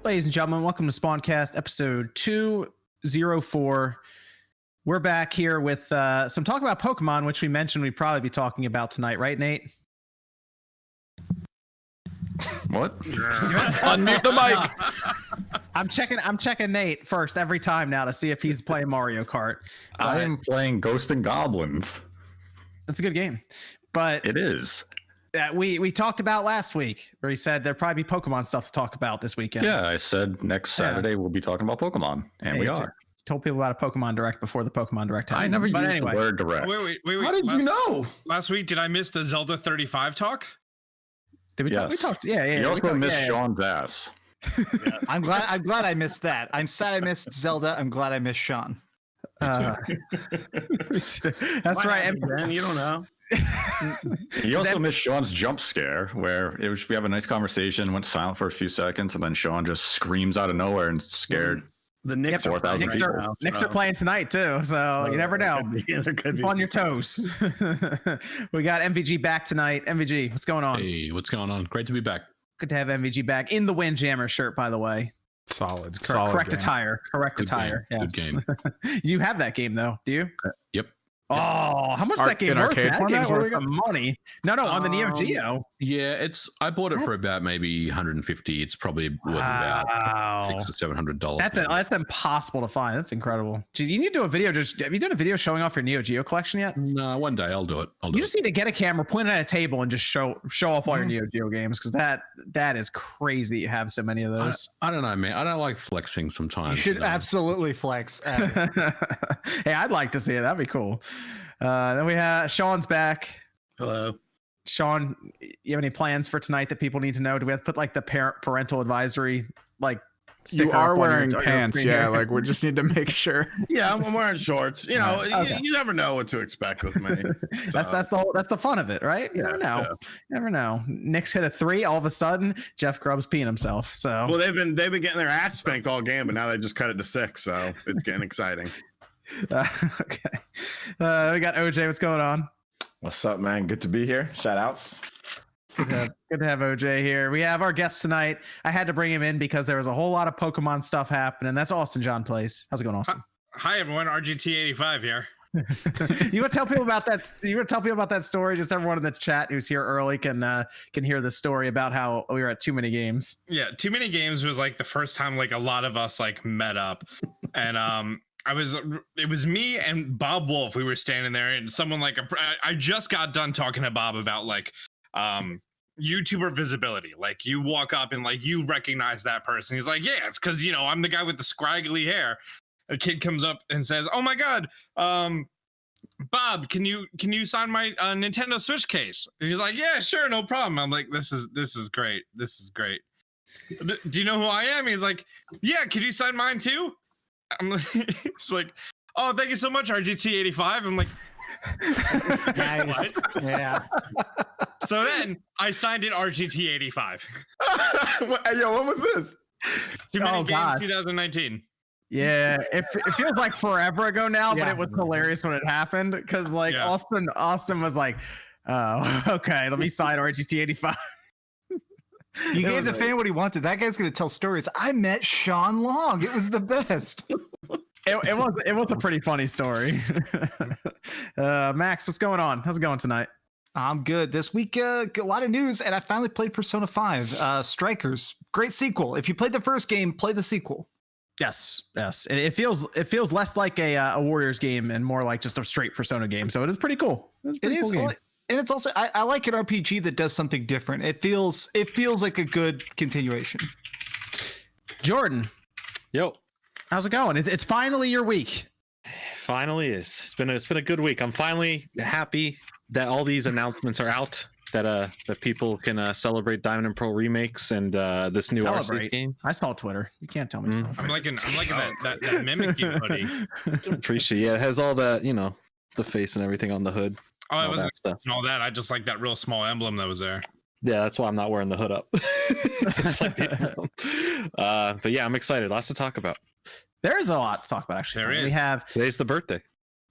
Ladies and gentlemen, welcome to Spawncast episode 204. We're back here with some talk about Pokemon, which we mentioned we'd probably be talking about tonight, right, Nate? What? Unmute the mic. I'm checking Nate first every time now to see if he's playing Mario Kart. I am playing Ghosts and Goblins. That's a good game. But it is. We talked about last week, where he said there'd probably be Pokemon stuff to talk about this weekend. Yeah, I said next Saturday we'll be talking about Pokemon, and we are. Told people about a Pokemon Direct before the Pokemon Direct happened. I never used the word Direct. Wait. How did you know? Last week, did I miss the Zelda 35 talk? Did we talk? We talked. Yeah. You also missed Sean's ass. Yeah. I'm glad I missed that. I'm sad I missed Zelda. I'm glad I missed Sean. That's right. And you don't know. You also missed Sean's jump scare, where we have a nice conversation, went silent for a few seconds, and then Sean just screams out of nowhere and scared. The Knicks are playing tonight too, so you never know. There could be on your toes. We got MVG back tonight. MVG, what's going on? Hey, what's going on? Great to be back. Good to have MVG back in the Windjammer shirt, by the way. Solid. Correct attire. Correct Good attire. Game. Yes. Good game. You have that game though, do you? Yep. Oh, how much is that game worth? That game's worth some money. No, on the Neo Geo. Yeah, I bought it for about maybe 150. It's probably worth about $600 or $700. That's impossible to find. That's incredible. Jeez, you need to do a video. Have you done a video showing off your Neo Geo collection yet? No, one day I'll do it. You just need to get a camera, point it at a table, and just show off all your Neo Geo games, because that is crazy. You have so many of those. I don't know, man. I don't like flexing sometimes. You should absolutely flex. Hey, I'd like to see it. That'd be cool. Then we have Sean's back. Hello. Sean, you have any plans for tonight that people need to know? Do we have to put like the parental advisory sticker? You are wearing pants, yeah. Like we just need to make sure. Yeah, I'm wearing shorts. You know, you never know what to expect with me. That's the fun of it, right? You never know. Yeah. Never know. Nick's hit a 3. All of a sudden, Jeff Grubb's peeing himself. So well, they've been getting their ass spanked all game, but now they just cut it to 6, so it's getting exciting. Okay. We got OJ. What's going on? What's up, man? Good to be here. Shout outs. Good to have OJ here. We have our guest tonight. I had to bring him in because there was a whole lot of Pokemon stuff happening. That's Austin John Plays. How's it going, Austin? Hi everyone. RGT85 here. You want to tell people about that? You want to tell people about that story? Just everyone in the chat who's here early can hear the story about how we were at Too Many Games. Yeah, Too Many Games was like the first time like a lot of us like met up, and it was me and Bob Wolf. We were standing there, and someone I just got done talking to Bob about YouTuber visibility. Like you walk up and like you recognize that person. He's like, yeah, it's because I'm the guy with the scraggly hair. A kid comes up and says, oh my god, Bob, can you sign my Nintendo Switch case? And he's like, yeah, sure, no problem. I'm like, this is great. This is great. Do you know who I am? He's like, yeah, could you sign mine too? I'm like, it's like, oh, thank you so much, RGT85. I'm like, what? Yeah. So then I signed in RGT85. Yo, when was this? Too Many Games 2019. Yeah, it feels like forever ago now, but it was hilarious when it happened because Austin was like, oh, okay, let me sign RGT85. You gave the fan what he wanted. That guy's gonna tell stories. I met Sean Long. It was the best. It was a pretty funny story. Max, what's going on? How's it going tonight? I'm good. This week, a lot of news, and I finally played Persona 5. Strikers, great sequel. If you played the first game, play the sequel. Yes. It feels less like a Warriors game and more like just a straight Persona game. So it is pretty cool. It's a pretty cool game. And it's also I like an RPG that does something different. It feels like a good continuation. Jordan, yo, how's it going? It's finally your week. Finally is. It's been a good week. I'm finally happy that all these announcements are out. That people can celebrate Diamond and Pearl remakes and this new Arceus game. I saw Twitter. You can't tell me. I'm liking that Mimic you hoodie. Appreciate it. Yeah, it has all that the face and everything on the hood. Oh, I wasn't expecting all that. I just like that real small emblem that was there. Yeah, that's why I'm not wearing the hood up. Just like but yeah, I'm excited. Lots to talk about. There is a lot to talk about, actually. There is. We have Today's the birthday.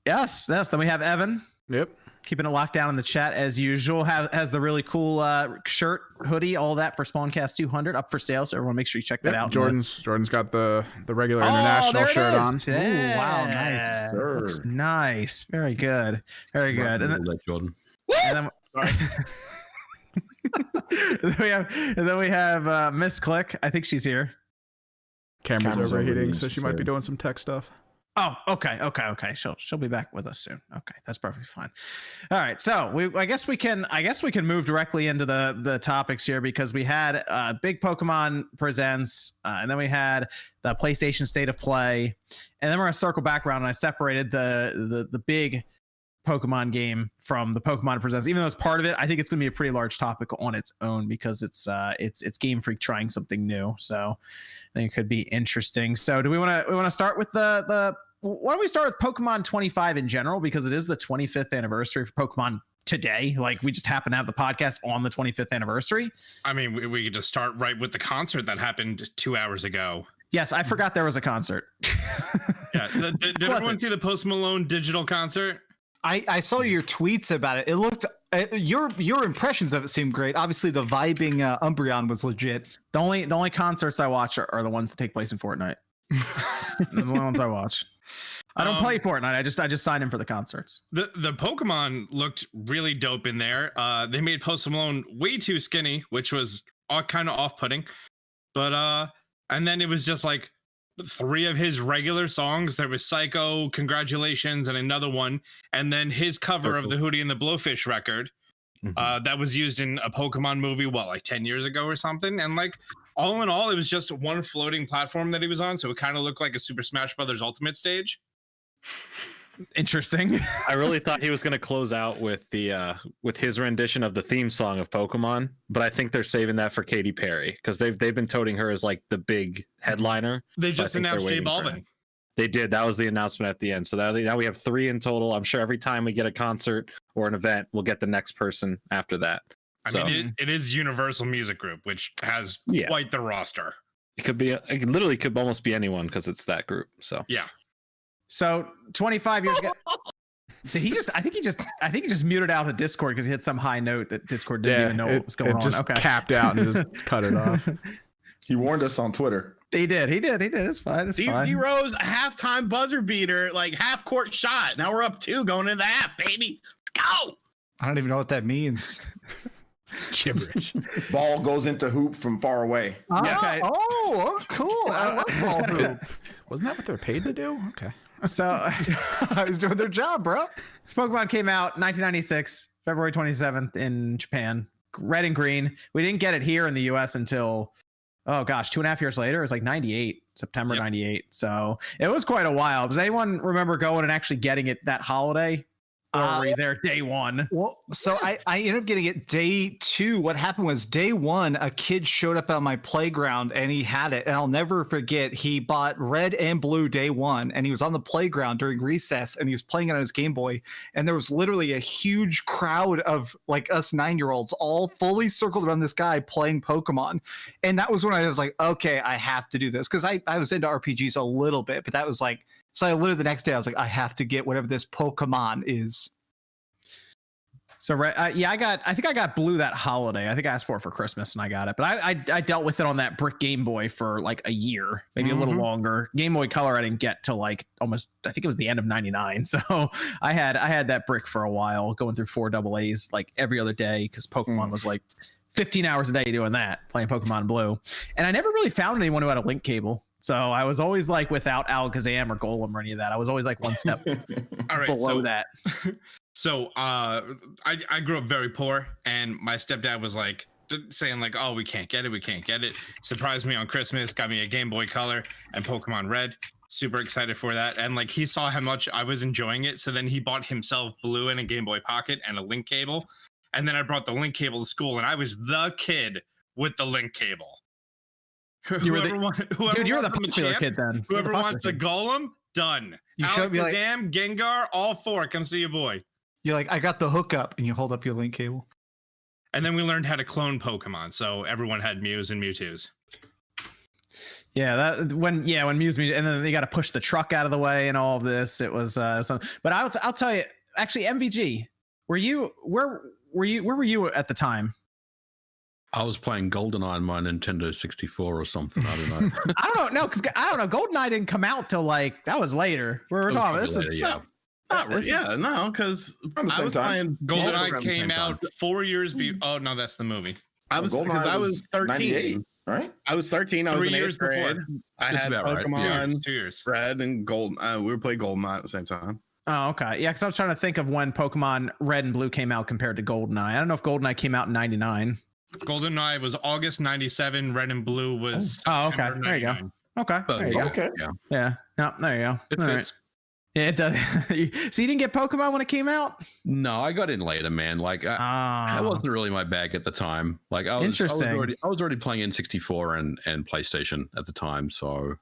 Yes. Then we have Evan. Yep. keeping it locked down in the chat as usual. Has the really cool shirt, hoodie, all that for Spawncast 200 up for sale. So everyone, make sure you check that out. Jordan's got the regular international shirt on. Yeah. Ooh, wow, nice. Sir. Looks nice. Very good. Very good. And then, Jordan. and then we have Miss Click. I think she's here. Camera's overheating, overheating, so she might be doing some tech stuff. Oh, okay. She'll be back with us soon. Okay, that's perfectly fine. All right, so I guess we can move directly into the topics here, because we had Big Pokemon Presents, and then we had the PlayStation State of Play, and then we're gonna circle back around, and I separated the big Pokemon game from the Pokemon Presents. Even though it's part of it, I think it's going to be a pretty large topic on its own, because it's Game Freak trying something new. So I think it could be interesting. So do we want to start with the why don't we start with Pokemon 25 in general, because it is the 25th anniversary for Pokemon today. Like, we just happen to have the podcast on the 25th anniversary. I mean, we could just start right with the concert that happened 2 hours ago. Yes, I forgot there was a concert. Yeah, did everyone see the Post Malone digital concert? I saw your tweets about it. It looked your impressions of it seemed great. Obviously, the vibing Umbreon was legit. The only concerts I watch are the ones that take place in Fortnite. The ones I watch. I don't play Fortnite. I just signed in for the concerts. The Pokemon looked really dope in there. They made Post Malone way too skinny, which was kind of off-putting. But and then it was just like 3 of his regular songs. There was Psycho, Congratulations, and another one, and then his cover of the Hootie and the Blowfish record that was used in a Pokemon movie, like 10 years ago or something. And like, all in all, it was just one floating platform that he was on, so it kind of looked like a Super Smash Brothers Ultimate stage. Interesting. I really thought he was going to close out with the with his rendition of the theme song of Pokemon, but I think they're saving that for Katy Perry, because they've been toting her as like the big headliner. They So I just think they're announced J waiting for Balvin. him. They did. That was the announcement at the end. So now we have 3 in total. I'm sure every time we get a concert or an event, we'll get the next person after that. I mean, it is Universal Music Group, which has quite the roster. It could be. It literally could almost be anyone, because it's that group. So yeah. So 25 years ago. Did he just? I think he just muted out the Discord because he hit some high note that Discord didn't even know what was going on. It just capped out and just cut it off. He warned us on Twitter. He did. It's fine. It's fine. D Rose, a halftime buzzer beater, like half court shot. Now we're up 2 going into the half, baby. Let's go. I don't even know what that means. Gibberish. Ball goes into hoop from far away. Okay. Oh, cool. I love ball hoop. Wasn't that what they're paid to do? Okay. So I was doing their job, bro. this Pokemon came out 1996, February 27th in Japan. Red and green. We didn't get it here in the US until 2.5 years later. It was like 98, September 98. So it was quite a while. Does anyone remember going and actually getting it that holiday? Or were you there day one? Well, so I ended up getting it day 2. What happened was day 1, a kid showed up on my playground and he had it. And I'll never forget, he bought red and blue day 1. And he was on the playground during recess and he was playing it on his Game Boy. And there was literally a huge crowd of like us 9-year-olds all fully circled around this guy playing Pokemon. And that was when I was like, okay, I have to do this. Because I was into RPGs a little bit, but that was like, so I literally the next day I was like, I have to get whatever this Pokemon is. So I think I got blue that holiday. I think I asked for it for Christmas and I got it. But I dealt with it on that brick Game Boy for like a year, maybe a little longer. Game Boy Color I didn't get till like almost, I think it was the end of 99. So I had that brick for a while, going through 4 AA's like every other day, because Pokemon was like 15 hours a day doing that, playing Pokemon Blue. And I never really found anyone who had a link cable. So I was always like without Alakazam or Golem or any of that. I was always like one step All right, below that. So I grew up very poor, and my stepdad was like saying like, oh, we can't get it. Surprised me on Christmas, got me a Game Boy Color and Pokemon Red. Super excited for that. And like, he saw how much I was enjoying it. So then he bought himself blue and a Game Boy Pocket and a link cable. And then I brought the link cable to school, and I was the kid with the link cable. Dude, you were the popular kid then. Whoever wants a Golem, done. You showed me like, Alakazam, Gengar, all 4. Come see your boy. you're like, I got the hookup, and you hold up your link cable. And then we learned how to clone Pokemon, so everyone had Mews and Mewtwo's. Yeah, when Mew's, and then they got to push the truck out of the way and all of this. It was something. But I'll tell you, actually, MVG. where were you at the time? I was playing GoldenEye on my Nintendo 64 or something. I don't know. I don't know, because I don't know. GoldenEye didn't come out till like that was later. We're talking. This is Not really. Yeah, no, because I was playing GoldenEye came out 4 years before. Oh no, that's the movie. I was 13. Right? I was 13. I was 3 in years 8th grade. before. I That's had about right. Pokemon, 2 years. Red, and Gold. We were playing GoldenEye at the same time. Oh, okay. Yeah, because I was trying to think of when Pokemon Red and Blue came out compared to GoldenEye. I don't know if GoldenEye came out in '99. GoldenEye was August '97. Red and Blue was. Oh, okay. September There you go. 99. Okay. There you go. Okay. Yeah. No, there you go. It All fits. Yeah, it does. So you didn't get Pokemon when it came out? No, I got in later, man. Like that wasn't really my bag at the time. Like I was already playing N64 and PlayStation at the time, so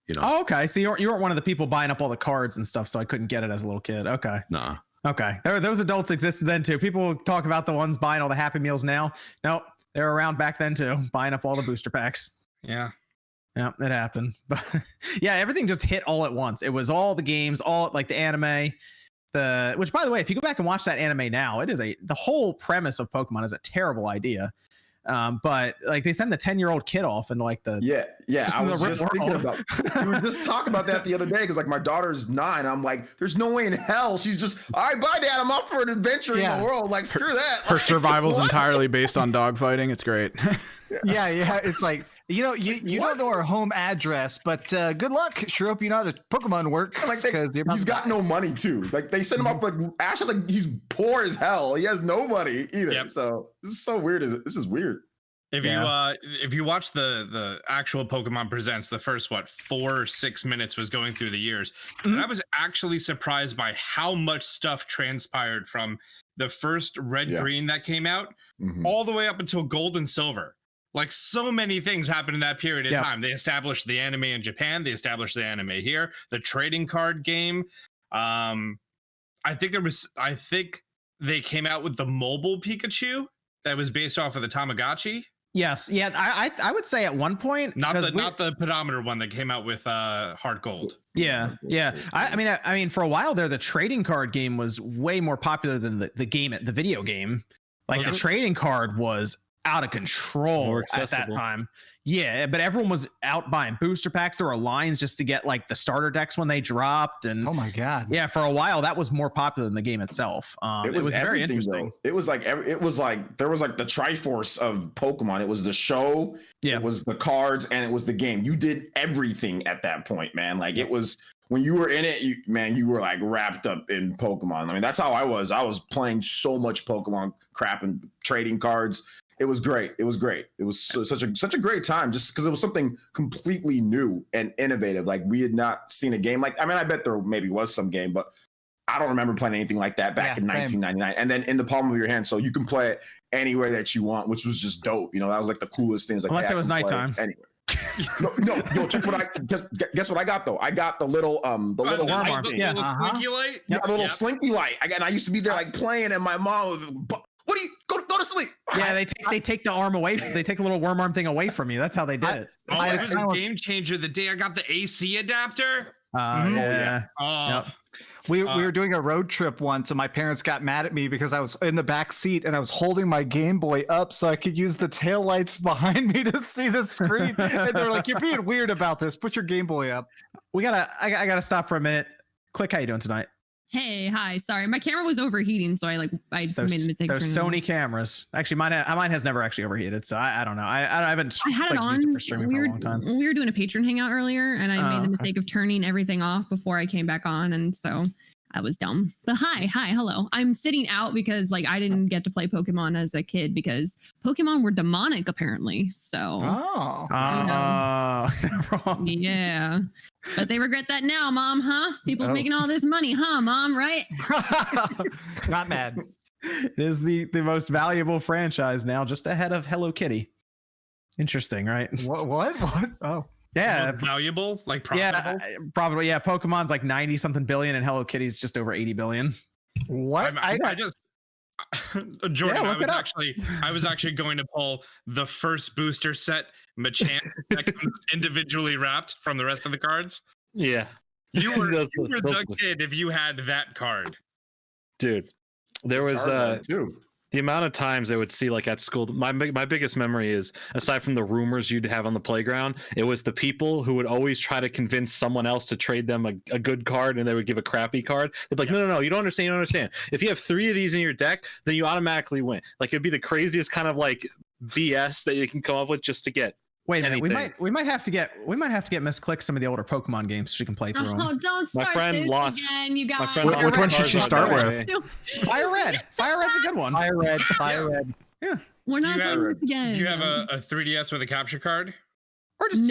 you know. Oh, okay. So you weren't one of the people buying up all the cards and stuff, so I couldn't get it as a little kid. Okay. Nah. Okay. Those adults existed then too. People talk about the ones buying all the Happy Meals now. No, they were around back then too, buying up all the booster packs. Yeah. Yeah, it happened. But yeah, everything just hit all at once. It was all the games, all like the anime, which by the way, if you go back and watch that anime now, the whole premise of Pokemon is a terrible idea. But like they send the 10-year-old kid off and like yeah. I was just thinking about. We were just talking about that the other day because like my daughter's 9. I'm like, there's no way in hell she's just all right. Bye, Dad. I'm off for an adventure in the world. Like screw that. Her Like, survival's entirely based on dogfighting. It's great. Yeah. It's like you don't know our home address, but good luck. Sure hope you know how to Pokemon works. Like Because he's got no money too. Like they send him up like Ash is like he's poor as hell. He has no money either. Yep. So this is so weird. This is weird. If you watch the actual Pokemon Presents, the first 4 or 6 minutes was going through the years, and I was actually surprised by how much stuff transpired from the first Red Green that came out all the way up until Gold and Silver. Like so many things happened in that period of time. They established the anime in Japan. They established the anime here. The trading card game. I think they came out with the mobile Pikachu that was based off of the Tamagotchi. Yes. Yeah. I would say at one point, not the pedometer one that came out with Heart Gold. Yeah. I mean, for a while there, the trading card game was way more popular than the video game. Like a trading card was out of control at that time. Yeah, but everyone was out buying booster packs. There were lines just to get like the starter decks when they dropped. And oh my god, yeah, for a while that was more popular than the game itself. It was very interesting. Though. It was like there was like the Triforce of Pokemon. It was the show, it was the cards, and it was the game. You did everything at that point, man. Like it was when you were in it, you were like wrapped up in Pokemon. I mean, that's how I was. I was playing so much Pokemon crap and trading cards. It was great. It was such a great time just because it was something completely new and innovative. Like we had not seen a game like, I mean, I bet there maybe was some game, but I don't remember playing anything like that back in 1999. And then in the palm of your hand, so you can play it anywhere that you want, which was just dope. You know, that was like the coolest things. Like, unless it was nighttime. Anyway. No, check guess what I got though. I got the little worm arm thing. The little slinky light. Yeah, the little slinky light. I used to be there like playing, and my mom would, what do you go to sleep? Yeah, they take the arm away. They take a little worm arm thing away from you. That's how they did it. It was a game changer the day I got the AC adapter. Yeah. Yep. We were doing a road trip once, and my parents got mad at me because I was in the back seat and I was holding my Game Boy up so I could use the taillights behind me to see the screen. And they're like, "You're being weird about this. Put your Game Boy up." I gotta stop for a minute. Click, how you doing tonight? Hey, hi. Sorry, my camera was overheating, so I made a mistake. Those Sony cameras. Actually, mine has never actually overheated, so I don't know. I haven't. I had it on. Used it for streaming for a long time. We were doing a patron hangout earlier, and I made the mistake of turning everything off before I came back on, and so I was dumb. But hi, hello. I'm sitting out because I didn't get to play Pokemon as a kid because Pokemon were demonic apparently. So. Yeah. But they regret that now, Mom, huh? People making all this money, huh, Mom, right? Not mad. It is the most valuable franchise now, just ahead of Hello Kitty. Interesting, right? What? Oh. Yeah. Valuable? Like profitable? Yeah, probably. Yeah, Pokemon's like 90 something billion and Hello Kitty's just over 80 billion. What? I just Jordan, I was actually going to pull the first booster set Machamp that comes individually wrapped from the rest of the cards. Yeah. You were the kid if you had that card. Dude, There was too. The amount of times I would see, like at school, my biggest memory is, aside from the rumors you'd have on the playground, it was the people who would always try to convince someone else to trade them a good card, and they would give a crappy card. They'd be like, no, you don't understand. You don't understand. If you have 3 of these in your deck, then you automatically win. Like, it'd be the craziest kind of like BS that you can come up with just to get. Wait a minute, we might have to get Miss Click some of the older Pokemon games so she can play through them. Oh, don't start My friend this lost. again, you guys. Which one should she start with? Fire Red. Fire Red's a good one. Fire Red. Yeah. We're not doing this again. Do you have a 3DS with a capture card? Or just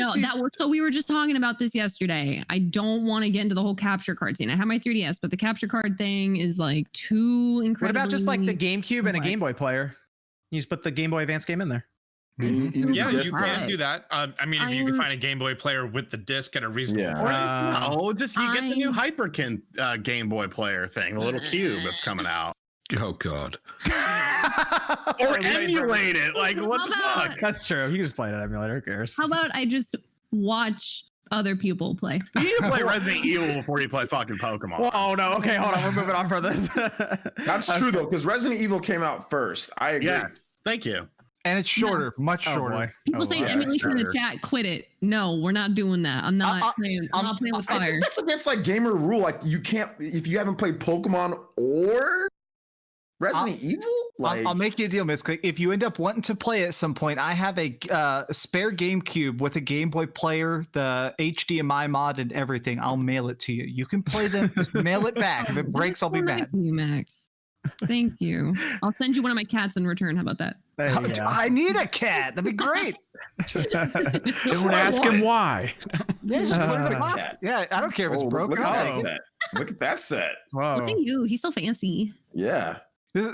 so we were just talking about this yesterday. I don't want to get into the whole capture card scene. I have my 3DS, but the capture card thing is like too incredible. What about just like the GameCube and a Game Boy player? You just put the Game Boy Advance game in there. Yeah, you can do that. I mean, if you can find a Game Boy player with the disc at a reasonable price. You get the new Hyperkin Game Boy player thing, the little cube that's coming out. Oh God. Or emulate it. Like, what the fuck? That's true. You can just play it on emulator. Who cares? How about I just watch other people play? You need to play Resident Evil before you play fucking Pokemon. Oh no. Okay, hold on. We're moving on for this. That's true though, because Resident Evil came out first. I agree. Yes. Thank you. And it's shorter, much shorter. People say emulation in the chat. Quit it. No, we're not doing that. I'm not playing. I'm not playing with fire. I think that's against like gamer rule. Like you can't if you haven't played Pokemon or Resident Evil. Like, I'll make you a deal, Miss Click. If you end up wanting to play at some point, I have a spare GameCube with a Game Boy player, the HDMI mod, and everything. I'll mail it to you. You can play them. Just mail it back. If it breaks, I'll be mad. You, Max. Thank you. I'll send you one of my cats in return. How about that? I need a cat. That'd be great. Don't ask him why. Yeah, I don't care if it's broken. Look at that set. Wow. Look at you. He's so fancy. Yeah.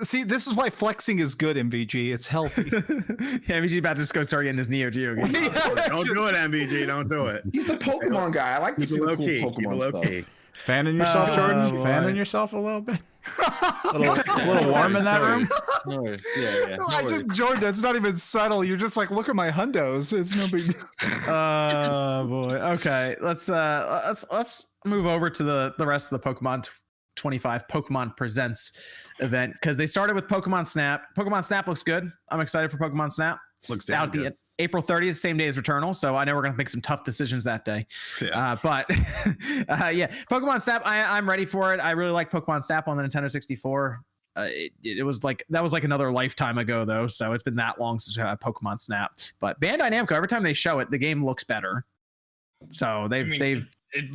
See, this is why flexing is good, MVG. It's healthy. MVG about to just go start getting his Neo Geo game. Don't do it, MVG. Don't do it. He's the Pokemon guy. I like to see the cool Pokemon stuff. Fanning yourself, Jordan? Fanning yourself a little bit? a little warm in that room? Jordan, that's not even subtle. You're just like, look at my hundos. It's no big deal. Oh boy. Okay. Let's move over to the rest of the Pokemon 25 Pokemon Presents event, because they started with Pokemon Snap. Pokemon Snap looks good. I'm excited for Pokemon Snap. Looks out the April 30th, same day as Returnal, so I know we're gonna make some tough decisions that day. Yeah. But yeah, Pokemon Snap, I'm ready for it. I really like Pokemon Snap on the Nintendo 64. It was like another lifetime ago though, so it's been that long since we had Pokemon Snap. But Bandai Namco, every time they show it, the game looks better. So it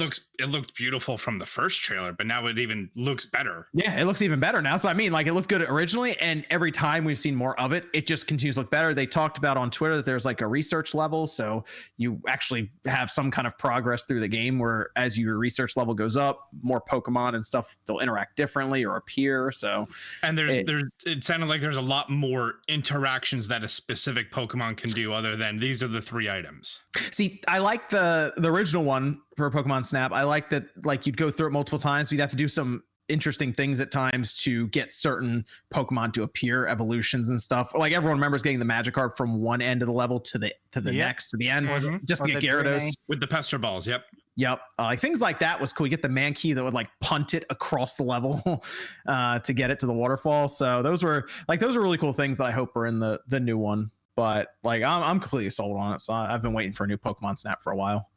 looked beautiful from the first trailer, but now it even looks better. Yeah, it looks even better now. So I mean, like, it looked good originally, and every time we've seen more of it, it just continues to look better. They talked about on Twitter that there's like a research level, so you actually have some kind of progress through the game where as your research level goes up, more Pokemon and stuff, they'll interact differently or appear. So and it sounded like there's a lot more interactions that a specific Pokemon can do other than these are the 3 items. See, I like the original one for Pokemon Snap. I like that, like, you'd go through it multiple times, but you'd have to do some interesting things at times to get certain Pokemon to appear, evolutions and stuff. Like, everyone remembers getting the Magikarp from one end of the level to the next, to the end, just to get Gyarados with the Pester Balls. Yep. Like, things like that was cool. You get the Mankey that would like punt it across the level to get it to the waterfall. So those were really cool things that I hope are in the new one. But like, I'm completely sold on it. So I've been waiting for a new Pokemon Snap for a while.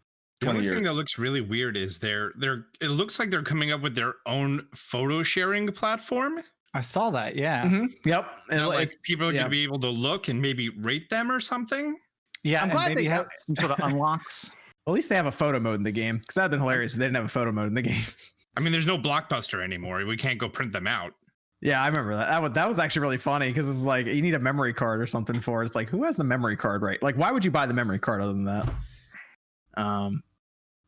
The only thing that looks really weird is it looks like they're coming up with their own photo sharing platform. I saw that. Yeah. Mm-hmm. Yep. And like people are going to be able to look and maybe rate them or something. Yeah. I'm glad they have some sort of unlocks. Well, at least they have a photo mode in the game, because that'd been hilarious if they didn't have a photo mode in the game. I mean, there's no Blockbuster anymore. We can't go print them out. Yeah, I remember that. That was actually really funny, because it's like you need a memory card or something for it. It's like, who has the memory card, right? Like, why would you buy the memory card other than that?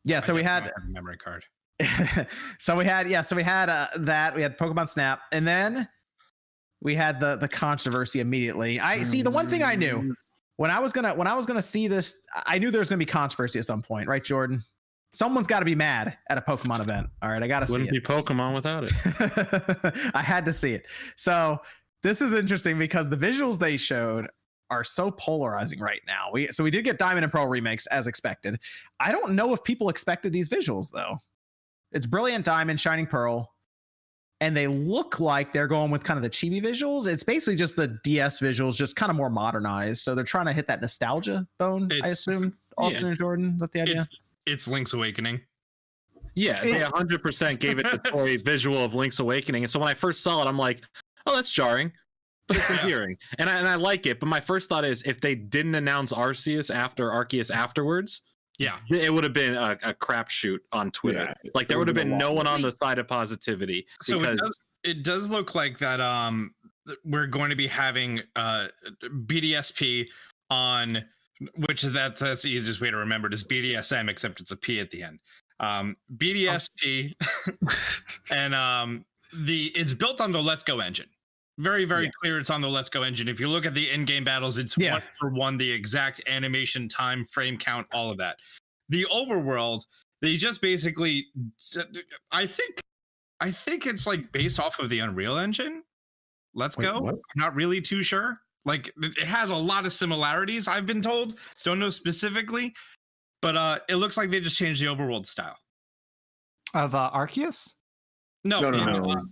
Yeah, so we had a memory card. so we had that. We had Pokemon Snap, and then we had the controversy immediately. I see, the one thing I knew when I was gonna see this, I knew there was gonna be controversy at some point, right, Jordan? Someone's got to be mad at a Pokemon event. All right, I got to see it. Wouldn't be Pokemon without it. I had to see it. So this is interesting because the visuals they showed are so polarizing right now. We did get Diamond and Pearl remakes as expected. I don't know if people expected these visuals though. It's Brilliant Diamond, Shining Pearl. and they look like they're going with kind of the chibi visuals. It's basically just the DS visuals, just kind of more modernized. So they're trying to hit that nostalgia bone, I assume. Austin and Jordan, is that the idea? It's Link's Awakening. Yeah, they 100% gave it the toy visual of Link's Awakening. And so when I first saw it, I'm like, oh, that's jarring, but it's endearing. And I like it. But my first thought is if they didn't announce Arceus afterwards, it would have been a crapshoot on Twitter. Like there would have been no one on the side of positivity. So it does look like that we're going to be having BDSP on, which that's the easiest way to remember it is BDSM, except it's a P at the end. BDSP and it's built on the Let's Go engine. Very clear it's on the Let's Go engine. If you look at the in-game battles, it's 1-for-1, the exact animation, time, frame count, all of that. The overworld, they just basically, I think it's like based off of the Unreal Engine. Let's Go. What? I'm not really too sure. Like it has a lot of similarities, I've been told. Don't know specifically, but it looks like they just changed the overworld style. Of Arceus? No.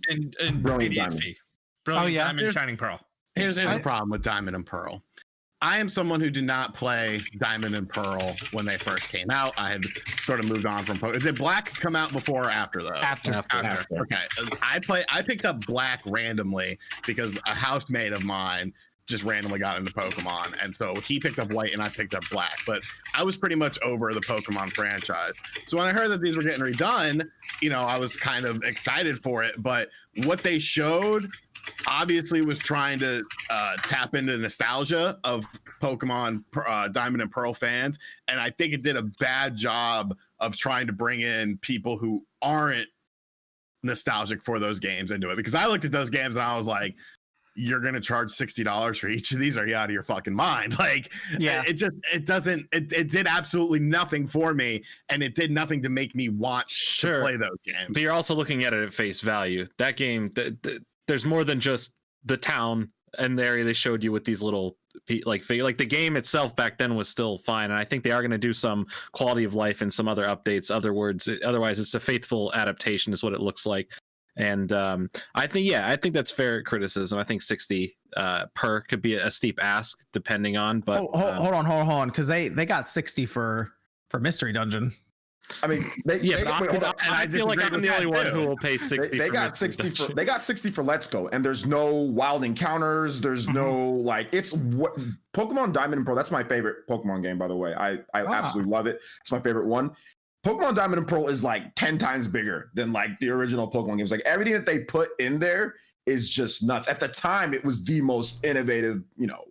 In Brilliant BDSP. Diamond. Brilliant Diamond, Shining Pearl. Here's the problem with Diamond and Pearl. I am someone who did not play Diamond and Pearl when they first came out. I had sort of moved on from Pokemon. Did Black come out before or after though? After. Okay. I picked up Black randomly because a housemate of mine just randomly got into Pokemon. And so he picked up White and I picked up Black. But I was pretty much over the Pokemon franchise. So when I heard that these were getting redone, I was kind of excited for it. But what they showed obviously was trying to tap into nostalgia of Pokemon Diamond and Pearl fans. And I think it did a bad job of trying to bring in people who aren't nostalgic for those games into it. Because I looked at those games and I was like, you're going to charge $60 for each of these? Are you out of your fucking mind? Like, it did absolutely nothing for me. And it did nothing to make me want to play those games. But you're also looking at it at face value. That game, there's more than just the town and the area they showed you with these little, like the game itself back then was still fine. And I think they are going to do some quality of life and some other updates. Otherwise it's a faithful adaptation is what it looks like. And I think that's fair criticism. I think 60 per could be a steep ask depending on, but hold on, because they got 60 for Mystery Dungeon. I mean, I feel like I'm the only one who will pay 60. They got 60 for they got 60 for Let's Go, and there's no wild encounters. There's no it's what Pokemon Diamond and Pearl. That's my favorite Pokemon game, by the way. I absolutely love it. It's my favorite one. Pokemon Diamond and Pearl is like 10 times bigger than like the original Pokemon games. Like everything that they put in there is just nuts. At the time, it was the most innovative,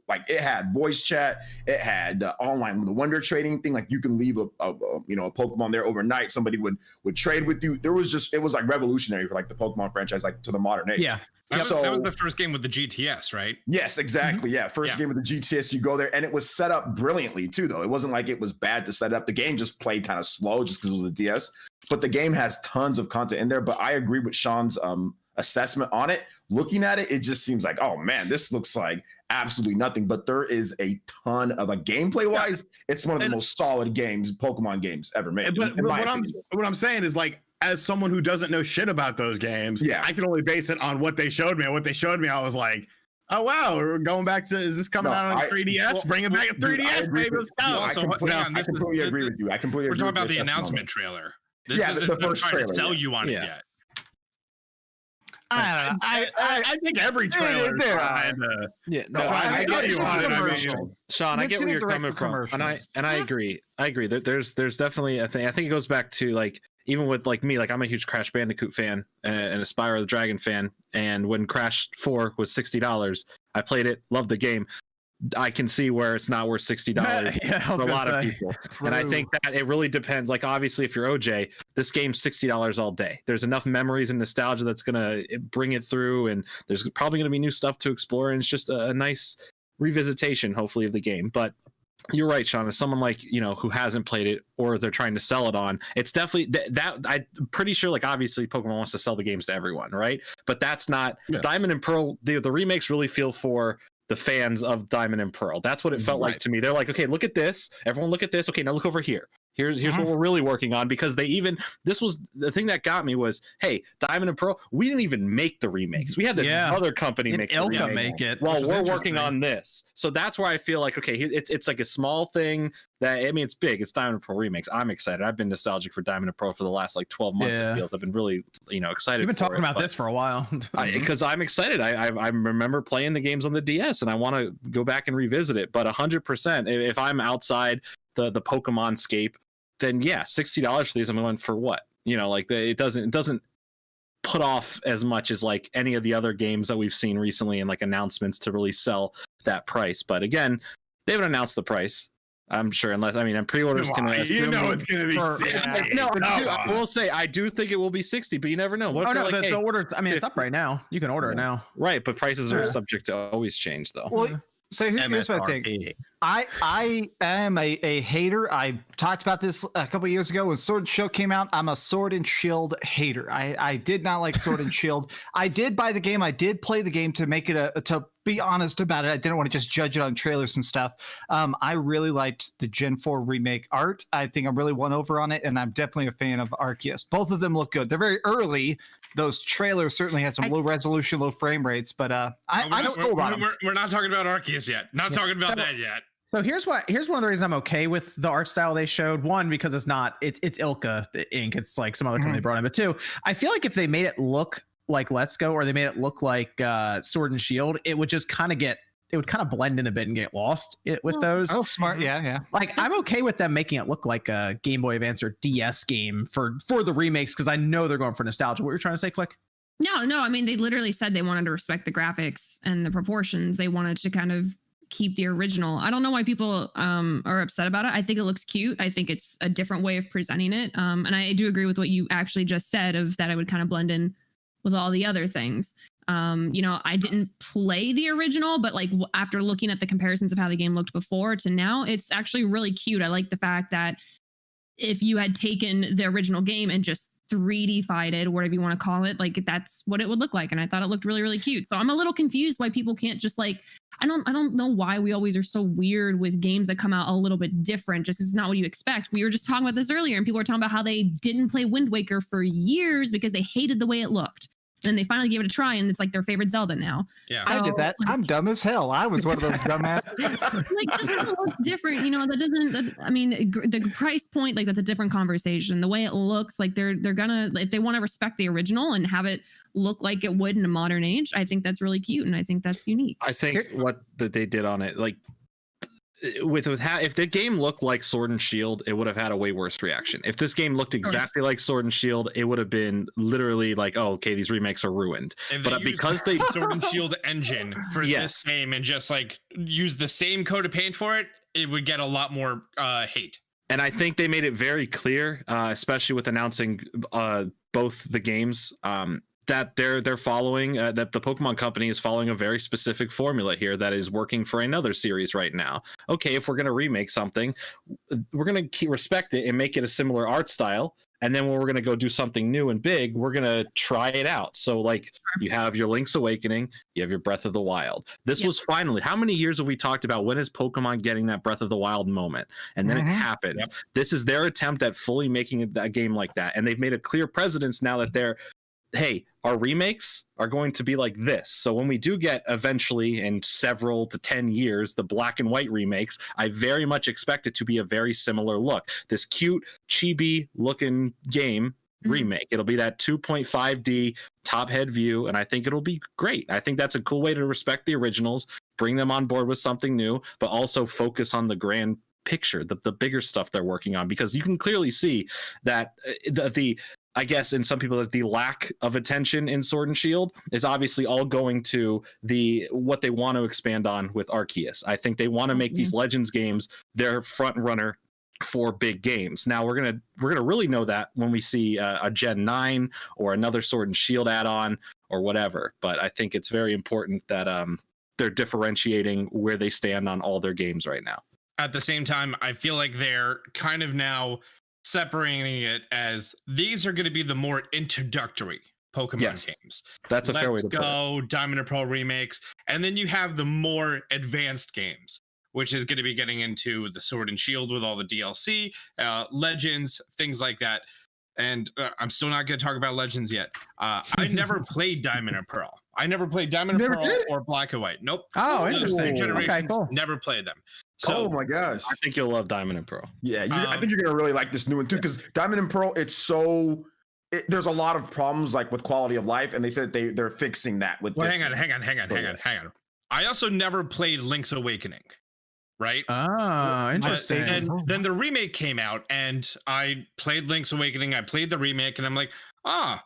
like it had voice chat, it had online, the wonder trading thing. Like you can leave a Pokemon there overnight. Somebody would trade with you. It was like revolutionary for like the Pokemon franchise, like to the modern age. Yeah. That was the first game with the GTS, right? Yes, exactly. Yeah. First game with the GTS, you go there, and it was set up brilliantly too, though. It wasn't like it was bad to set up. The game just played kind of slow just because it was a DS. But the game has tons of content in there. But I agree with Sean's assessment on it. Looking at it, it just seems like, oh man, this looks like absolutely nothing. But there is a ton of gameplay wise. It's one of the most solid Pokemon games ever made. But what I'm saying is like, as someone who doesn't know shit about those games, I can only base it on what they showed me. And what they showed me, I was like, oh wow, we're going back to, is this coming out on 3DS? Bring it back at 3DS, baby. Let's go. I completely agree with you. I completely agree. We're talking about the announcement trailer. This isn't the first trying trailer, to sell you on it yet. I don't know. I think every trailer. I know you want it. I mean, Sean, I get where you're coming from, and I agree. There's definitely I think it goes back to like, even with like me, like I'm a huge Crash Bandicoot fan and a Spyro the Dragon fan. And when Crash 4 was $60, I played it, loved the game. I can see where it's not worth $60 for a lot of people. True. And I think that it really depends. Like, obviously, if you're OJ, this game's $60 all day. There's enough memories and nostalgia that's going to bring it through. And there's probably going to be new stuff to explore. And it's just a nice revisitation, hopefully, of the game. But you're right, Sean. As someone like, who hasn't played it or they're trying to sell it on, it's definitely that I'm pretty sure, like, obviously Pokemon wants to sell the games to everyone, right? But that's not Diamond and Pearl. The remakes really feel for the fans of Diamond and Pearl. That's what it felt like to me. They're like, okay, look at this. Everyone look at this. Okay, now look over here. Here's what we're really working on, because this was the thing that got me was, hey, Diamond and Pearl, we didn't even make the remakes. We had this other company make it. Well, we're working on this. So that's where I feel like, okay, it's like a small thing that, I mean, it's big. It's Diamond and Pearl remakes. I'm excited. I've been nostalgic for Diamond and Pearl for the last like 12 months. It feels. I've been really, excited. You've been talking about this for a while. Because I'm excited. I remember playing the games on the DS, and I want to go back and revisit it. But 100%, if I'm outside the Pokemon scape, then yeah, $60 for these. I'm going, for what? It doesn't put off as much as like any of the other games that we've seen recently and like announcements to really sell that price. But again, they haven't announced the price. I'm sure, unless and pre-orders can it's going to be 60. No, I will say I do think it will be 60, but you never know. What if the orders? I mean, it's up right now. You can order it now. Right, but prices are subject to always change, though. Well, so here's what I think. I am a hater. I talked about this a couple of years ago when Sword and Shield came out. I'm a Sword and Shield hater. I did not like Sword and Shield. I did buy the game. I did play the game to make it to be honest about it. I didn't want to just judge it on trailers and stuff. I really liked the Gen 4 remake art. I think I'm really won over on it, and I'm definitely a fan of Arceus. Both of them look good. They're very early. Those trailers certainly had some low resolution, low frame rates, but I'm still on them. We're not talking about Arceus yet. Not talking about that yet. So here's one of the reasons I'm okay with the art style they showed. One, because it's Ilka the ink. It's like some other company brought in. But two, I feel like if they made it look like Let's Go, or they made it look like Sword and Shield, it would just kind of blend in a bit and get lost with those. Oh, smart. Yeah. Like, I'm okay with them making it look like a Game Boy Advance or DS game for the remakes, because I know they're going for nostalgia. What were you trying to say, Click? No. I mean, they literally said they wanted to respect the graphics and the proportions. They wanted to kind of keep the original. I don't know why people are upset about it. I think it looks cute. I think it's a different way of presenting it. And I do agree with what you actually just said, of that it would kind of blend in with all the other things. I didn't play the original, but like after looking at the comparisons of how the game looked before to now, it's actually really cute. I like the fact that if you had taken the original game and just 3D-fied it, or whatever you want to call it, like that's what it would look like. And I thought it looked really, really cute. So I'm a little confused why people can't just like, I don't know why we always are so weird with games that come out a little bit different. Just is not what you expect. We were just talking about this earlier, and people were talking about how they didn't play Wind Waker for years because they hated the way it looked. And they finally gave it a try, and it's like their favorite Zelda now. Yeah, so, I did that. I'm dumb as hell. I was one of those dumbasses. Like, just because it looks different, the price point, like that's a different conversation. The way it looks, like they're gonna, if they want to respect the original and have it look like it would in a modern age, I think that's really cute, and I think that's unique. I think what that they did on it, like if the game looked like Sword and Shield, it would have had a way worse reaction. If this game looked exactly like Sword and Shield, it would have been literally like, oh, okay, these remakes are ruined. But because they Sword and Shield engine for this game and just like use the same coat of paint for it, it would get a lot more hate. And I think they made it very clear, especially with announcing both the games, that they're following, that the Pokemon Company is following a very specific formula here that is working for another series right now. Okay, if we're going to remake something, we're going to respect it and make it a similar art style. And then when we're going to go do something new and big, we're going to try it out. So like you have your Link's Awakening, you have your Breath of the Wild. This was finally, how many years have we talked about when is Pokemon getting that Breath of the Wild moment? And then it happened. Yep. This is their attempt at fully making a game like that. And they've made a clear precedence now that hey, our remakes are going to be like this. So when we do get eventually in several to 10 years, the black and white remakes, I very much expect it to be a very similar look. This cute chibi looking game remake. It'll be that 2.5D top head view, and I think it'll be great. I think that's a cool way to respect the originals, bring them on board with something new, but also focus on the grand picture, the bigger stuff they're working on, because you can clearly see that the I guess in some people, the lack of attention in Sword and Shield is obviously all going to what they want to expand on with Arceus. I think they want to make these Legends games their front runner for big games. Now we're gonna really know that when we see a Gen 9 or another Sword and Shield add-on or whatever. But I think it's very important that they're differentiating where they stand on all their games right now. At the same time, I feel like they're kind of now separating it as these are going to be the more introductory Pokemon games. That's a fair way to put it. Let's Go, Diamond and Pearl remakes, and then you have the more advanced games, which is going to be getting into the Sword and Shield with all the DLC, Legends, things like that. And I'm still not going to talk about Legends yet. I never played Diamond and Pearl. I never played Diamond and Pearl or Black and White. Nope. Oh, interesting. Okay, cool. Never played them. So, oh my gosh. I think you'll love Diamond and Pearl. Yeah, I think you're going to really like this new one too, because Diamond and Pearl, there's a lot of problems like with quality of life, and they said they're fixing that with this. Hang on. I also never played Link's Awakening. Right. Oh, interesting. And then the remake came out, and I played Link's Awakening. I played the remake, and I'm like, I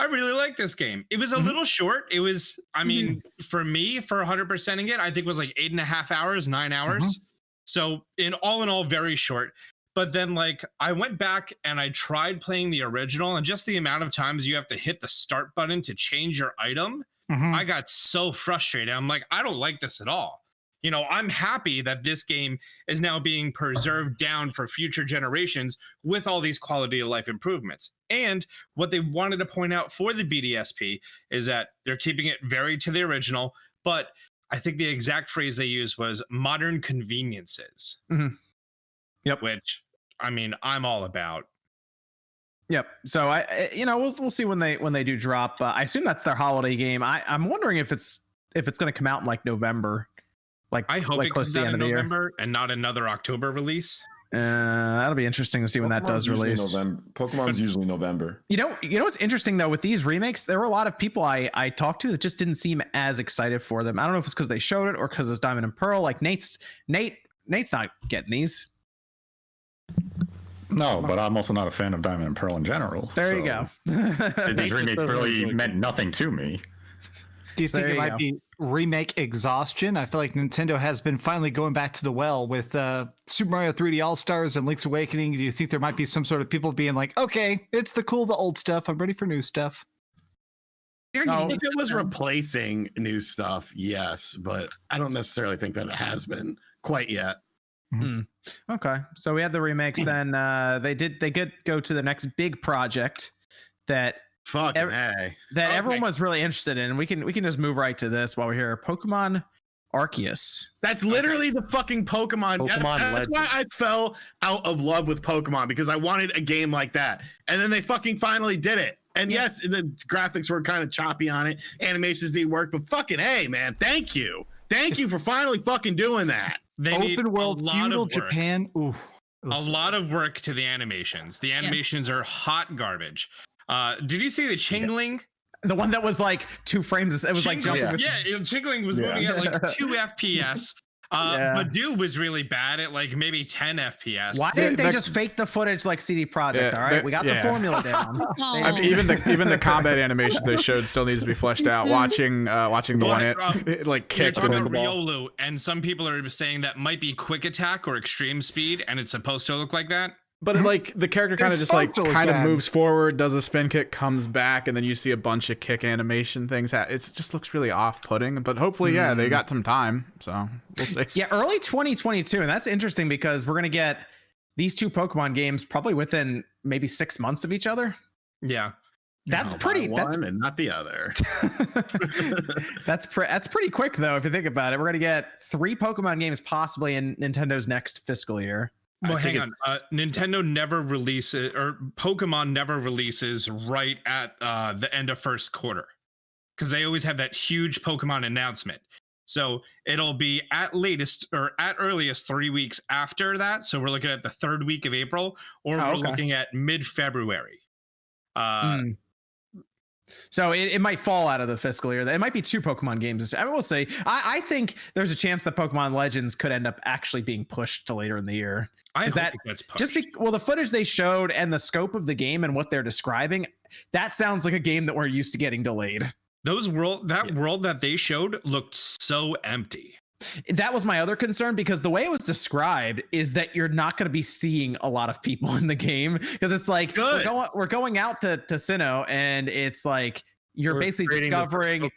really like this game. It was a little short. It was, I mean, for me, for 100%ing it, I think it was like 8.5 hours, 9 hours. So in all, very short. But then like I went back and I tried playing the original, and just the amount of times you have to hit the start button to change your item, I got so frustrated. I'm like, I don't like this at all. You know, I'm happy that this game is now being preserved down for future generations with all these quality of life improvements. And what they wanted to point out for the BDSP is that they're keeping it very to the original, but I think the exact phrase they used was modern conveniences. Yep. Which, I mean, I'm all about. Yep. So we'll see when they do drop. I assume that's their holiday game. I'm wondering if it's going to come out in like November. Like I hope like it close comes to the out end in of the year. November and not another October release. That'll be interesting to see when that does release. Pokemon's usually November. You know what's interesting though with these remakes, there were a lot of people I talked to that just didn't seem as excited for them. I don't know if it's because they showed it or because it's Diamond and Pearl. Like Nate's not getting these. No, but I'm also not a fan of Diamond and Pearl in general. There you go. These remakes really meant nothing to me. Do you think it might be remake exhaustion? I feel like Nintendo has been finally going back to the well with Super Mario 3D All-Stars and Link's Awakening. Do you think there might be some sort of people being like, okay, it's the old stuff. I'm ready for new stuff. If it was replacing new stuff, yes, but I don't necessarily think that it has been quite yet. Okay, so we had the remakes. Then they did go to the next big project that everyone was really interested in. We can just move right to this while we're here. Pokemon Arceus. That's literally the fucking Pokemon. That's why I fell out of love with Pokemon, because I wanted a game like that, and then they fucking finally did it. And yes, the graphics were kind of choppy on it. Animations need work, but fucking hey, man, thank you for finally fucking doing that. They Open world feudal Japan. Ooh, a lot of work to the animations. The animations are hot garbage. Did you see the Chingling? The one that was like 2 frames. It was like jumping. Yeah, Chingling was moving at like 2 FPS. But dude was really bad at like maybe 10 FPS. Why didn't they just fake the footage like CD Projekt? All right, we got the formula down. I mean, even the combat animation they showed still needs to be fleshed out. Watching the one like kicked and then the ball. Riolu, and some people are saying that might be quick attack or extreme speed, and it's supposed to look like that. But like the character kind of just like moves forward, does a spin kick, comes back, and then you see a bunch of kick animation things. It just looks really off-putting. But hopefully, they got some time, so we'll see. Yeah, early 2022, and that's interesting because we're gonna get these 2 Pokemon games probably within maybe 6 months of each other. Yeah, that's pretty. One and not the other. That's pretty quick though, if you think about it. We're gonna get 3 Pokemon games possibly in Nintendo's next fiscal year. Well, hang on. Nintendo never releases, or Pokemon never releases right at the end of first quarter, because they always have that huge Pokemon announcement. So it'll be at latest or at earliest 3 weeks after that. So we're looking at the 3rd week of April, or we're looking at mid-February. So it might fall out of the fiscal year. It might be 2 Pokemon games. I will say, I think there's a chance that Pokemon Legends could end up actually being pushed to later in the year. I hope it gets pushed. The footage they showed and the scope of the game and what they're describing, that sounds like a game that we're used to getting delayed. World that they showed looked so empty. That was my other concern, because the way it was described is that you're not going to be seeing a lot of people in the game, because it's like we're going out to Sinnoh, and it's like you're basically discovering,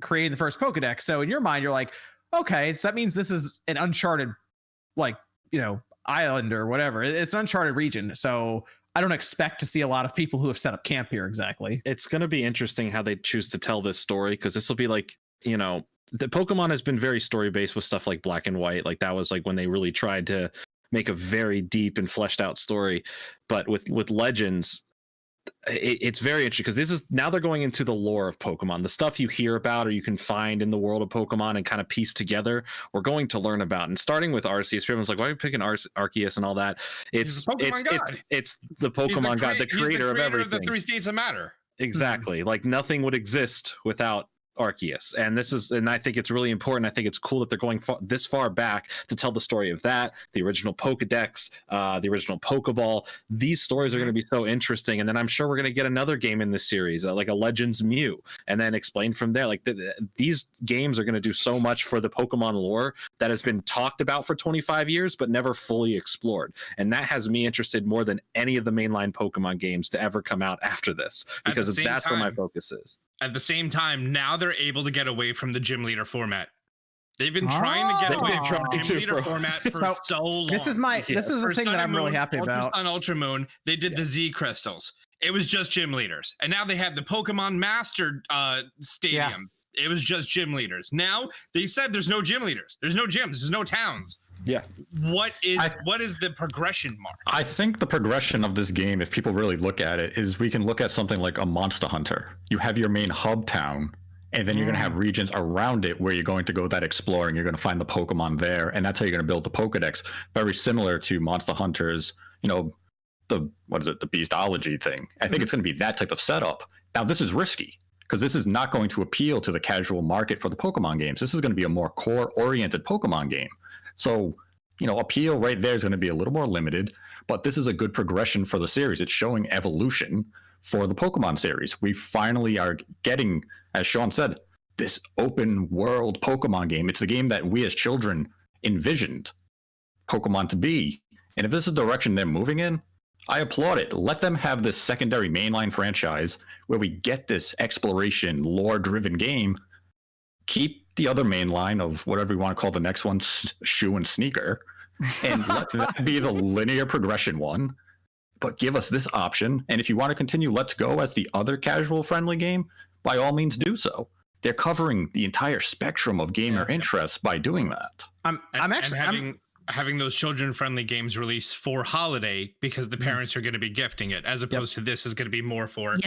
creating the first Pokedex. So in your mind, you're like, okay, so that means this is an uncharted, like, island or whatever. It's an uncharted region. So I don't expect to see a lot of people who have set up camp here exactly. It's going to be interesting how they choose to tell this story, because this will be like, the Pokemon has been very story based with stuff like Black and White. Like that was like when they really tried to make a very deep and fleshed out story. But with Legends, it's very interesting because this is now they're going into the lore of Pokemon, the stuff you hear about or you can find in the world of Pokemon and kind of piece together. We're going to learn about, and starting with Arceus, everyone's like, why are you picking Arceus and all that? It's the Pokemon god, the creator of everything. Of the 3 states of matter. Exactly. Like nothing would exist without Arceus, and I think it's really important. I think it's cool that they're going this far back to tell the story of that, the original Pokedex, the original Pokeball. These stories are going to be so interesting, and then I'm sure we're going to get another game in this series, like a Legends Mew, and then explain from there. Like these games are going to do so much for the Pokemon lore that has been talked about for 25 years but never fully explored, and that has me interested more than any of the mainline Pokemon games to ever come out after this, because that's where my focus is. At the same time, now they're able to get away from the gym leader format. They've been trying to get away from the gym leader format for so long. This is the thing that I'm really happy about. On Ultra Moon, they did the Z crystals. It was just gym leaders, and now they have the Pokemon Master Stadium. It was just gym leaders. Now they said there's no gym leaders. There's no gyms. There's no towns. Yeah. What is the progression mark? I think the progression of this game, if people really look at it, is we can look at something like a Monster Hunter. You have your main hub town, and then you're going to have regions around it where you're going to go that exploring. You're going to find the Pokemon there, and that's how you're going to build the Pokedex. Very similar to Monster Hunter's, the Beastology thing. I think it's going to be that type of setup. Now, this is risky, because this is not going to appeal to the casual market for the Pokemon games. This is going to be a more core-oriented Pokemon game. So, appeal right there is going to be a little more limited, but this is a good progression for the series. It's showing evolution for the Pokemon series. We finally are getting, as Sean said, this open world Pokemon game. It's the game that we as children envisioned Pokemon to be. And if this is the direction they're moving in, I applaud it. Let them have this secondary mainline franchise where we get this exploration, lore-driven game. Keep the other main line of whatever you want to call the next one, Shoe and Sneaker, and let that be the linear progression one, but give us this option. And if you want to continue Let's Go as the other casual friendly game, by all means do so. They're covering the entire spectrum of gamer interests by doing that. Having those children friendly games released for holiday because the parents are going to be gifting it, as opposed to this is going to be more for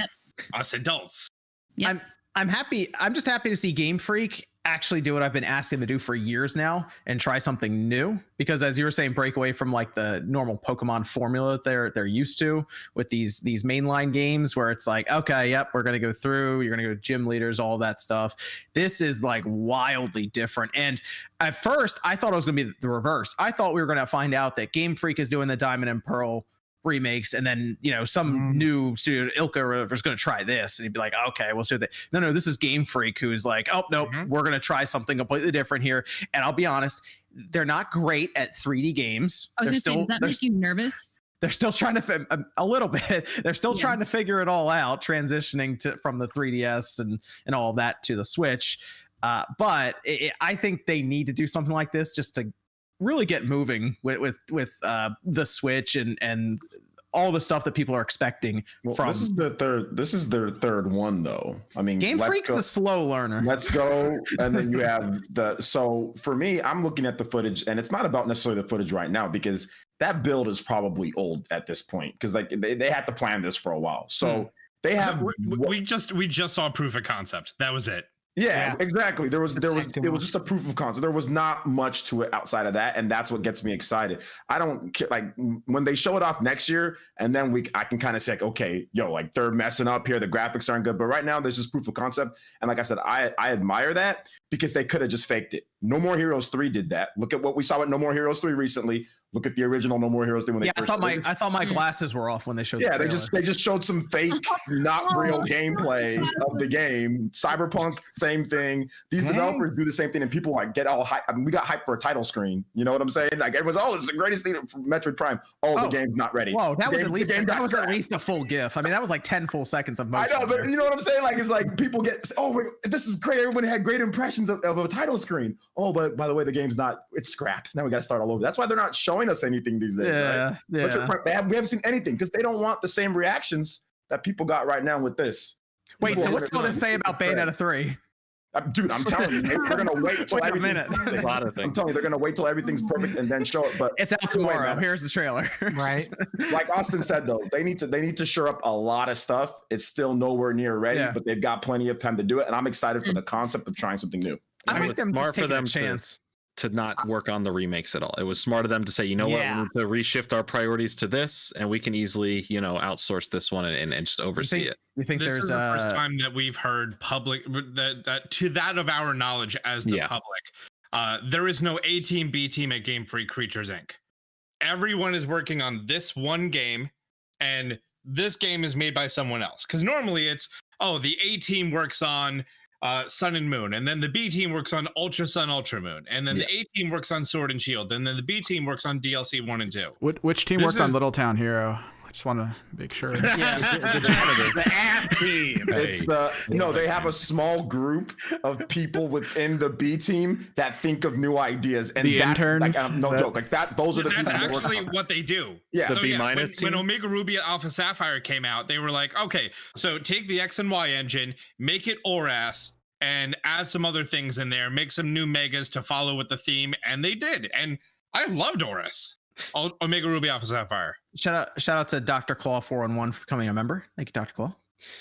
us adults. Yep. I'm happy. I'm just happy to see Game Freak actually do what I've been asking them to do for years now and try something new, because as you were saying, break away from like the normal Pokemon formula that they're used to with these mainline games where it's like, okay, yep, we're going to go through, you're going to go gym leaders, all that stuff. This is like wildly different. And at first I thought it was going to be the reverse. I thought we were going to find out that Game Freak is doing the Diamond and Pearl remakes, and then some new studio, Ilka, is going to try this, and he'd be like, okay, we'll see that. No, this is Game Freak, who's like, oh nope, we're going to try something completely different here. And I'll be honest, they're not great at 3D games. Does that make you nervous? They're still trying to a little bit. They're still trying to figure it all out, transitioning from the 3DS and all of that to the Switch. But I think they need to do something like this just to really get moving with the Switch and all the stuff that people are expecting from. This is their third one, though. I mean, Game Freak's the slow learner. Let's Go, and then you have so for me, I'm looking at the footage, and it's not about necessarily the footage right now, because that build is probably old at this point, because like they had to plan this for a while. So they have we just saw proof of concept. That was it. Yeah, exactly. It was just a proof of concept. There was not much to it outside of that, and that's what gets me excited. I don't care, like when they show it off next year, and then I can kind of say, like, okay, like they're messing up here. The graphics aren't good, but right now there's just proof of concept. And like I said, I admire that, because they could have just faked it. No More Heroes 3 did that. Look at what we saw with No More Heroes 3 recently. Look at the original No More Heroes 3 when they first I thought my glasses were off when they showed. Yeah, they just showed some fake, not real gameplay of the game. Cyberpunk, same thing. These developers do the same thing, and people like get all hype. I mean, we got hyped for a title screen. You know what I'm saying? Like everyone's, it's the greatest thing for Metroid Prime. The game's not ready. Whoa, that was at least a full GIF. I mean, that was like 10 full seconds of motion. I know, but you know what I'm saying? Like it's like people get, this is great. Everyone had great impressions of a title screen. Oh, but by the way, the game's not. It's scrapped. Now we got to start all over. That's why they're not showing us anything these days. Yeah, right? We haven't seen anything because they don't want the same reactions that people got right now with this. Wait, so what's all this say about Bayonetta 3? Dude, I'm telling you, they're gonna wait till Wait a minute. A lot of I'm things. telling you, they're gonna wait till everything's perfect and then show it. But It's out tomorrow. Here's the trailer. Right. like Austin said, though, they need to shore up a lot of stuff. It's still nowhere near ready, but they've got plenty of time to do it. And I'm excited for the concept of trying something new. I think them smart for taking a them chance. to not work on the remakes at all. It was smart of them to say, you know what, we need to reshift our priorities to this, and we can easily, outsource this one and just oversee it. You think This there's is the first time that we've heard public that to that of our knowledge as the public. There is no A team, B team at Game Freak Creatures Inc. Everyone is working on this one game, and this game is made by someone else. Because normally it's the A team works on Sun and Moon, and then the B team works on Ultra Sun, Ultra Moon, and then the A team works on Sword and Shield, and then the B team works on DLC 1 and 2. Which team worked on Little Town Hero? I just want to make sure. The ass team. It's they have a small group of people within the B team that think of new ideas, and the that's interns. like, no joke, like that. Those are the That's people that work actually on it. what they do. Yeah. The B minus team? When Omega Ruby Alpha Sapphire came out, they were like, okay, so take the X and Y engine, make it ORAS, and add some other things in there, make some new megas to follow with the theme, and they did. And I loved ORAS. Omega Ruby Alpha Sapphire. Shout out to Dr. Claw 411 for becoming a member. Thank you, Dr. Claw.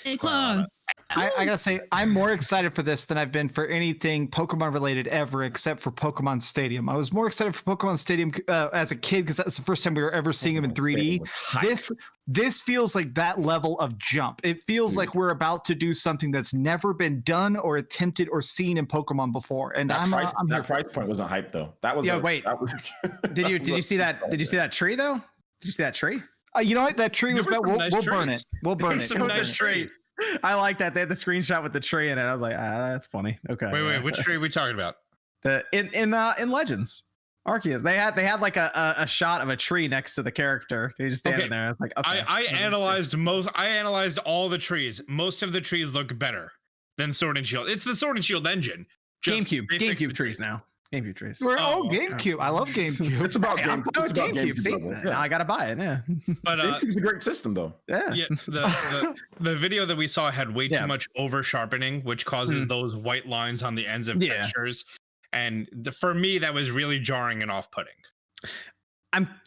Hey, Claw. I gotta say, I'm more excited for this than I've been for anything Pokemon related ever, except for Pokemon Stadium. I was more excited for Pokemon Stadium as a kid because that was the first time we were ever seeing him in 3D. This feels like that level of jump. It feels like we're about to do something that's never been done or attempted or seen in Pokemon before. And that I'm price point wasn't hype though. That was Did you see that? Did you see that tree though? Did you see that tree? You know what? That tree was about. We'll burn it. We'll burn it. Some nice trees. I like that. They had the screenshot with the tree in it. I was like, that's funny. Okay. Wait, which tree are we talking about? In Legends, Arceus. They had like a shot of a tree next to the character. They just standing there. I was like, okay. I analyzed all the trees. Most of the trees look better than Sword and Shield. It's the Sword and Shield engine. GameCube trees now. GameCube trees. GameCube. I love GameCube. It's about GameCube. It's about GameCube. See, now I gotta buy it. Yeah. But GameCube's a great system though. Yeah. The video that we saw had way too much over sharpening, which causes those white lines on the ends of textures. And for me, that was really jarring and off-putting.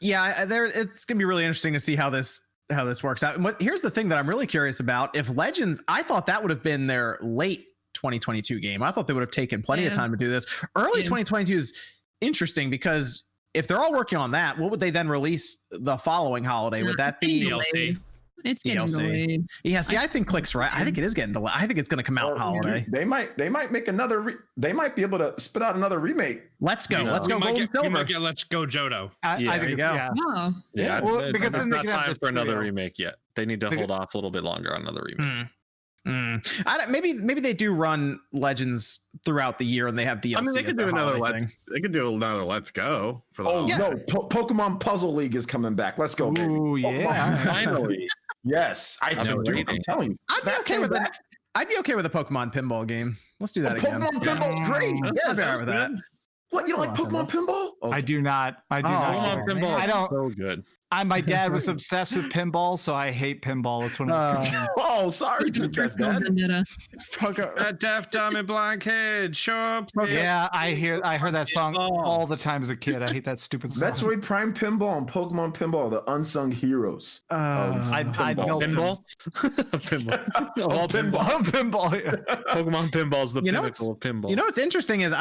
It's gonna be really interesting to see how this works out. And here's the thing that I'm really curious about. If Legends, I thought that would have been their late 2022 game. I thought they would have taken plenty of time to do this. Early 2022 is interesting because if they're all working on that, what would they then release the following holiday? Would that be DLC? It's getting delayed. Yeah, see, I think Click's right. I think it is getting delayed. I think it's going to come out holiday. They might make another. They might be able to spit out another remake. Let's go. Let's go. We might get Let's Go Johto. I think there you go. Oh. Yeah, well, because then it's they not can have time for another trio. remake yet. They need to hold off a little bit longer on another remake. Maybe they do run Legends throughout the year and they have DLC. I mean, they could do another They could do another Let's Go for the Pokemon Puzzle League is coming back. Let's go, baby. Ooh, yeah. Finally. Yes, I'm telling you. I'd be okay with a Pokemon pinball game. Let's do that again. Pokemon pinball's great. I'd be all right with that. What, you don't like Pokemon pinball? I do not. Pokemon pinball is so good. My dad was obsessed with pinball, so I hate pinball. It's one of those sorry, That deaf, dumb, and blind kid. Show up. Yeah, I heard that song all the time as a kid. I hate that stupid song. Metroid Prime Pinball and Pokemon Pinball, the unsung heroes. I know pinball. Pinball. Yeah. Pokemon Pinball is the pinnacle of pinball. You know what's interesting is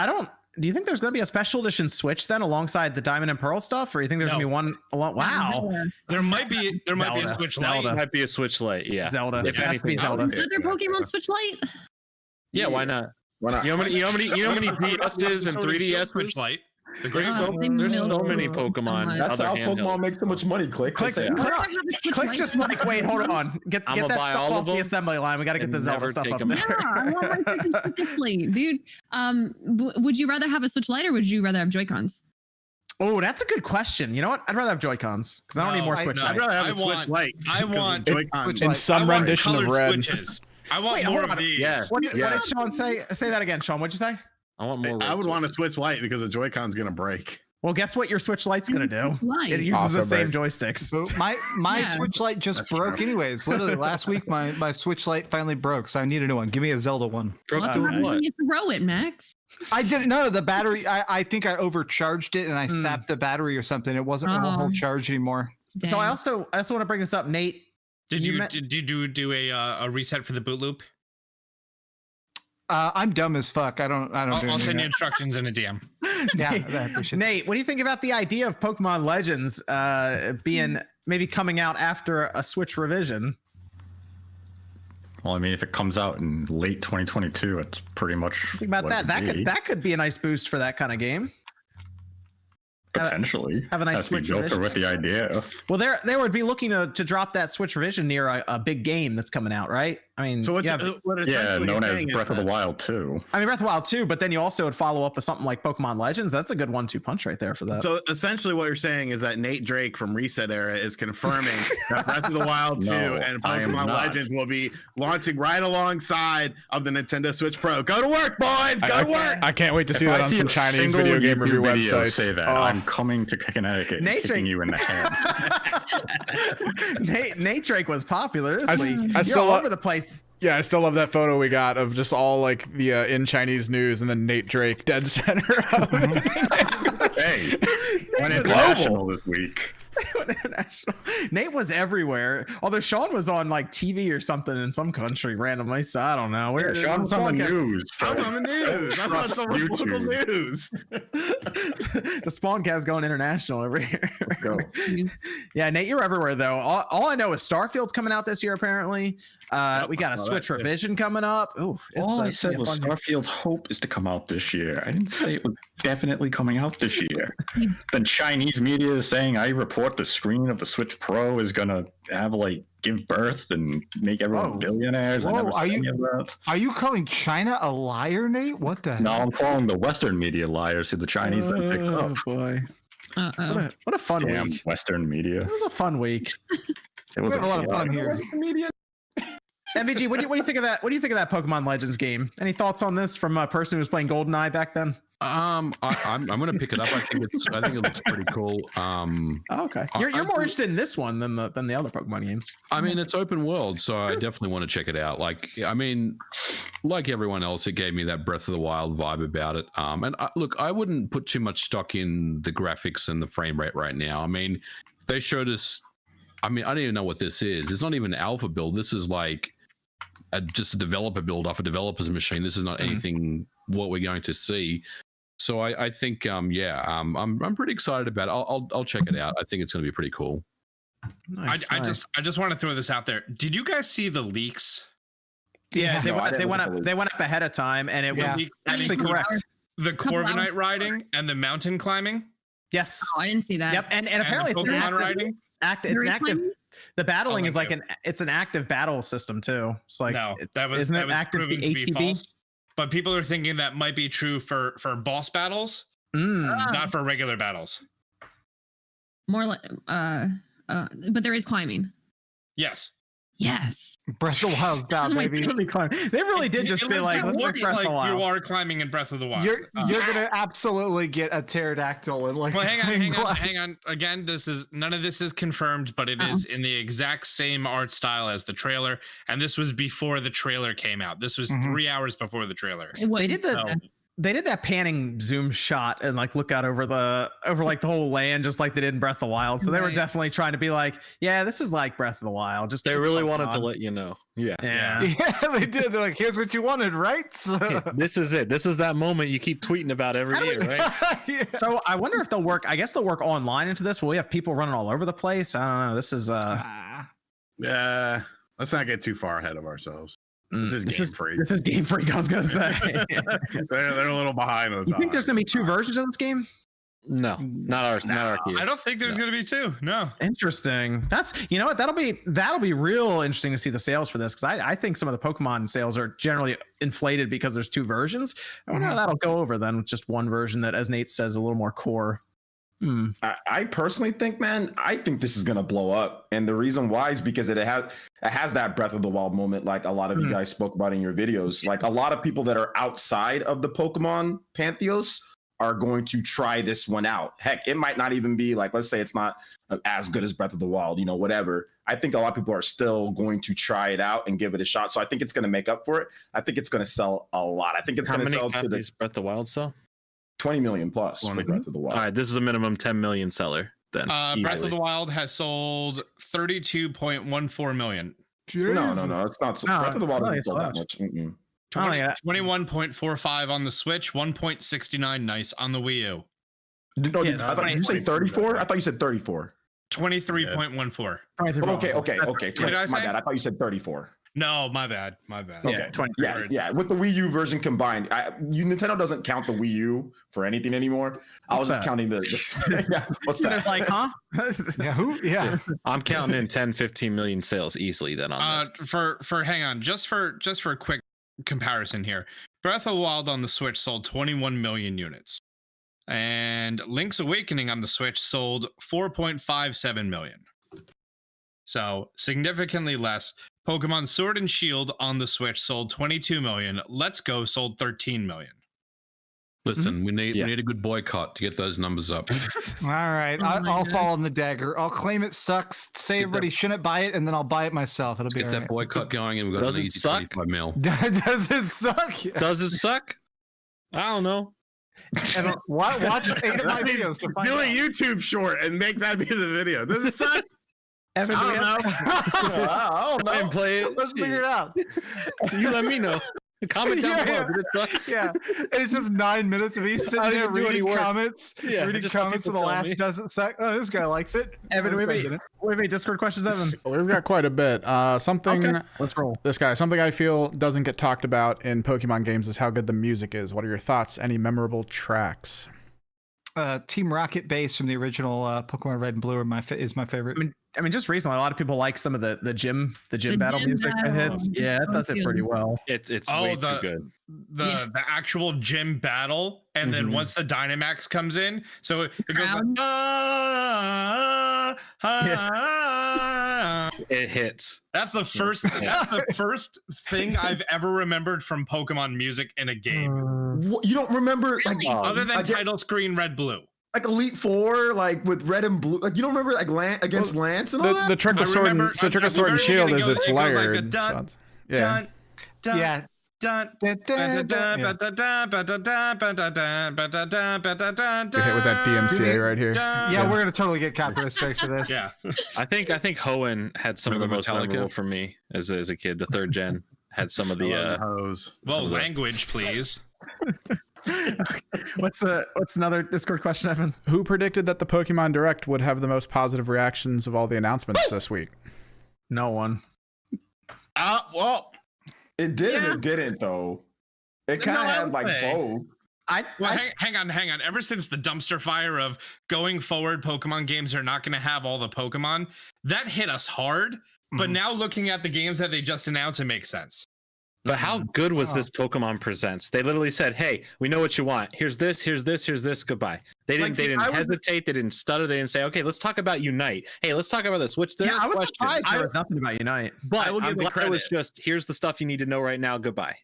do you think there's going to be a special edition Switch then alongside the Diamond and Pearl stuff, or you think there's going to be one? Wow, there might be a Switch Lite. There might be a Switch Lite. Yeah, Zelda. If anything, Another Pokemon Switch Lite. Yeah, why not? You know how many DSs and 3DSs? Switch Lite. There's so many Pokemon. That's how Pokemon makes so much money. Click's just like, wait, hold on. Get that stuff off the assembly line. We got to get the Zelda stuff up there. Yeah, I want my freaking Switch Lite, dude. Would you rather have a Switch Lite or would you rather have Joy-Cons? Oh, that's a good question. You know what? I'd rather have Joy-Cons because I don't need more Switch Lites. I'd rather have a Switch Lite. I want Joy-Cons in some rendition of red. Switches. I want more of these. Yeah. What did Sean say? Say that again, Sean. What'd you say? I want more. I would want a Switch Lite because the Joy-Con's gonna break. Well, guess what your Switch Lite's gonna do? It uses the same joysticks. So my Switch Lite just broke anyways. Literally last week my Switch Lite finally broke, so I need a new one. Give me a Zelda one. What happens when you throw it, Max? I didn't know the battery. I think I overcharged it and I sapped the battery or something. It wasn't a whole charge anymore. So I also want to bring this up, Nate. Did you do a reset for the boot loop? I'm dumb as fuck. I'll send you instructions in a DM. Yeah, I appreciate Nate, what do you think about the idea of Pokemon Legends being maybe coming out after a Switch revision? Well, I mean, if it comes out in late 2022, it's pretty much. Think about that. That could be a nice boost for that kind of game. Potentially. Have a nice Switch Joker with the idea. Well, they would be looking to drop that Switch revision near a big game that's coming out, right? I mean, so known as Breath of the Wild 2. I mean, Breath of the Wild 2, but then you also would follow up with something like Pokemon Legends. That's a good 1-2 punch right there for that. So essentially what you're saying is that Nate Drake from Reset Era is confirming that Breath of the Wild 2 and Pokemon Legends will be launching right alongside of the Nintendo Switch Pro. Go to work, boys! Go to work! I can't wait to see that on some Chinese video game review websites. Say that. I'm coming to Connecticut and kicking you in the head. Nate Drake was popular this week. I still all over the place. Yeah, I still love that photo we got of just all like the in Chinese news and then Nate Drake dead center. Hey, went international this week. International. Nate was everywhere. Although Sean was on like TV or something in some country randomly, so I don't know. Sean was on the news. I was on the news. I was on some local news. The Spawncast going international over here. Yeah, Nate, you're everywhere though. All I know is Starfield's coming out this year apparently. We got a Switch revision coming up. Ooh, all I said was Starfield Hope is to come out this year. I didn't say it was definitely coming out this year. Then Chinese media is saying I report the screen of the Switch Pro is gonna have like give birth and make everyone billionaires. I never said any of that. Are you calling China a liar, Nate? What the? No, I'm calling the Western media liars who the Chinese then picked up. Boy. What a fun week. Western media. It was a fun week. It was a lot of fun here. MVG, what do you think of that? What do you think of that Pokemon Legends game? Any thoughts on this from a person who was playing GoldenEye back then? I'm gonna pick it up. I think it looks pretty cool. Okay, you're more interested in this one than the other Pokemon games. I mean, it's open world, so I definitely want to check it out. Like, I mean, like everyone else, it gave me that Breath of the Wild vibe about it. And look, I wouldn't put too much stock in the graphics and the frame rate right now. I mean, they showed us. I mean, I don't even know what this is. It's not even an alpha build. This is like just a developer build off a developer's machine. This is not anything what we're going to see. So I think I'm pretty excited about it. I'll check it out. I think it's going to be pretty cool. Nice, I just want to throw this out there. Did you guys see the leaks? Yeah, they went up ahead of time, and it was actually correct. The Corviknight riding and the mountain climbing. Yes. Oh, I didn't see that. Yep, and apparently Pokemon riding. It's an active. The battling is like it's an active battle system too. It's like isn't it active ATB? But people are thinking that might be true for boss battles, not for regular battles. More like but there is climbing. Yes. Yes. Breath of the Wild down, baby. They really did just feel like looks like you are climbing in Breath of the Wild. You're gonna absolutely get a pterodactyl and like. Well, hang on. Again, none of this is confirmed, but it is in the exact same art style as the trailer, and this was before the trailer came out. This was 3 hours before the trailer. They did that panning zoom shot and like look out over like the whole land, just like they did in Breath of the Wild. So they were definitely trying to be like, yeah, this is like Breath of the Wild. Just they really wanted to let you know. Yeah, they did. They're like, here's what you wanted, right? So this is it. This is that moment you keep tweeting about every year, right? So I wonder if they'll work. I guess they'll work online into this. Will we have people running all over the place? I don't know. This is yeah. Let's not get too far ahead of ourselves. This is Game Freak. This is Game Freak, I was gonna say. they're a little behind on the You think there's gonna be 2 versions of this game? No, not ours. Not our I don't think there's gonna be 2. No. Interesting. That's what that'll be real interesting to see the sales for this, because I think some of the Pokemon sales are generally inflated because there's 2 versions. I wonder how that'll go over then with just one version that, as Nate says, a little more core. I personally think, man, I think this is gonna blow up, and the reason why is because it has that Breath of the Wild moment, like a lot of you guys spoke about in your videos. Like a lot of people that are outside of the Pokemon pantheos are going to try this one out. Heck, it might not even be like, let's say it's not as good as Breath of the Wild, you know, whatever. I think a lot of people are still going to try it out and give it a shot. So I think it's going to make up for it. I think it's going to sell a lot. I think it's going to sell to the Breath of the Wild sell 20 million plus for Breath of the Wild. All right, this is a minimum 10 million seller then. Breath of the Wild has sold 32.14 million. No, it's not. Breath of the Wild doesn't sell that much. 21.45 on the Switch, 1.69 nice on the Wii U. No, I thought you say 34. I thought you said 34. 23.14. Okay. Did I say? My bad. I thought you said 34. No, my bad. Okay. Yeah. With the Wii U version combined, Nintendo doesn't count the Wii U for anything anymore. I was just counting the yeah. What's that? Like, huh? Yeah, who? Yeah. I'm counting in 10, 15 million sales easily then on this. For hang on, just for a quick comparison here. Breath of the Wild on the Switch sold 21 million units. And Link's Awakening on the Switch sold 4.57 million. So significantly less. Pokemon Sword and Shield on the Switch sold 22 million. Let's Go sold 13 million. Listen, we need a good boycott to get those numbers up. All right, I'll fall on the dagger. I'll claim it sucks. Say everybody shouldn't buy it, and then I'll buy it myself. It'll be get that boycott going, and we've got Does an it easy suck? 25 mil. Does it suck? Does it suck? I don't know. And watch 8 of my videos to find Do out. a YouTube short and make that be the video. Does it suck? Evan, I don't know. I don't know. And play it. Let's figure it out. You let me know. Comment down below. Did it suck? Yeah, and it's just 9 minutes of me sitting there reading comments, reading comments, and the last doesn't suck. Oh, this guy likes it. Evan, we have any Discord questions, Evan? We've got quite a bit. Something. Okay, let's roll. This guy. Something I feel doesn't get talked about in Pokemon games is how good the music is. What are your thoughts? Any memorable tracks? Team Rocket bass from the original Pokemon Red and Blue is my favorite. I mean, just recently, a lot of people like some of the gym battle music that hits. Yeah, it does it pretty well. It's way too good. The actual gym battle, and then once the Dynamax comes in, so it goes like, it hits. That's the first. That's the first thing I've ever remembered from Pokemon music in a game. You don't remember Other than title screen Red Blue. Like Elite Four, like with Red and Blue. Like you don't remember like against Lance and all that? The trick of sword and shield is it's layered. Yeah. Yeah. Get hit with that DMCA right here. Yeah, we're gonna totally get copyright strike for this. Yeah. I think Hoenn had some of the most memorable for me as a kid. The third gen had some of the hose. Well, language, please. What's another Discord question, Evan? Who predicted that the Pokemon Direct would have the most positive reactions of all the announcements this week? No one. Well, it did and it didn't though. It kind of had like both. Hang on. Ever since the dumpster fire of going forward, Pokemon games are not going to have all the Pokemon, that hit us hard. But now looking at the games that they just announced, it makes sense. But how good was this Pokemon Presents? They literally said, "Hey, we know what you want. Here's this. Goodbye." They didn't hesitate. They didn't stutter. They didn't say, "Okay, let's talk about Unite. Hey, let's talk about this." Which there I was surprised there was nothing about Unite. But I will give it credit. It was just, here's the stuff you need to know right now. Goodbye.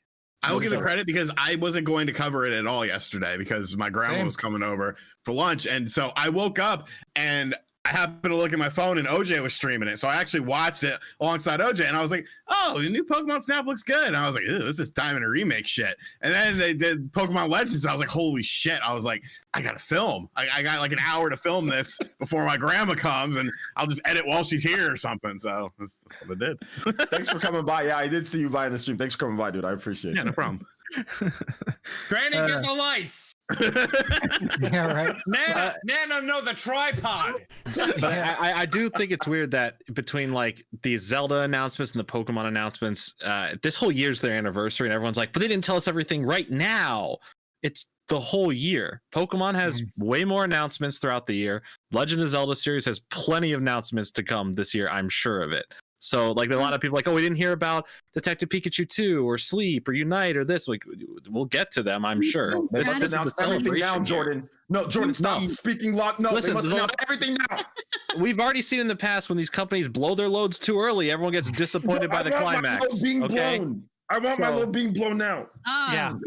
I will give it credit because I wasn't going to cover it at all yesterday because my grandma was coming over for lunch, and so I woke up and I happened to look at my phone and OJ was streaming it. So I actually watched it alongside OJ and I was like, oh, the new Pokemon Snap looks good. And I was like, ew, this is Diamond and Remake shit. And then they did Pokemon Legends. I was like, holy shit. I was like, I got to film. I got like an hour to film this before my grandma comes and I'll just edit while she's here or something. So that's what I did. Thanks for coming by. Yeah, I did see you by in the stream. Thanks for coming by, dude. I appreciate it. Yeah, no problem. Granny, get the lights. Yeah, right. Nana, no, the tripod. But I do think it's weird that between like the Zelda announcements and the Pokemon announcements, this whole year's their anniversary, and everyone's like, but they didn't tell us everything right now. It's the whole year. Pokemon has way more announcements throughout the year. Legend of Zelda series has plenty of announcements to come this year. I'm sure of it. So like a lot of people like, oh, we didn't hear about Detective Pikachu 2 or Sleep or Unite or this. Like, we'll get to them, I'm sure. No, they must announce everything now, Jordan. No, Jordan, stop speaking lot. No, listen, they must announce everything now. We've already seen in the past when these companies blow their loads too early, everyone gets disappointed by the climax. Being okay? blown. I want my little bean blown out. Oh.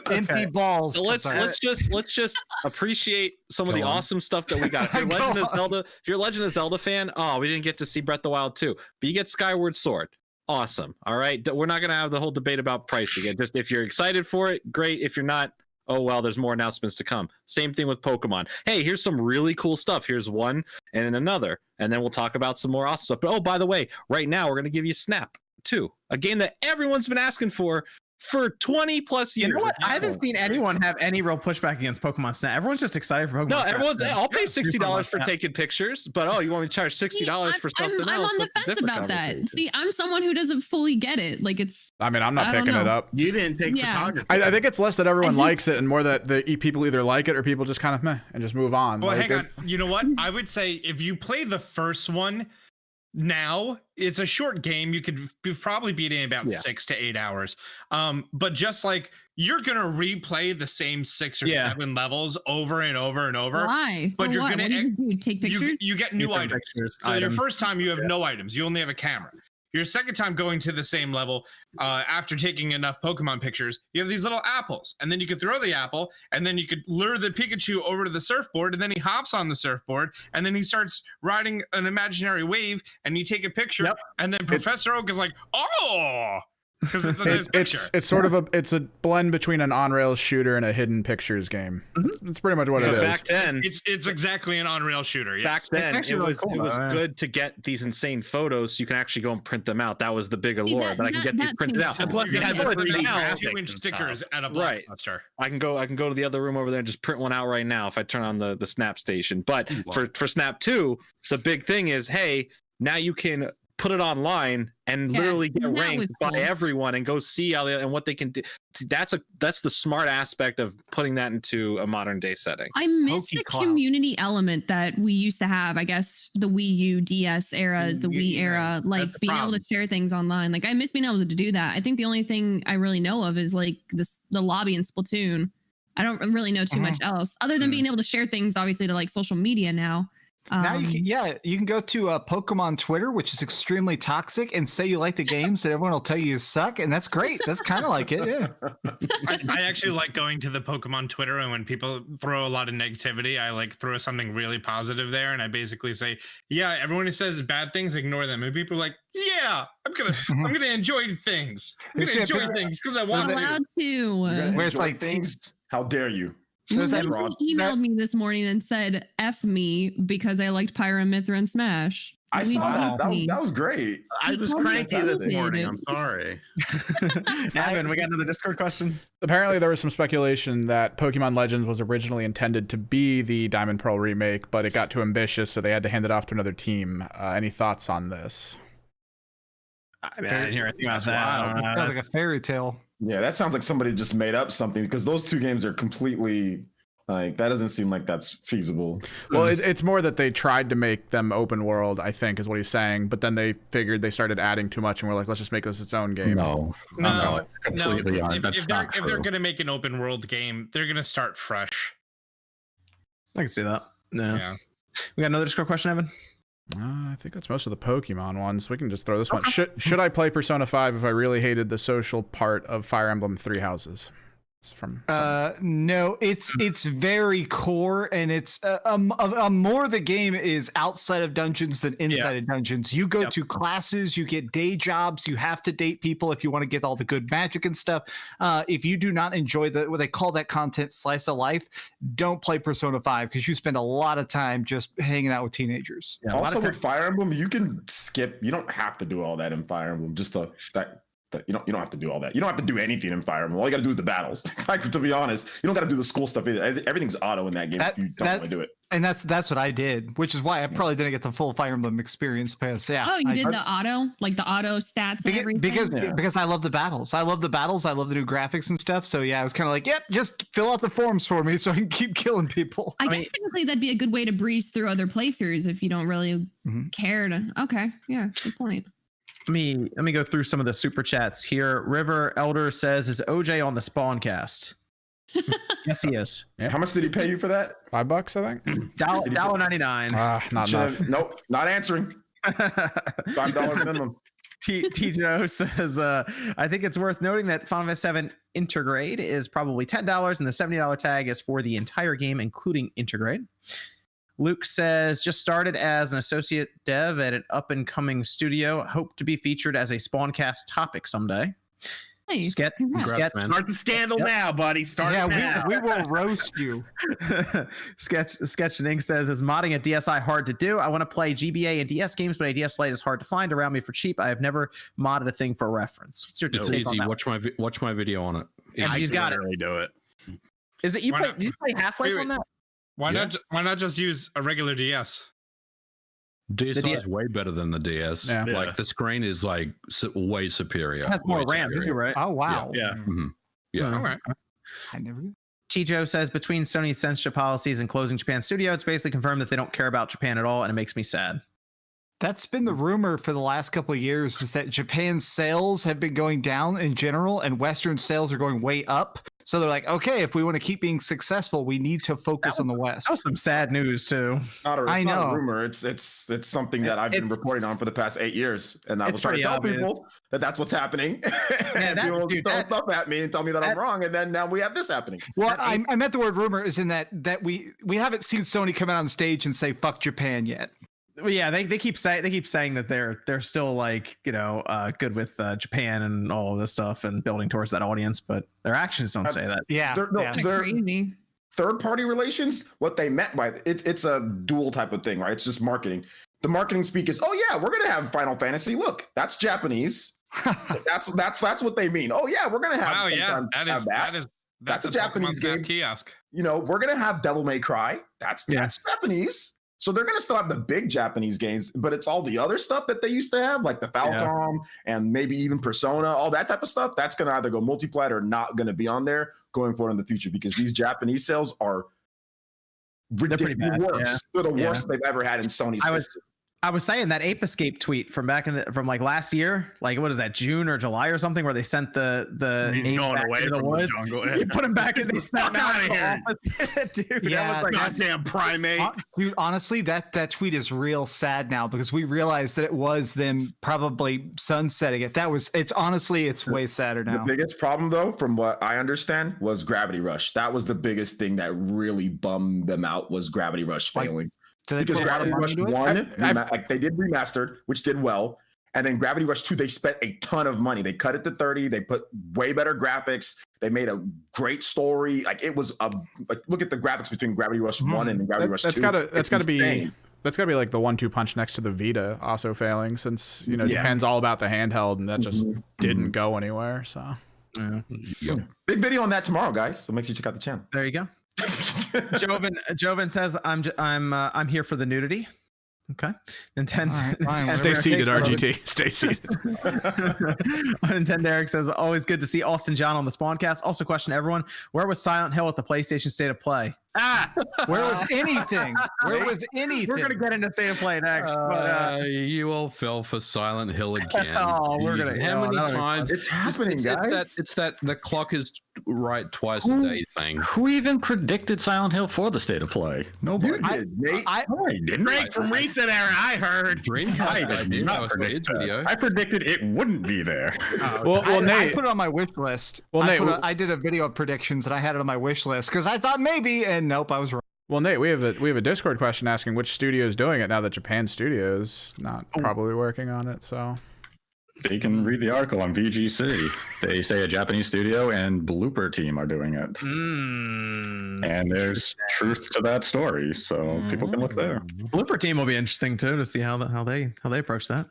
Empty balls. So let's just appreciate some of the awesome stuff that we got. If you're a Legend of Zelda fan, we didn't get to see Breath of the Wild 2, but you get Skyward Sword. Awesome. All right. We're not going to have the whole debate about price again. Just if you're excited for it, great. If you're not, oh well, there's more announcements to come. Same thing with Pokemon. Hey, here's some really cool stuff. Here's one and then another, and then we'll talk about some more awesome stuff. But by the way, right now we're going to give you Snap 2, a game that everyone's been asking for 20 plus years. You know what? I haven't seen anyone have any real pushback against Pokemon Snap. Everyone's just excited for Pokemon No, Snap. everyone's. I'll pay $60 for taking pictures, but you want me to charge $60 for something else? I'm on the fence about that. See, I'm someone who doesn't fully get it. Like I mean, I'm not picking it up. You didn't take photography. I think it's less that everyone likes it and more that the people either like it or people just kind of meh and just move on. Well, hang on. You know what? I would say if you play the first one now, it's a short game. You could probably beat it in about 6 to 8 hours. But just like you're gonna replay the same 6 or 7 levels over and over and over. Why? But you're gonna take pictures. You get new items. So your first time you have no items. You only have a camera. Your second time going to the same level, after taking enough Pokemon pictures, you have these little apples, and then you could throw the apple, and then you could lure the Pikachu over to the surfboard, and then he hops on the surfboard, and then he starts riding an imaginary wave, and you take a picture, and then Professor Oak is like, oh, because it's a nice picture. It's sort of a blend between an on-rails shooter and a hidden pictures game. It's pretty much what it is. Back then, it's exactly an on-rail shooter. Yes. Back then, it was good to get these insane photos. So you can actually go and print them out. That was the big allure. That I can get these printed out. And plus, you had 2-inch stickers at a Blockbuster. I can go to the other room over there and just print one out right now if I turn on the Snap station. But for Snap 2, the big thing is, hey, now you can put it online and literally get ranked by everyone and go see how and what they can do. That's the smart aspect of putting that into a modern day setting. I miss the community element that we used to have. I guess the Wii U, DS era is the Wii era, like being able to share things online. Like I miss being able to do that. I think the only thing I really know of is like the lobby in Splatoon. I don't really know too much else other than being able to share things, obviously, to like social media now. Now you can go to Pokemon Twitter, which is extremely toxic, and say you like the games, and everyone will tell you suck, and that's great. That's kind of like it, yeah. I actually like going to the Pokemon Twitter, and when people throw a lot of negativity, I like throw something really positive there, and I basically say, yeah, everyone who says bad things, ignore them, and people are like, yeah, I'm gonna enjoy things. I'm gonna enjoy things because I want to. Where it's like things. How dare you? He emailed me this morning and said F me because I liked Pyra, Mithra, and Smash. I saw that. That was great. I was cranky this morning. I'm sorry. Evan, we got another Discord question. Apparently, there was some speculation that Pokemon Legends was originally intended to be the Diamond Pearl remake, but it got too ambitious, so they had to hand it off to another team. Any thoughts on this? I mean, I didn't hear anything about that. Sounds like a fairy tale. Yeah, that sounds like somebody just made up something because those two games are completely like that. Doesn't seem like that's feasible. Well, it's more that they tried to make them open world, I think, is what he's saying. But then they figured they started adding too much, and we're like, let's just make this its own game. No, completely on. If they're gonna make an open world game, they're gonna start fresh. I can see that. Yeah. We got another Discord question, Evan. I think that's most of the Pokemon ones. We can just throw this one. Should I play Persona 5 if I really hated the social part of Fire Emblem Three Houses? It's from no, it's very core, and it's more the game is outside of dungeons than inside of dungeons. You go to classes, you get day jobs, you have to date people if you want to get all the good magic and stuff. If you do not enjoy what they call that content slice of life, don't play Persona 5 because you spend a lot of time just hanging out with teenagers. Yeah, also with Fire Emblem, you can skip. You don't have to do all that in Fire Emblem. You don't have to do all that. You don't have to do anything in Fire Emblem. All you got to do is the battles. Like, to be honest, you don't got to do the school stuff either. Everything's auto in that game if you don't want to do it. And that's what I did, which is why I probably didn't get the full Fire Emblem experience. Yeah. Oh, you did the auto stats and everything? Because I love the battles. I love the the new graphics and stuff. So yeah, I was kind of like, yep, just fill out the forms for me so I can keep killing people. I guess technically that'd be a good way to breeze through other playthroughs if you don't really care to. Okay, yeah, good point. Let me go through some of the super chats here. River Elder says, "Is OJ on the Spawncast?" Yes, he is. Yeah. How much did he pay you for that? $5, I think. $1.99. Not enough. Nope, not answering. $5 minimum. Joe says, I think it's worth noting that Final Fantasy 7 Intergrade is probably $10, and the $70 tag is for the entire game, including Intergrade. Luke says, just started as an associate dev at an up-and-coming studio. Hope to be featured as a Spawncast topic someday. Nice. Sketch. Start the scandal now, buddy. Start it now. we will roast you. Sketch and Ink says, is modding a DSi hard to do? I want to play GBA and DS games, but a DS Lite is hard to find around me for cheap. I have never modded a thing for reference. What's your It's take on easy. that? Watch my video on it. And I he's got it. really do it. Is it you Why play? not- Do you play Half-Life on that? Why Yeah. not just use a regular DS? DSi is way better than the DS. Yeah. Like the screen is like way superior. It has more way RAM, superior. is it right? Oh wow. Yeah. Mhm. Yeah. All right. I never. T-Joe says, between Sony's censorship policies and closing Japan studio, it's basically confirmed that they don't care about Japan at all, and it makes me sad. That's been the rumor for the last couple of years, is that Japan's sales have been going down in general and Western sales are going way up. So they're like, okay, if we want to keep being successful, we need to focus on the West. That was some sad news too. It's I not know. a rumor. It's something that I've been It's- reporting on for the past 8 years, and I it's was trying to pretty tell obvious. people that that's what's happening. And that- people dude, throw that- stuff at me and tell me that I'm wrong, and then now we have this happening. Well, I meant the word rumor is in that we haven't seen Sony come out on stage and say fuck Japan yet. Well, yeah, they keep saying that they're still like, good with Japan and all of this stuff and building towards that audience, but their actions don't say that. Yeah. They're- no, yeah. Kinda they're- crazy. Third-party relations, what they meant by it's a dual type of thing, right? It's just marketing. The marketing speak is, oh yeah, we're gonna have Final Fantasy. Look, that's Japanese. that's what they mean. Oh yeah, we're gonna have. Wow, yeah, sometimes have that's a Japanese Pokemon Snap game. kiosk. We're gonna have Devil May Cry. That's Japanese. So they're gonna still have the big Japanese games, but it's all the other stuff that they used to have, like the Falcom and maybe even Persona, all that type of stuff. That's gonna either go multiplied or not gonna be on there going forward in the future, because these Japanese sales are They're pretty bad, worse. yeah. They're the Yeah. worst they've ever had in Sony's history. I was saying that Ape Escape tweet from from like last year, like what is that, June or July or something, where they sent the He's ape going back away into the from the woods. jungle. You put him back in, they snap Fuck out outta of here. the office. Dude, Yeah, that was like, Goddamn primate. Dude, honestly, that tweet is real sad now because we realized that it was them probably sunsetting it. It's way sadder The now. biggest problem, though, from what I understand, was Gravity Rush. That was the biggest thing that really bummed them out, was Gravity Rush Like, failing. Did they Because put a lot of Gravity money Rush into it? 1, like they did remastered, which did well. And then Gravity Rush 2, they spent a ton of money. They cut it to 30. They put way better graphics. They made a great story. Like it was look at the graphics between Gravity Rush 1 and Gravity Rush 2. That's gotta be insane. that's gotta be like the 1-2 punch next to the Vita also failing, since Japan's all about the handheld and that just didn't go anywhere. So Yep. Big video on that tomorrow, guys. So make sure you check out the channel. there you go. Joven says, I'm here for the nudity. Okay. Nintendo. All right, fine, stay whatever. seated, RGT. Stay seated. Nintendo Eric says, always good to see Austin John on the Spawncast. Also, question everyone, where was Silent Hill at the PlayStation State of Play? Where was anything? Where was anything? We're gonna get into State of Play next. But, You all fell for Silent Hill again. Oh, we're Jesus, gonna- How many that'll be times? It's happening, guys. It's that the clock is right twice a day thing. Who even predicted Silent Hill for the State of Play? Nobody. You did, Nate. I didn't. Break from Reset Era, I heard. Dreamcast I did idea. not That was predict Wade's that. video. I predicted it wouldn't be there. Well, I Nate. put it on my wish list. Well, Nate, I did a video of predictions and I had it on my wish list because I thought maybe, and nope, I was wrong. Well, Nate, we have a Discord question asking which studio is doing it now that Japan Studio's not probably working on it. So They can read the article on VGC. They say a Japanese studio and Blooper Team are doing it. And there's truth to that story, so people can look there. Blooper Team will be interesting too to see how they approach that.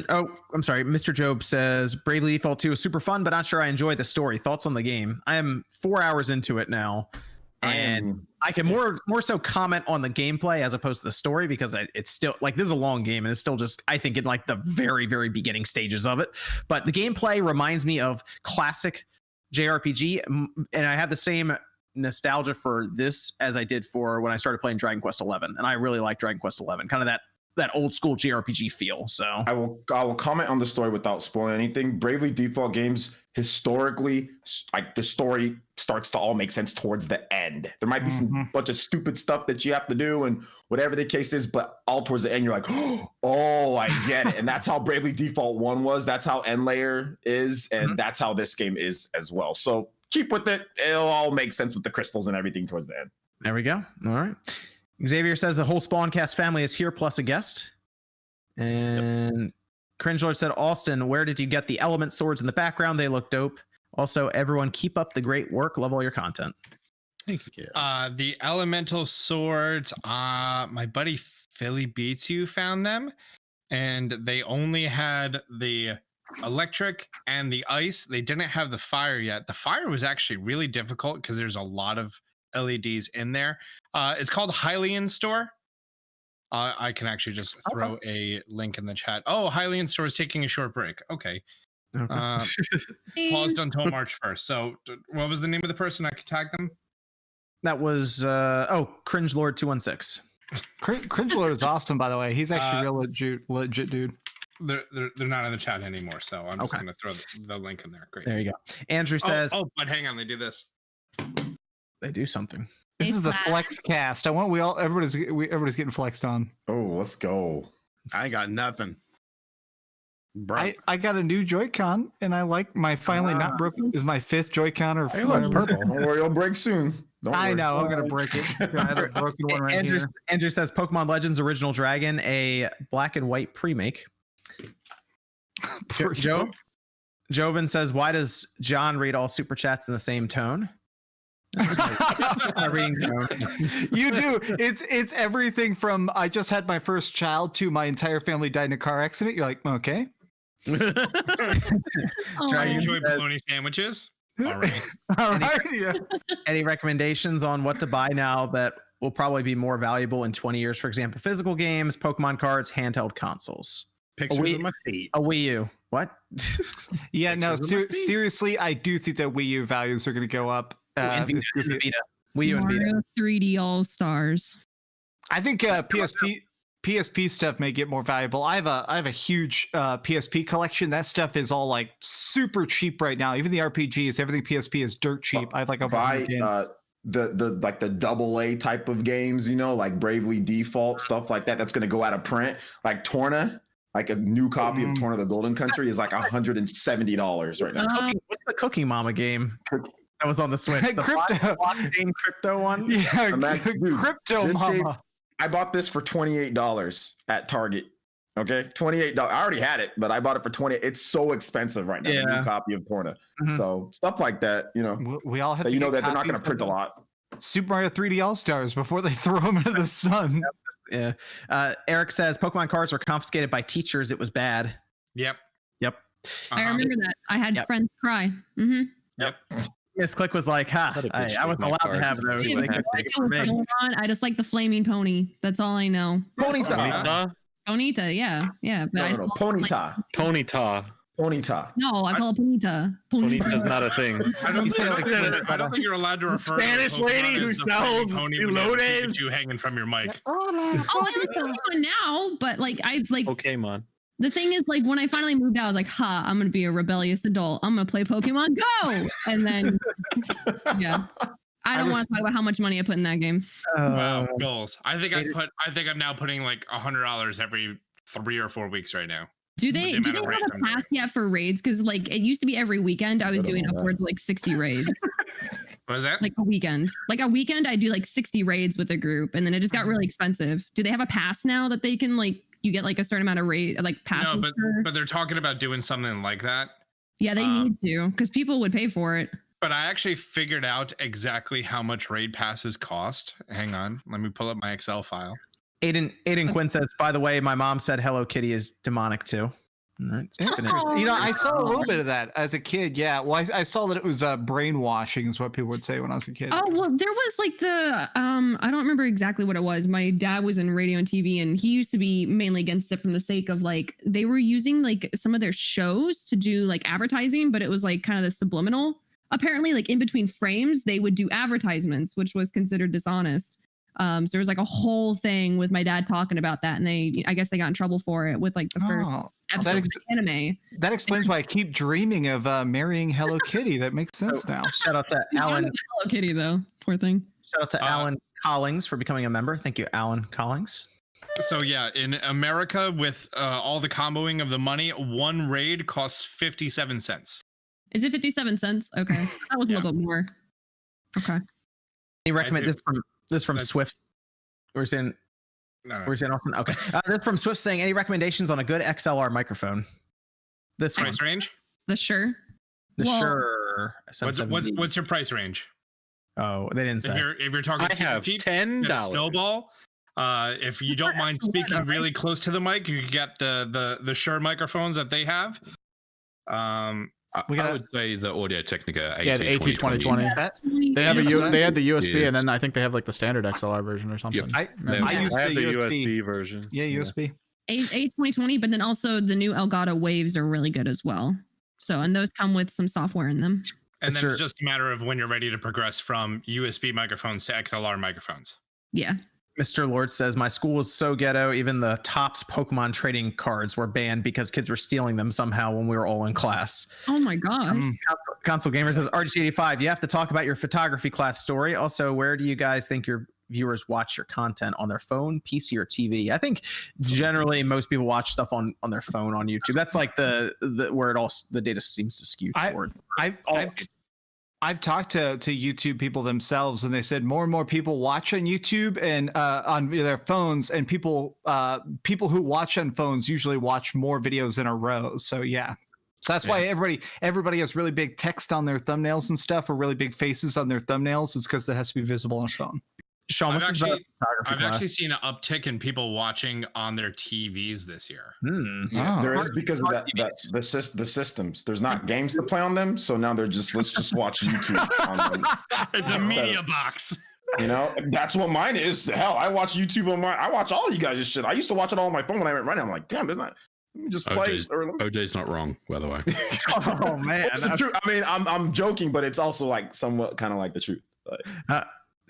Oh, I'm sorry. Mr. Job says Bravely Default 2 is super fun, but not sure I enjoy the story. Thoughts on the game? I am 4 hours into it now, and I can more so comment on the gameplay as opposed to the story, because it's still like, this is a long game and it's still just, I think, in like the very, very beginning stages of it. But the gameplay reminds me of classic JRPG, and I have the same nostalgia for this as I did for when I started playing Dragon Quest XI, and I really like Dragon Quest XI. Kind of that old school JRPG feel. So I will comment on the story without spoiling anything. Bravely Default games historically, like the story starts to all make sense towards the end. There might be some bunch of stupid stuff that you have to do and whatever the case is, but all towards the end you're like, oh, I get it. And that's how Bravely Default 1 was. That's how End Layer is, and that's how this game is as well. So keep with it. It'll all make sense with the crystals and everything towards the end. There we go. All right. Xavier says the whole Spawncast family is here plus a guest. And Cringe Lord said, Austin, where did you get the element swords in the background? They look dope. Also, everyone keep up the great work. Love all your content. Thank you. The elemental swords, my buddy Philly Beats You found them, and they only had the electric and the ice. They didn't have the fire yet. The fire was actually really difficult because there's a lot of LEDs in there. It's called Hylian Store. I can actually just throw a link in the chat. Oh, Hylian Store is taking a short break. Okay. Paused until March 1st. So what was the name of the person? I could tag them. That was Cringe Lord 216. Cringe Lord is awesome, by the way. He's actually real legit dude. They're not in the chat anymore, so I'm just gonna throw the link in there. Great. There you go. Andrew says, "Oh, but hang on, they do this. They do something." This is the flex cast. Everybody's getting flexed on. Oh, let's go. I got nothing. I got a new Joy-Con, and I like my finally not broken is my 5th Joy-Con or purple. Don't worry, it'll break soon. I know, I'm gonna break it. I have a broken one right here. Andrew says Pokemon Legends Original Dragon, a black and white pre-make. Joven says, why does John read all super chats in the same tone? You do. It's everything from I just had my first child to my entire family died in a car accident. You're like, okay. Try enjoy bologna sandwiches. All right. Any recommendations on what to buy now that will probably be more valuable in 20 years? For example, physical games, Pokemon cards, handheld consoles. Pictures of my feet. A Wii U. What? Yeah, no, seriously, I do think that Wii U values are going to go up. And Vita. Wii U and Vita. 3D All Stars. I think PSP stuff may get more valuable. I have a huge PSP collection. That stuff is all like super cheap right now. Even the RPGs, everything PSP is dirt cheap. I have like the like the AA type of games, you know, like Bravely Default stuff like that. That's going to go out of print. Like Torna, like a new copy of Torna the Golden Country is like $170 right now. What's the Cookie Mama game? That was on the Switch. The blockchain crypto one. Yeah, Crypto Mama. Game, I bought this for $28 at Target. Okay, $28. I already had it, but I bought it for $20. It's so expensive right now. Yeah. The new copy of Torna. So stuff like that, you know. We all have to. You know that they're not going to print a lot. Super Mario 3D All Stars before they throw them into the sun. Yeah. Eric says Pokemon cards were confiscated by teachers. It was bad. Yep. I remember that. I had friends cry. Yep. Miss Click was like, I wasn't allowed to have those. I just like the flaming pony. That's all I know. Ponyta, yeah. But Ponyta. No, I call it Ponita. Ponita is not a thing. I don't think you're allowed to refer Spanish to lady who sells elotes. You hanging from your mic. I like Pokemon now, but like I like Pokemon. The thing is, like, when I finally moved out, I was like, I'm going to be a rebellious adult. I'm going to play Pokemon Go. And then, yeah. I don't want to talk about how much money I put in that game. Wow, goals. I think I'm now putting like $100 every 3 or 4 weeks right now. Do they have a pass yet for raids? Because like it used to be every weekend I was doing upwards of like 60 raids. What is that? Like a weekend. I do like 60 raids with a group, and then it just got really expensive. Do they have a pass now that they can like you get like a certain amount of rate like passes? No, but they're talking about doing something like that. Yeah, they need to, because people would pay for it. But I actually figured out exactly how much raid passes cost. Hang on, let me pull up my Excel file. Aiden Quinn says, by the way, my mom said Hello Kitty is demonic too. All right. You know, I saw a little bit of that as a kid. Yeah. Well, I saw that it was brainwashing is what people would say when I was a kid. Oh, well, there was like the, I don't remember exactly what it was. My dad was in radio and TV, and he used to be mainly against it from the sake of like, they were using like some of their shows to do like advertising, but it was like kind of the subliminal. Apparently, like in between frames, they would do advertisements, which was considered dishonest. So there was like a whole thing with my dad talking about that, and I guess they got in trouble for it with like the first episode of the anime. That explains why I keep dreaming of marrying Hello Kitty. That makes sense now. Shout out to Alan. Hello Kitty though, poor thing. Shout out to Alan Collings for becoming a member. Thank you, Alan Collings. So yeah, in America, with all the comboing of the money, one raid costs 57 cents. Is it 57 cents? Okay, that was a little bit more. Okay. You recommend this from Swift? We're saying Austin. Okay, this from Swift saying any recommendations on a good XLR microphone? This price range? The Shure. What's your price range? Oh, they didn't say. If you're talking, I have cheap, $10. Snowball. If you don't mind speaking really close to the mic, you can get the Shure microphones that they have. I would say the Audio Technica AT the AT2020. They have they had the USB, and then I think they have like the standard XLR version or something. I used the USB version. Yeah, USB. A2020, but then also the new Elgato Waves are really good as well. So, and those come with some software in them. And then it's just a matter of when you're ready to progress from USB microphones to XLR microphones. Yeah. Mr. Lord says, my school was so ghetto, even the Topps Pokemon trading cards were banned because kids were stealing them somehow when we were all in class. Oh my gosh. Console Gamer says, RGC85, you have to talk about your photography class story. Also, where do you guys think your viewers watch your content? On their phone, PC, or TV? I think generally most people watch stuff on their phone on YouTube. That's like the where it all the data seems to skew toward. I've talked to YouTube people themselves, and they said more and more people watch on YouTube and on their phones, and people who watch on phones usually watch more videos in a row. So yeah, so that's why everybody has really big text on their thumbnails and stuff, or really big faces on their thumbnails. It's because that has to be visible on a phone. Sean, I've actually seen an uptick in people watching on their TVs this year. There is, because of the systems. There's not games to play on them, so now let's just watch YouTube on them. It's a media box. You know, that's what mine is. Hell, I watch YouTube on I watch all you guys' shit. I used to watch it all on my phone when I went running. I'm like, damn, there's not. Let me just play. OJ's not wrong, by the way. Oh man, it's the truth. I mean, I'm joking, but it's also like somewhat kind of like the truth.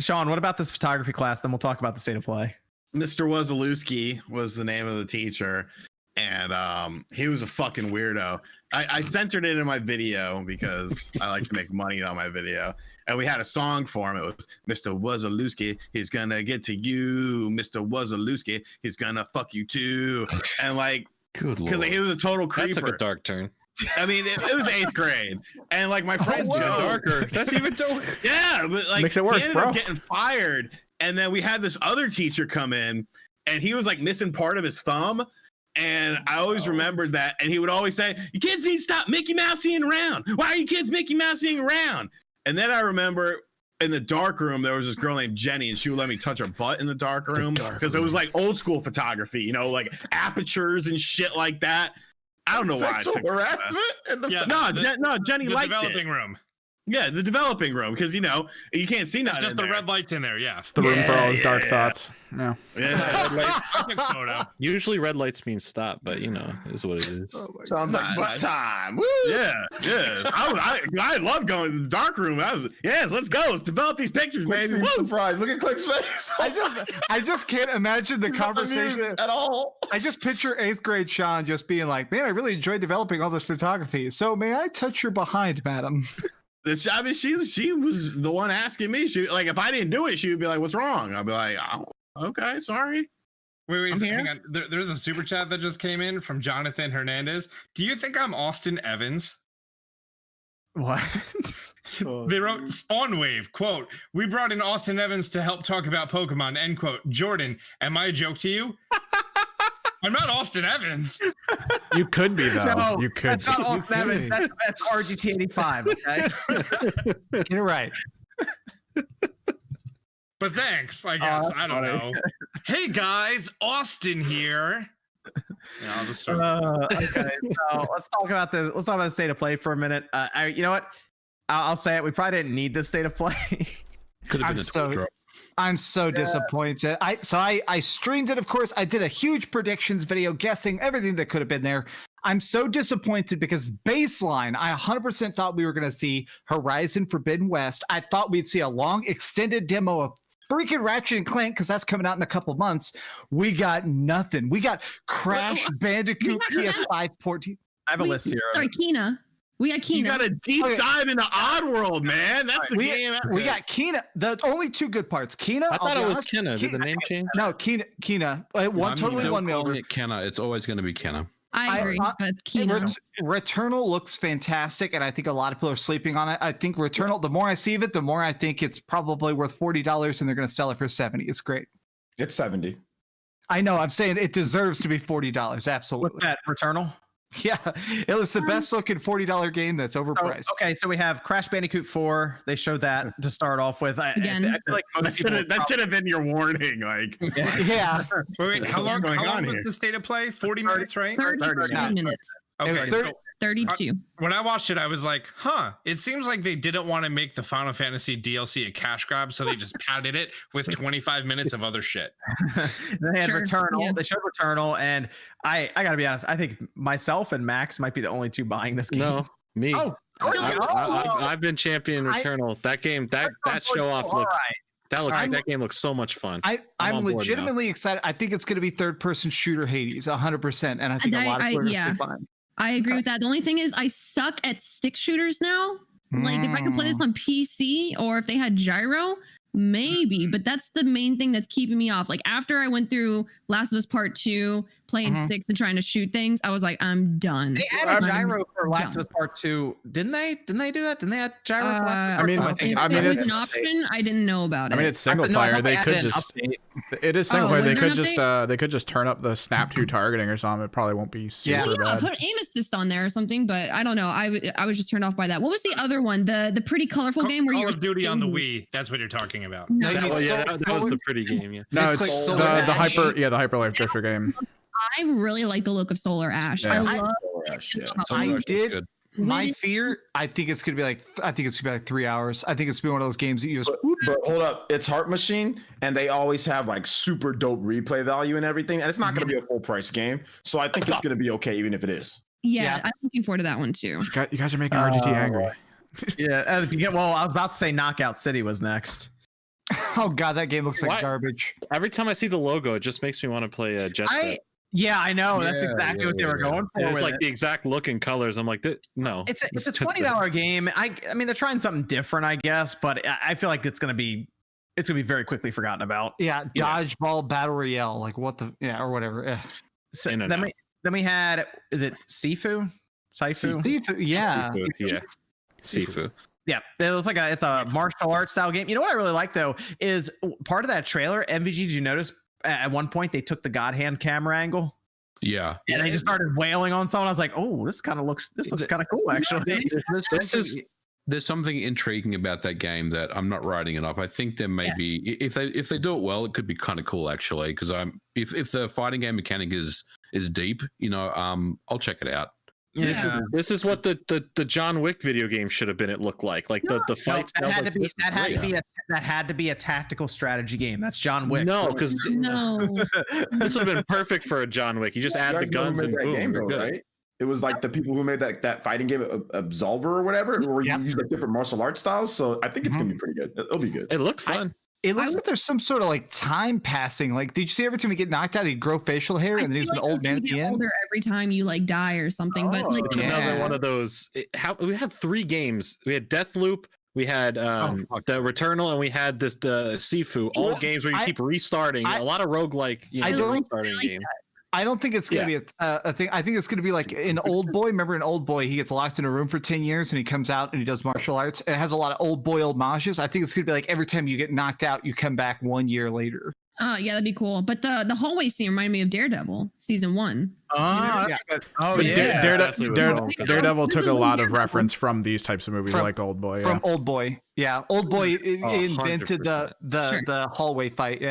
Sean, what about this photography class? Then we'll talk about the state of play. Mr. Wazalewski was the name of the teacher, and he was a fucking weirdo. I censored it in my video because I like to make money on my video, and we had a song for him. It was Mr. Wazalewski, he's gonna get to you. Mr. Wazalewski, he's gonna fuck you too. And like, because like, he was a total creeper. That took a dark turn. I mean, it was 8th grade, and like my friends darker. That's even darker. Yeah, but like makes it worse, he ended up getting fired, and then we had this other teacher come in, and he was like missing part of his thumb, and I always remembered that, and he would always say, "You kids need to stop Mickey Mousing around. Why are you kids Mickey Mousing around?" And then I remember in the dark room there was this girl named Jenny, and she would let me touch her butt in the dark room because it was like old school photography, you know, like apertures and shit like that. I don't know why. No, Jenny liked it. The developing room. Yeah, the developing room, because you know you can't see nothing. Just the red lights in there. Yeah, it's the room for all his dark thoughts. No. Usually red lights mean stop, but you know, is what it is. Sounds like butt time. Woo! Yeah. I love going to the dark room. Yes, let's go. Let's develop these pictures, man. Surprise! Look at Click's face. I just can't imagine the conversation at all. I just picture 8th grade Sean just being like, "Man, I really enjoyed developing all this photography. So may I touch your behind, madam?" I mean, she was the one asking me. She like, if I didn't do it, she would be like, "What's wrong?" I'd be like, "Oh, okay, sorry." Wait, hang on. There's a super chat that just came in from Jonathan Hernandez. Do you think I'm Austin Evans? What? They wrote Spawn Wave, quote, "We brought in Austin Evans to help talk about Pokemon," end quote. Jordan, am I a joke to you? I'm not Austin Evans. You could be, though. No, you could. That's not Austin Evans. That's RGT85. Okay. Get it right. But thanks, I guess. I don't know. Hey guys, Austin here. Yeah, I'll just start. Okay, so let's talk about the state of play for a minute. You know what? I'll say it. We probably didn't need this state of play. Could have been a Twitter drop. I'm so disappointed. I streamed it, of course. I did a huge predictions video guessing everything that could have been there. I'm so disappointed because baseline, I 100% thought we were going to see Horizon Forbidden West. I thought we'd see a long extended demo of freaking Ratchet and Clank, because that's coming out in a couple months. We got nothing. We got Crash Bandicoot PS5 14. I have a list here. Sorry, Kena. We got Kena. You got a deep dive into Oddworld, man. That's the game. We got Kena. The only two good parts. Kena. I thought it was Kena. Did the name change? No, Kena. One mil. Kenna. It's always going to be Kenna. I agree, but Kena. Returnal looks fantastic, and I think a lot of people are sleeping on it. I think Returnal, the more I see of it, the more I think it's probably worth $40, and they're going to sell it for $70. It's great. It's 70. I know. I'm saying it deserves to be $40. Absolutely. What's that? Returnal? Yeah, it was the best looking $40 game that's overpriced. So we have Crash Bandicoot 4. They showed that to start off with. I feel like most that should have been your warning. Like, yeah. Wait, how long was the state of play? 40 minutes, right? 32 minutes. Okay, 32. When I watched it, I was like, it seems like they didn't want to make the Final Fantasy DLC a cash grab, so they just padded it with 25 minutes of other shit. They had Returnal. Yeah. They showed Returnal, and I gotta be honest, I think myself and Max might be the only two buying this game. No, me. I've been champion Returnal. That game, that show off looks. That game looks so much fun. I'm legitimately excited. I think it's going to be third-person shooter Hades, 100%, and I think a lot of players will be fine. I agree with that. The only thing is I suck at stick shooters now. Like if I could play this on PC or if they had gyro, maybe, but that's the main thing that's keeping me off. Like after I went through Last of Us Part 2, playing six and trying to shoot things, I was like, I'm done. They added gyro for Last of Us Part 2, didn't they? Didn't they do that? Didn't they add gyro? I mean, it was an option. I didn't know about it. I mean, it's single player. They could just. It is single player. They could just turn up the snap to targeting or something. It probably won't be super bad. Put aim assist on there or something, but I don't know. I was just turned off by that. What was the other one? The pretty colorful game where Call of Duty on the Wii. That's what you're talking about. No, that was the pretty game. Yeah. No, it's the Hyper Life Drifter game. I really like the look of Solar Ash. Yeah. I love Ash. Yeah. I did. My fear, I think it's gonna be like 3 hours. I think it's gonna be one of those games that you just. But hold up, it's Heart Machine, and they always have like super dope replay value and everything, and it's not gonna be a full price game. So I think it's gonna be okay, even if it is. Yeah, I'm looking forward to that one too. You guys are making RGT angry. Yeah. Well, I was about to say Knockout City was next. Oh god, that game looks like garbage. Every time I see the logo, it just makes me want to play Jet Set. Yeah, I know. That's exactly what they were going for. It's like the exact look and colors. I'm like, no. It's a $20 game. I mean, they're trying something different, I guess, but I feel like it's gonna be very quickly forgotten about. Yeah, dodgeball battle royale, like what the or whatever. So then we had, is it Sifu? Sifu, yeah. Sifu. Yeah, it's a martial arts style game. You know what I really like though is part of that trailer. MVG, did you notice? At one point, they took the God Hand camera angle. Yeah. And they just started wailing on someone. I was like, oh, this looks kind of cool, actually. There's something intriguing about that game that I'm not writing it off. I think there may be, if they do it well, it could be kind of cool, actually. Because if the fighting game mechanic is deep, I'll check it out. Yeah. This is what the John Wick video game should have been. It looked like the fights. That had to be a tactical strategy game. That's John Wick. No, because this would have been perfect for a John Wick. You just add the guns and boom, game, you're good. Right? It was like the people who made that fighting game, Absolver or whatever, where you use like different martial arts styles. So I think it's gonna be pretty good. It'll be good. It looked fun. It looks like there's some sort of like time passing. Like, did you see every time he get knocked out, he'd grow facial hair, and then he's an old man at the end? Older every time you like die or something. But like it's another one of those. We had 3 games. We had Deathloop. We had the Returnal, and we had the Sifu. All games where you keep restarting. A lot of roguelike, restarting games. I don't think it's going to be a thing. I think it's going to be like in Old Boy. Remember in Old Boy, he gets locked in a room for 10 years and he comes out and he does martial arts. It has a lot of Old Boy homages. I think it's going to be like every time you get knocked out, you come back 1 year later. Yeah, that'd be cool. But the hallway scene reminded me of Daredevil season 1 Daredevil took a lot of reference from these types of movies, like Old Boy. From Old Boy, Old Boy invented 100%. the hallway fight.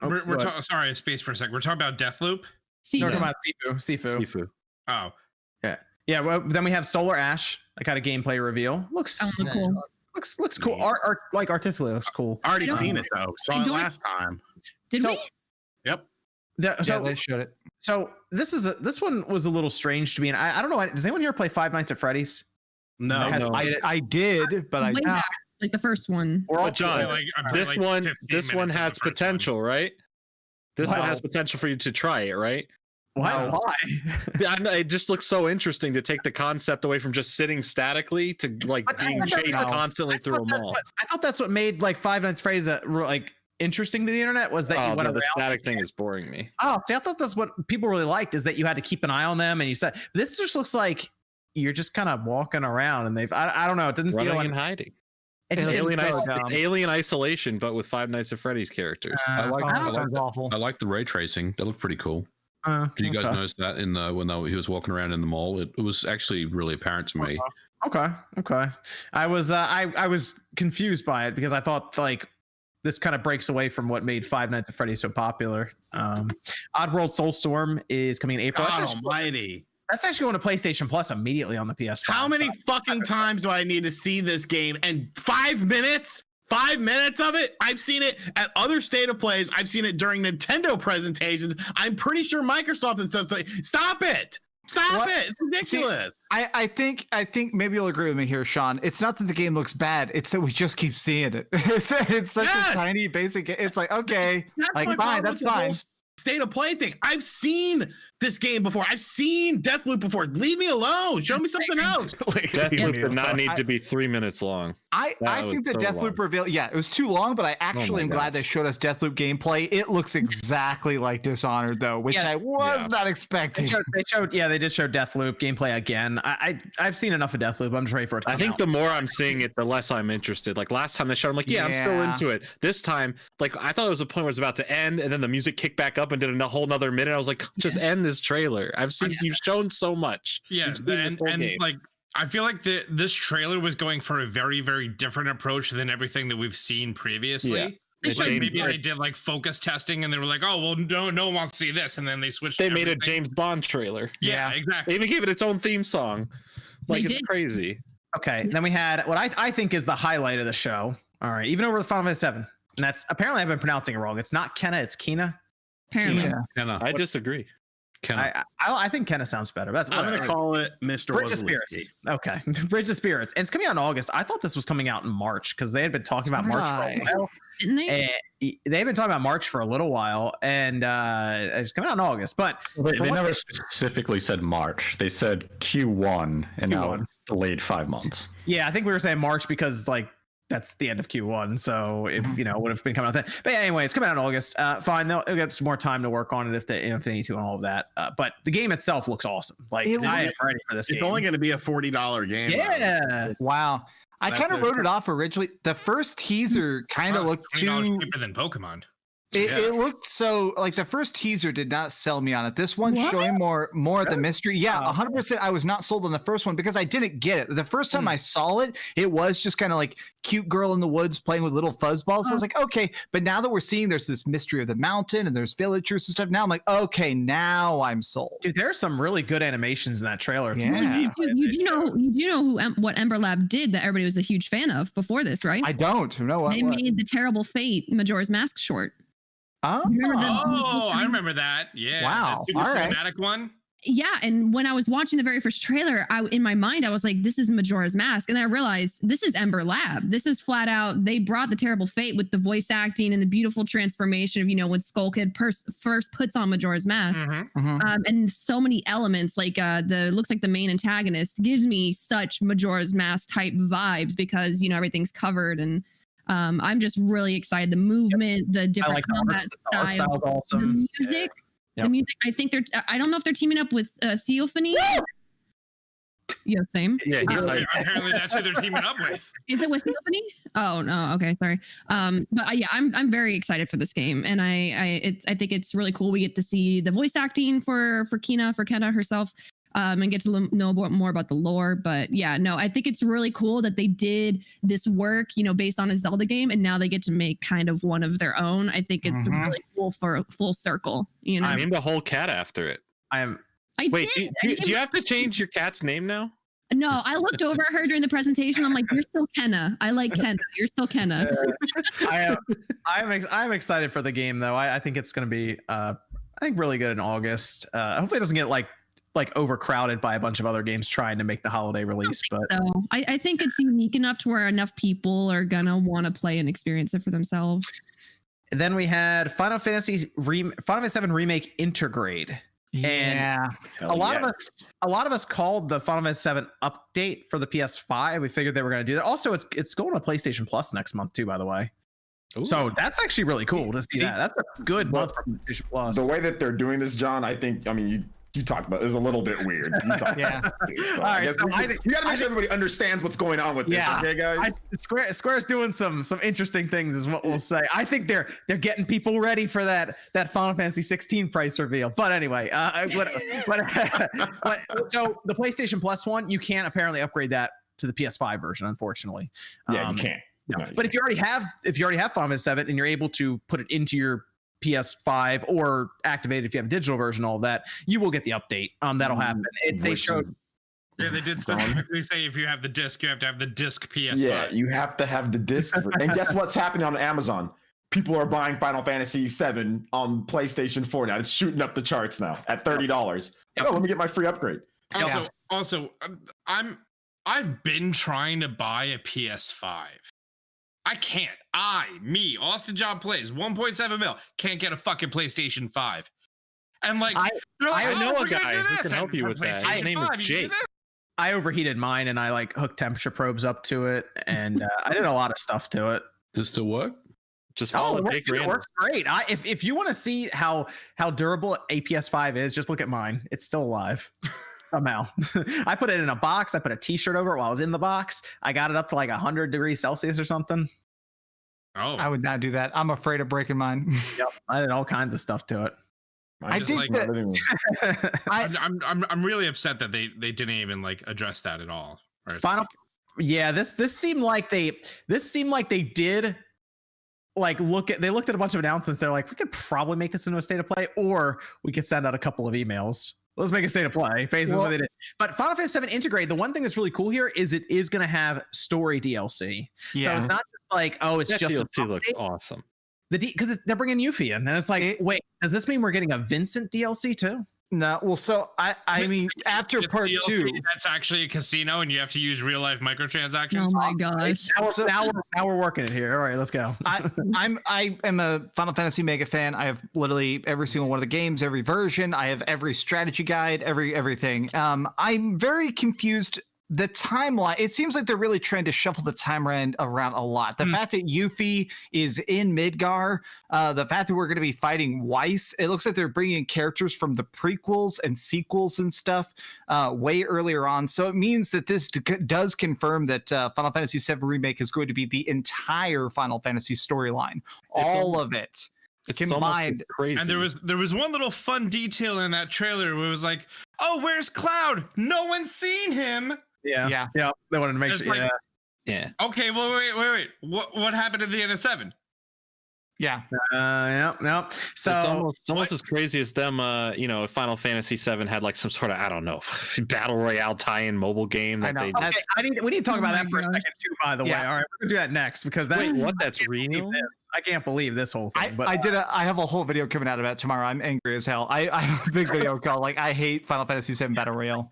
We're talking. Sorry, space for a second. We're talking about Deathloop. We're talking about Sifu. Oh, yeah. Well, then we have Solar Ash. I got a gameplay reveal. Looks cool. Looks cool. Artistically looks cool. Already seen it though. Saw it last time. Did we? Yep. They showed it. So this one was a little strange to me, and I don't know. Does anyone here play Five Nights at Freddy's? No. I did, but like the first one. But John, this like one 15 this one minutes of has the first one. potential, right? This one Wow. has potential for you to try it, right? Why? I know, it just looks so interesting to take the concept away from just sitting statically to like But being chased constantly through a mall. I thought that's what made like Five Nights at Freddy's like interesting to the internet was that you went the around. static thing is boring me. Oh, see, I thought that's what people really liked is that you had to keep an eye on them, and you said this just looks like you're just kind of walking around, and I don't know, it didn't Running feel like and hiding. it just Alien, didn't feel- alien isolation, but with Five Nights at Freddy's characters. I like awful. I like the ray tracing. That looked pretty cool. Did you guys okay. notice that in the when he was walking around in the mall? It was actually really apparent to me. Okay. I was confused by it because I thought like this kind of breaks away from what made Five Nights at Freddy's so popular. Oddworld Soulstorm is coming in April. God almighty. That's actually going to PlayStation Plus immediately on the PS5. How many fucking times do I need to see this game? And 5 minutes? 5 minutes of it? I've seen it at other state of plays. I've seen it during Nintendo presentations. I'm pretty sure Microsoft and stuff like, stop it. Stop it. It's ridiculous. See, I think maybe you'll agree with me here, Sean. It's not that the game looks bad. It's that we just keep seeing it. It's such a tiny basic. It's like, okay, like fine, that's fine. State of play thing. I've seen this game before. I've seen Deathloop before. Leave me alone. Show me something else. Deathloop did not need to be 3 minutes long. I think the Deathloop reveal, it was too long, but I actually am glad they showed us Deathloop gameplay. It looks exactly like Dishonored, though, which I was not expecting. They did show Deathloop gameplay again. I've seen enough of Deathloop. I'm just ready for it to come I think out. the more I'm seeing it, the less I'm interested. Like last time they showed, I'm like, I'm still into it. This time, like I thought it was a point where it was about to end, and then the music kicked back up and did a whole nother minute. I was like, just end this trailer. I've seen you've shown so much. Yeah, and like I feel like this trailer was going for a very, very different approach than everything that we've seen previously. Yeah. It's like maybe they did like focus testing and they were like, oh well, no one wants to see this, and then they switched. They made a James Bond trailer. Yeah, exactly. They even gave it its own theme song. Like it's crazy. Okay, then we had what I think is the highlight of the show. All right, even over the Final Fantasy 7, and that's apparently I've been pronouncing it wrong. It's not Kenna, it's Kina. Apparently. Kenna. I disagree. I think Kenna sounds better. That's I'm going to call it Mr. Bridge of Spirits. Okay, Bridge of Spirits, and it's coming out in August. I thought this was coming out in March because they had been talking about March for a while. Didn't they? They've been talking about March for a little while, and it's coming out in August. But they never specifically said March. They said Q1, and now it's delayed 5 months. Yeah, I think we were saying March because like that's the end of Q1, so it would have been coming out then. But anyway, it's coming out in August. Fine, they'll get some more time to work on it if they need to and all of that. But the game itself looks awesome. Like I am ready for this game. It's only going to be a $40 game. Yeah. Wow. I kind of wrote it off originally. The first teaser kind of looked too cheaper than Pokemon. It looked so like the first teaser did not sell me on it. This one's showing more of the mystery. Yeah, 100%. I was not sold on the first one because I didn't get it. The first time I saw it, it was just kind of like cute girl in the woods playing with little fuzzballs. So I was like, okay. But now that we're seeing there's this mystery of the mountain and there's villagers and stuff, now I'm like, okay, now I'm sold. Dude, there's some really good animations in that trailer. Yeah. You know what Ember Lab did that everybody was a huge fan of before this, right? I don't know what. They made the Terrible Fate Majora's Mask short. Oh, I remember that. Yeah. Wow. The super cinematic one. Yeah, and when I was watching the very first trailer, in my mind I was like, "This is Majora's Mask," and I realized this is Ember Lab. This is flat out. They brought the Terrible Fate with the voice acting and the beautiful transformation of when Skull Kid first puts on Majora's Mask, and so many elements like looks like the main antagonist gives me such Majora's Mask type vibes because everything's covered and. I'm just really excited. The movement, the different combat style, awesome. The music. The music. I think I don't know if they're teaming up with Theophany. Yeah, same. Yeah, apparently that's who they're teaming up with. Is it with Theophany? Oh no, okay, sorry. But yeah, I'm very excited for this game, and I think it's really cool. We get to see the voice acting for Kenna herself. And get to know more about the lore. But yeah, no, I think it's really cool that they did this work, based on a Zelda game, and now they get to make kind of one of their own. I think it's really cool for full circle. I named a whole cat after it. Wait, do you have to change your cat's name now? No, I looked over at her during the presentation. I'm like, "You're still Kenna. I like Kenna. You're still Kenna." I'm excited for the game though. I think it's going to be, I think really good in August. Hopefully it doesn't get like like overcrowded by a bunch of other games trying to make the holiday release. But so I think it's unique enough to where enough people are gonna want to play and experience it for themselves. And then we had Final Fantasy VII Remake Intergrade. Yeah, And a lot of us called the Final Fantasy VII update for the PS5. We figured they were going to do that. Also, it's going to PlayStation Plus next month too, by the way. Ooh. So that's actually really cool to see that. That's a good month for PlayStation Plus. The way that they're doing this, John, I mean, you talked about it, is a little bit weird. Yeah. All right, so you got to make sure everybody understands what's going on with this, okay, guys? Square's doing some interesting things, is what we'll say. I think they're getting people ready for that Final Fantasy 16 price reveal. But anyway, so the PlayStation Plus one, you can't apparently upgrade that to the PS5 version, unfortunately. Yeah, you can't. No. But if you already have Final Fantasy VII and you're able to put it into your PS5 or activate it if you have a digital version, all that, you will get the update. That'll happen. They showed. Yeah, they did specifically say if you have the disc, you have to have the disc PS5. Yeah, you have to have the disc. And guess what's happening on Amazon? People are buying Final Fantasy VII on PlayStation 4 now. It's shooting up the charts now at $30. Yep. Oh, let me get my free upgrade. Also, I've been trying to buy a PS5. I can't. Austin Job Plays, 1.7 mil, can't get a fucking PlayStation 5. And like, I know a guy who can help you with that. His name is Jake. I overheated mine and I like hooked temperature probes up to it, and I did a lot of stuff to it. Does it still work? Just follow Jake. It works great. If you want to see how durable a PS5 is, just look at mine. It's still alive. Somehow. I put it in a box. I put a t-shirt over it while I was in the box. I got it up to like 100 degrees Celsius or something. Oh, I would not do that. I'm afraid of breaking mine. Yep, I did all kinds of stuff to it. I'm really upset that they didn't even like address that at all. Right? This seemed like they did like looked at a bunch of announcements. They're like, we could probably make this into a state of play, or we could send out a couple of emails. Let's make a state of play. Basically, what they did. But Final Fantasy VII Integrate, the one thing that's really cool here is it is going to have story DLC. Yeah. So it's not just like, it's that just DLC looks awesome. Because they're bringing Yuffie in, and it's like, wait, does this mean we're getting a Vincent DLC too? No, well, so I mean, after part DLC, 2, that's actually a casino, and you have to use real life microtransactions. Oh my gosh! Now we're working it here. All right, let's go. I am a Final Fantasy mega fan. I have literally every single one of the games, every version. I have every strategy guide, everything. I'm very confused. The timeline, it seems like they're really trying to shuffle the timeline around a lot. The fact that Yuffie is in Midgar, the fact that we're going to be fighting Weiss, it looks like they're bringing in characters from the prequels and sequels and stuff way earlier on. So it means that this does confirm that Final Fantasy VII Remake is going to be the entire Final Fantasy storyline, all of it. It's combined. Crazy. And there was one little fun detail in that trailer where it was like, oh, where's Cloud? No one's seen him. Yeah. They wanted to make sure. Like, yeah. Okay. Well, wait. What happened at the end of 7? Yeah. No. So it's almost as crazy as them. If Final Fantasy VII had like some sort of, I don't know, battle royale tie-in mobile game that they. Okay, we need to talk about that for a second too. By the way, all right, we're gonna do that next because that's real. I can't believe this whole thing. I have a whole video coming out about it tomorrow. I'm angry as hell. I have a big video called like I hate Final Fantasy VII battle royale.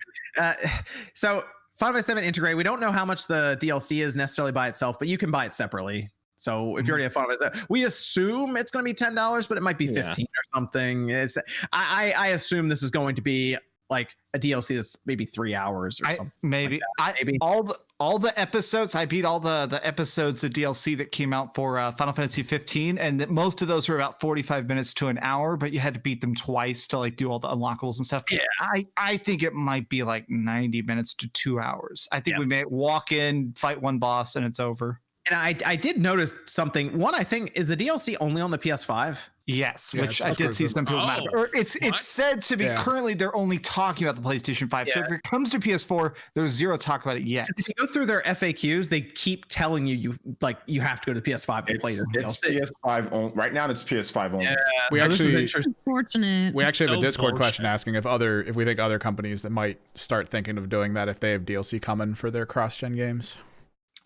So Final Fantasy VII Integrate, we don't know how much the DLC is necessarily by itself, but you can buy it separately. So if you already have Final Fantasy, we assume it's going to be $10, but it might be 15 or something. I assume this is going to be like a DLC that's maybe 3 hours or something. Maybe. Maybe all the episodes. I beat all the episodes of DLC that came out for Final Fantasy 15, and most of those were about 45 minutes to an hour. But you had to beat them twice to like do all the unlockables and stuff. Yeah, I think it might be like 90 minutes to 2 hours. I think we may walk in, fight one boss, and it's over. And I did notice something. One, I think, is the DLC only on the PS5? Yes, which I did see some people mad about. Or it's said to be currently they're only talking about the PlayStation 5. So if it comes to PS4, there's zero talk about it yet. If you go through their FAQs, they keep telling you have to go to the PS5 and play the DLC. It's PS5 only. Right now it's PS5 only. Yeah, we actually have a Discord question asking if we think other companies that might start thinking of doing that if they have DLC coming for their cross-gen games.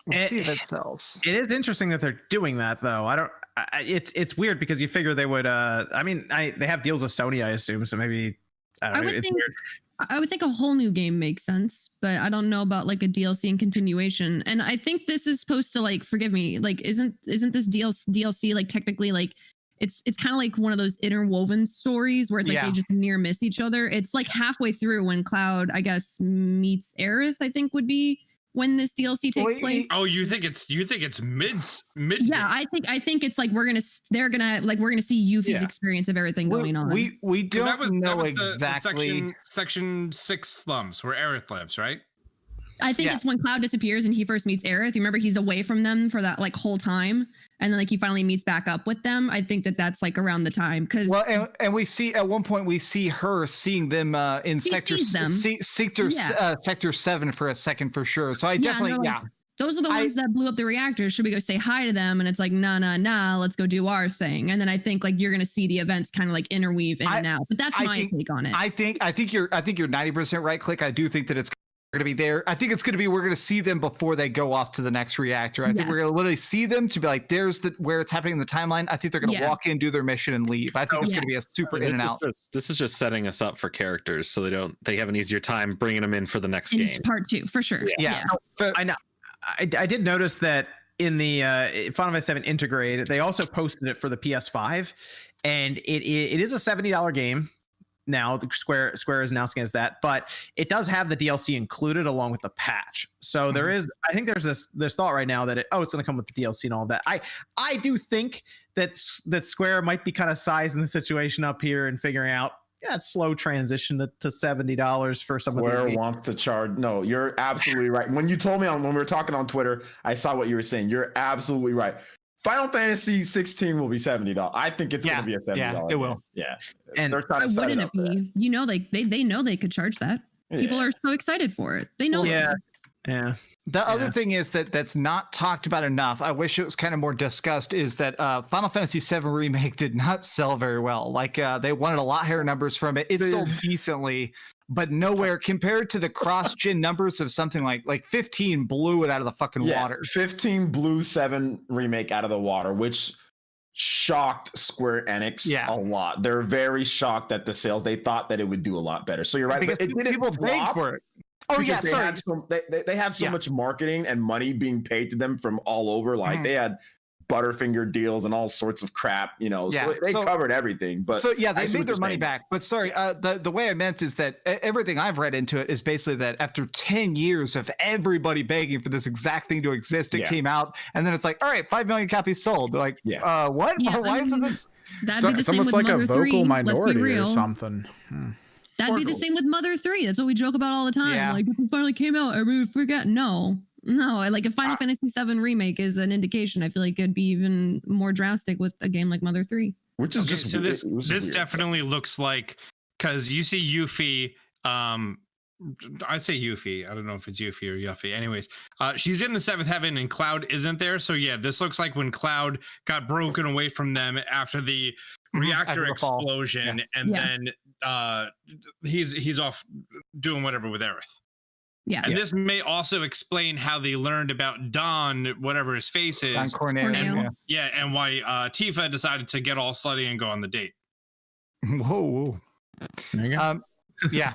We'll see if it sells. It is interesting that they're doing that, though. It's weird because you figure they would. They have deals with Sony, I assume. So maybe I don't know. It's weird. I would think a whole new game makes sense, but I don't know about like a DLC and continuation. And I think this is supposed to like, forgive me, like isn't this DLC like technically like it's kind of like one of those interwoven stories where it's like they just near miss each other. It's like halfway through when Cloud, I guess, meets Aerith, I think would be when this DLC takes place. Oh, you think it's mid? Yeah, I think it's like we're gonna see Yuffie's experience of everything going on. We don't know exactly. The section 6 slums where Aerith lives, right? I think it's when Cloud disappears and he first meets Aerith. You remember he's away from them for that like whole time, and then like he finally meets back up with them. I think that's like around the time because and we see at one point we see her seeing them in sector 7 for a second for sure. So I definitely those are the ones that blew up the reactor. Should we go say hi to them? And it's like nah, let's go do our thing. And then I think like you're gonna see the events kind of like interweave in and out. But that's my take on it. I think you're 90% right, Click. I do think that it's going to be there. I think it's going to be we're going to see them before they go off to the next reactor. I think we're going to literally see them to be like there's where it's happening in the timeline. I think they're going to walk in, do their mission, and leave. I think it's going to be a super in and out. This is just setting us up for characters so they have an easier time bringing them in for the next game. Part 2 for sure. I know. I did notice that in the Final Fantasy 7 Integrate, they also posted it for the PS5, and it is a $70 game. Now the Square is announcing as that, but it does have the DLC included along with the patch. So there is, I think there's this thought right now that it's going to come with the DLC and all that. I do think that Square might be kind of sizing the situation up here and figuring out it's slow transition to $70 for some of these. Square wants to charge. No, you're absolutely right. When you told me when we were talking on Twitter, I saw what you were saying. You're absolutely right. Final Fantasy 16 will be $70. I think it's going to be a $70. Yeah, it will. Yeah, and they're trying to set it up. You know, like they know they could charge that. People are so excited for it. They know. Yeah. The other thing is that's not talked about enough. I wish it was kind of more discussed. Is that Final Fantasy VII Remake did not sell very well. Like they wanted a lot higher numbers from it. It sold decently, but nowhere compared to the cross-gen numbers of something like 15 blew it out of the fucking water. 15 blew 7 Remake out of the water, which shocked Square Enix a lot. They're very shocked at the sales. They thought that it would do a lot better. So you're right. Because people paid for it. Oh yeah, sorry. They had so much marketing and money being paid to them from all over. Like they had Butterfinger deals and all sorts of crap, so they covered everything. But they made their money back. But sorry, the way I meant is that everything I've read into it is basically that after 10 years of everybody begging for this exact thing to exist, it came out, and then it's like, all right, 5 million copies sold. They're like, what? Yeah, why isn't this? It's almost like a vocal minority or something. That'd be the same with Mother 3. That's what we joke about all the time. Yeah. Like, if it finally came out, everybody forgot. No. Like, if Final Fantasy VII Remake is an indication, I feel like it'd be even more drastic with a game like Mother 3. Which is just so this definitely looks like, because you see Yuffie. I say Yuffie. I don't know if it's Yuffie or Yuffie. Anyways, she's in the 7th heaven and Cloud isn't there. So yeah, this looks like when Cloud got broken away from them after the reactor explosion, and then he's off doing whatever with Aerith. Yeah. And this may also explain how they learned about Don, whatever his face is. Don Corneo. And why Tifa decided to get all slutty and go on the date. Whoa. There you go. Yeah.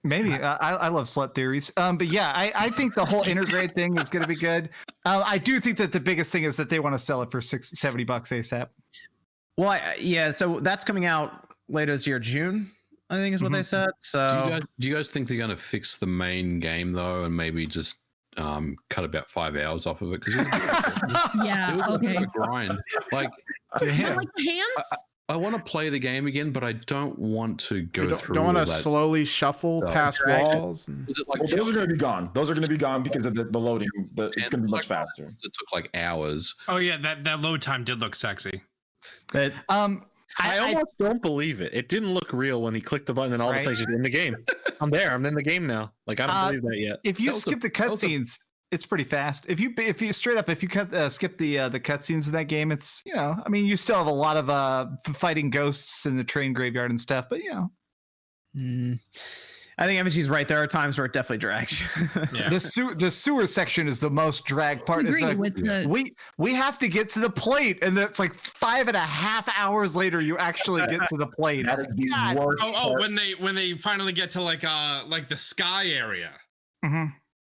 Maybe. I love slut theories. But yeah, I think the whole integrate thing is going to be good. I do think that the biggest thing is that they want to sell it for $70 ASAP. Well, so that's coming out later this year, June, I think is what they said. So do you guys think they're going to fix the main game though, and maybe just cut about 5 hours off of it? Because okay, grind. Like, damn. Like the hands. I want to play the game again, but I don't want to go through. Don't want to slowly shuffle past walls. Is it like those are going to be gone. Those are going to be gone because of the loading. It's going to be much faster. It took like hours. Oh yeah, that load time did look sexy. But I almost don't believe it. It didn't look real when he clicked the button and all of a sudden he's in the game. I'm there. I'm in the game now. Like, I don't believe that yet. If you skip the cutscenes, it's pretty fast. If you straight up, if you skip the cutscenes in that game, it's, I mean, you still have a lot of fighting ghosts in the train graveyard and stuff, but I think MG's right. There are times where it definitely drags. Yeah. The sewer section is the most drag part. I agree with We have to get to the plate, and it's like 5.5 hours later you actually get to the plate. That is the worst part. when they finally get to like the sky area. Mm-hmm.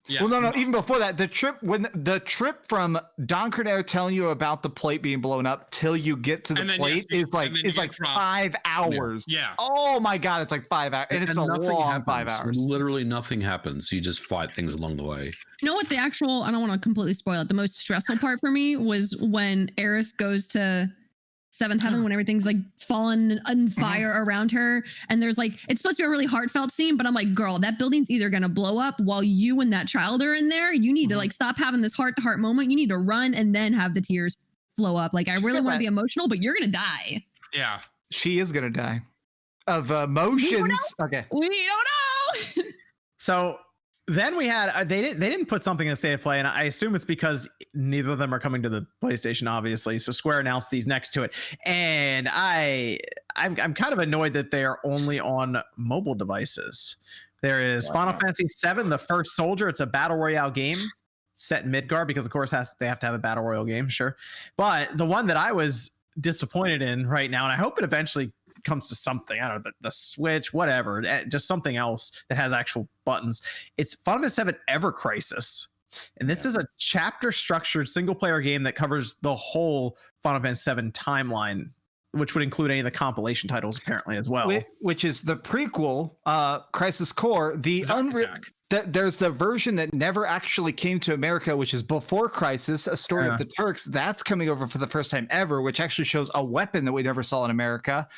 Yeah. Well, no, even before that, the trip from Don Corneo telling you about the plate being blown up till you get to the plate is like 5 hours. Yeah. Oh my God, it's like 5 hours, and it's a long 5 hours. Literally nothing happens. You just fight things along the way. You know what? I don't want to completely spoil it. The most stressful part for me was when Aerith goes to Seventh Heaven, when everything's like fallen on fire around her, and there's like, it's supposed to be a really heartfelt scene, but I'm like, girl, that building's either gonna blow up while you and that child are in there. You need to like stop having this heart-to-heart moment. You need to run and then have the tears flow up. Like, I really want to be emotional, but you're gonna die. Yeah. She is gonna die of emotions. Okay, we don't know. So then we had they didn't put something in the state of play, and I assume it's because neither of them are coming to the PlayStation, obviously. So Square announced these next to it, and I'm kind of annoyed that they are only on mobile devices. There is Final Fantasy VII: The First Soldier. It's a battle royale game set in Midgard because, of course, they have to have a battle royale game, sure. But the one that I was disappointed in right now, and I hope it eventually comes to something, I don't know, the Switch, whatever, just something else that has actual buttons. It's Final Fantasy VII Ever Crisis, and this is a chapter structured single player game that covers the whole Final Fantasy VII timeline, which would include any of the compilation titles apparently as well, which is the prequel, Crisis Core. There's the version that never actually came to America, which is Before Crisis, a story of the Turks. That's coming over for the first time ever, which actually shows a weapon that we never saw in America.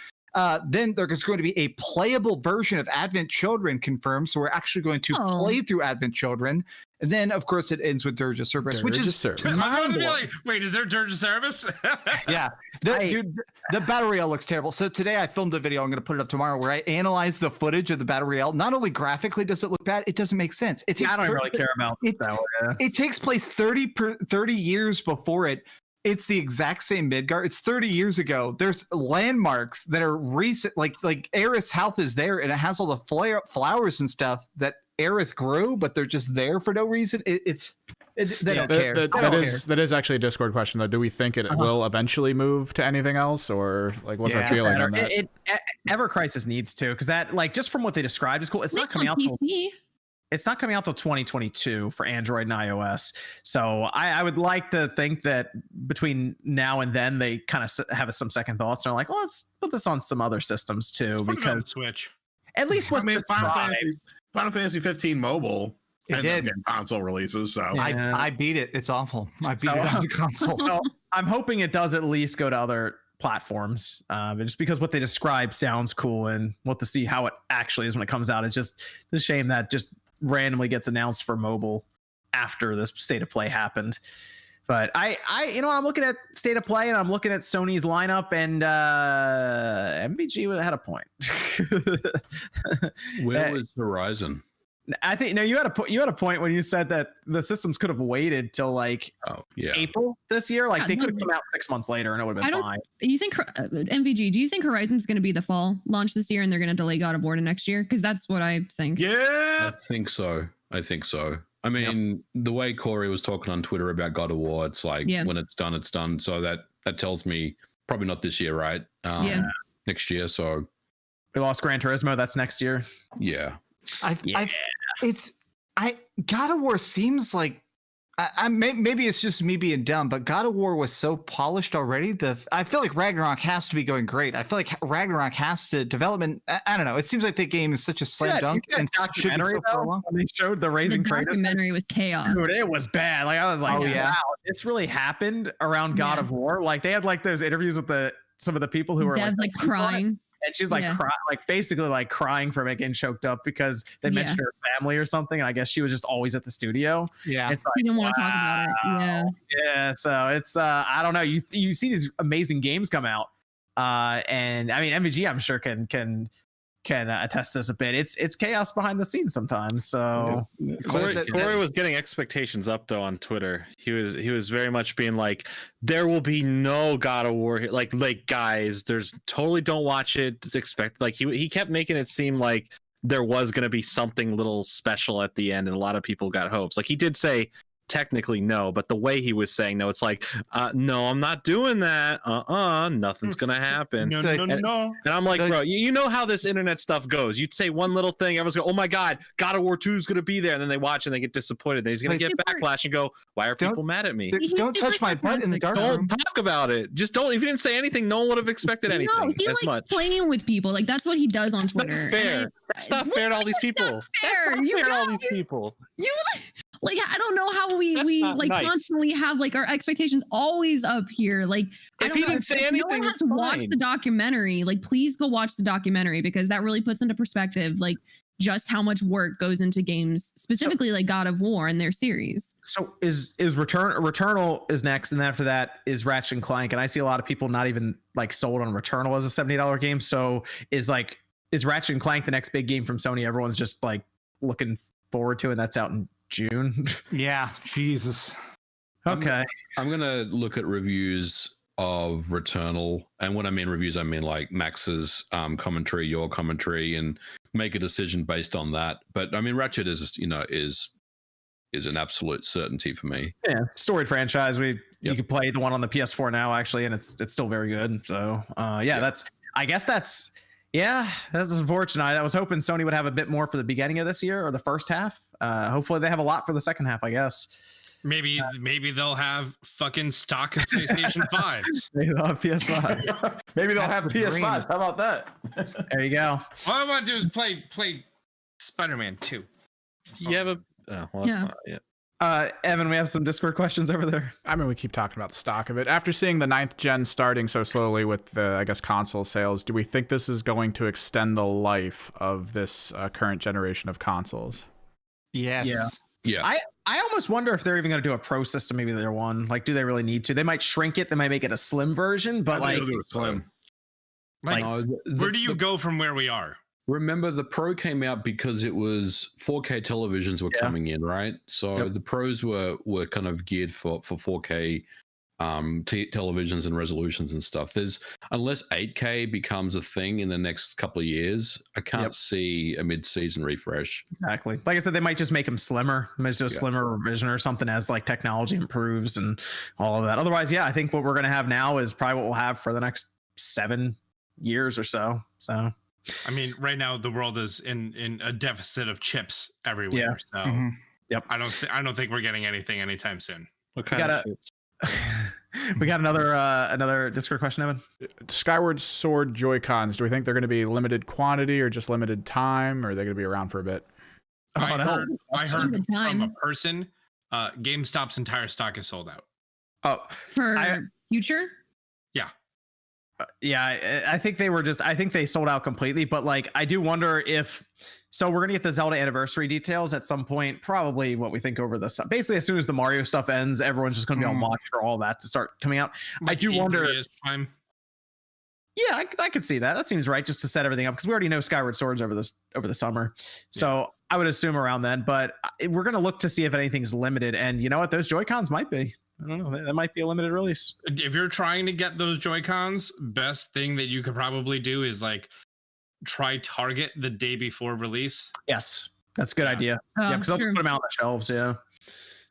Then there's going to be a playable version of Advent Children confirmed, so we're actually going to play through Advent Children. And then, of course, it ends with Dirge of Cerberus, which is I was going to be like, wait, is there Dirge of Cerberus? Yeah, dude, the battle royale looks terrible. So today I filmed a video. I'm going to put it up tomorrow where I analyze the footage of the battle royale. Not only graphically does it look bad, it doesn't make sense. I don't really care about it. It takes place 30 years before it. It's the exact same Midgard. It's 30 years ago. There's landmarks that are recent, like Aerith's house is there, and it has all the flowers and stuff that Aerith grew, but they're just there for no reason. They don't care. That is actually a Discord question though. Do we think it will eventually move to anything else, or like what's our feeling on that? Ever Crisis needs to, because that, like, just from what they described is cool. It's not coming out. It's not coming out till 2022 for Android and iOS. So I would like to think that between now and then they kind of have some second thoughts and are like, well, let's put this on some other systems too, because Switch. At least what's Final Fantasy 15 mobile. It did console releases, so I beat it. It's awful. I beat it on the console. So I'm hoping it does at least go to other platforms, just because what they describe sounds cool, and what to see how it actually is when it comes out. It's just a shame that just randomly gets announced for mobile after this state of play happened. But I'm looking at state of play and I'm looking at Sony's lineup, and MVG had a point. Where was Horizon? I think you had a point when you said that the systems could have waited till like April this year. Like they could have come out 6 months later and it would have been fine. You think MVG? Do you think Horizon's going to be the fall launch this year and they're going to delay God of War to next year? Because that's what I think. Yeah, I think so. I mean, the way Corey was talking on Twitter about God of War, it's like when it's done, it's done. So that tells me probably not this year, right? Next year. So we lost Gran Turismo. That's next year. Yeah. God of War seems like maybe it's just me being dumb, but God of War was so polished already. I feel like Ragnarok has to be going great. I feel like Ragnarok has to development. I don't know. It seems like the game is such a slam dunk and should be so far along. They showed the Raising Kratos. The documentary was chaos. Dude, it was bad. Like I was like, wow, it's really happened around God of War. Like they had like those interviews with some of the people who were like crying. And she's like, basically like crying from it, getting choked up because they mentioned her family or something. And I guess she was just always at the studio. Yeah. It's like, she didn't want to talk about it. Yeah. Yeah. So it's, I don't know. You see these amazing games come out. And I mean, MVG, I'm sure can attest this a bit. It's chaos behind the scenes sometimes. So Corey was getting expectations up though on Twitter. He was very much being like, there will be no God of War here. Like guys, there's totally don't watch it. It's expect, like he kept making it seem like there was going to be something little special at the end, and a lot of people got hopes. Like he did say technically no, but the way he was saying no, it's like, no, I'm not doing that. Nothing's gonna happen. No. And I'm like, bro, you know how this internet stuff goes. You'd say one little thing, everyone's go, oh my god, God of War 2 is gonna be there, and then they watch and they get disappointed. Then he's gonna get backlash and go, why are people mad at me? Don't touch my butt in the dark room. Don't talk about it. Just don't. If you didn't say anything, no one would have expected anything. No, he likes playing with people. Like that's what he does on Twitter. Not fair. That's not fair to all these people. Fair. That's not fair to all these people. You like I don't know how we like nice. constantly have like our expectations always up here. Like if he didn't say anything, no one has to watch the documentary. Like please go watch the documentary because that really puts into perspective like just how much work goes into games, specifically like God of War and their series. So is Returnal is next, and then after that is Ratchet and Clank, and I see a lot of people not even like sold on Returnal as a $70 game. So is Ratchet and Clank the next big game from Sony? Everyone's just like looking forward to, and that's out in June. Yeah, Jesus. Okay. I'm gonna look at reviews of Returnal, and when I mean reviews, I mean like Max's commentary, your commentary, and make a decision based on that. But I mean, Ratchet is an absolute certainty for me. Yeah, storied franchise. You can play the one on the PS4 now actually, and it's still very good. So that's unfortunate. I was hoping Sony would have a bit more for the beginning of this year or the first half. Hopefully they have a lot for the second half, I guess. Maybe they'll have fucking stock of PlayStation 5s. Maybe they'll have PS5. Maybe they'll have PS5s. How about that? There you go. All I want to do is play Spider-Man 2. You have a Evan, we have some Discord questions over there. I mean, we keep talking about the stock of it. After seeing the 9th gen starting so slowly with the, I guess, console sales, do we think this is going to extend the life of this current generation of consoles? Yes. Yeah. I almost wonder if they're even going to do a pro system. Maybe they're one. Like, do they really need to? They might shrink it. They might make it a slim version, but like, where do you go from where we are? Remember, the Pro came out because it was 4K televisions were coming in, right? So the Pros were kind of geared for 4K televisions and resolutions and stuff. Unless 8K becomes a thing in the next couple of years, I can't see a mid-season refresh. Exactly. Like I said, they might just make them slimmer. They might just do a slimmer revision or something as like technology improves and all of that. Otherwise, I think what we're going to have now is probably what we'll have for the next 7 years or so. So. I mean, right now the world is in a deficit of chips everywhere. So, I don't think we're getting anything anytime soon. We got another Discord question, Evan. Skyward Sword Joy-Cons. Do we think they're going to be limited quantity or just limited time, or are they going to be around for a bit? I heard from a person, GameStop's entire stock is sold out. Oh, for future. Yeah, I think they sold out completely, but like I do wonder if we're gonna get the Zelda anniversary details at some point, probably what we think over the basically as soon as the Mario stuff ends, everyone's just gonna be on watch for all that to start coming out. Like I do wonder. Time. Yeah, I could see that. That seems right, just to set everything up because we already know Skyward Sword's over the summer, so I would assume around then. But we're gonna look to see if anything's limited, and you know what, those Joy-Cons might be. I don't know. That might be a limited release. If you're trying to get those Joy-Cons, best thing that you could probably do is like try Target the day before release. Yes, that's a good idea. Because they'll just put them out on the shelves. Yeah.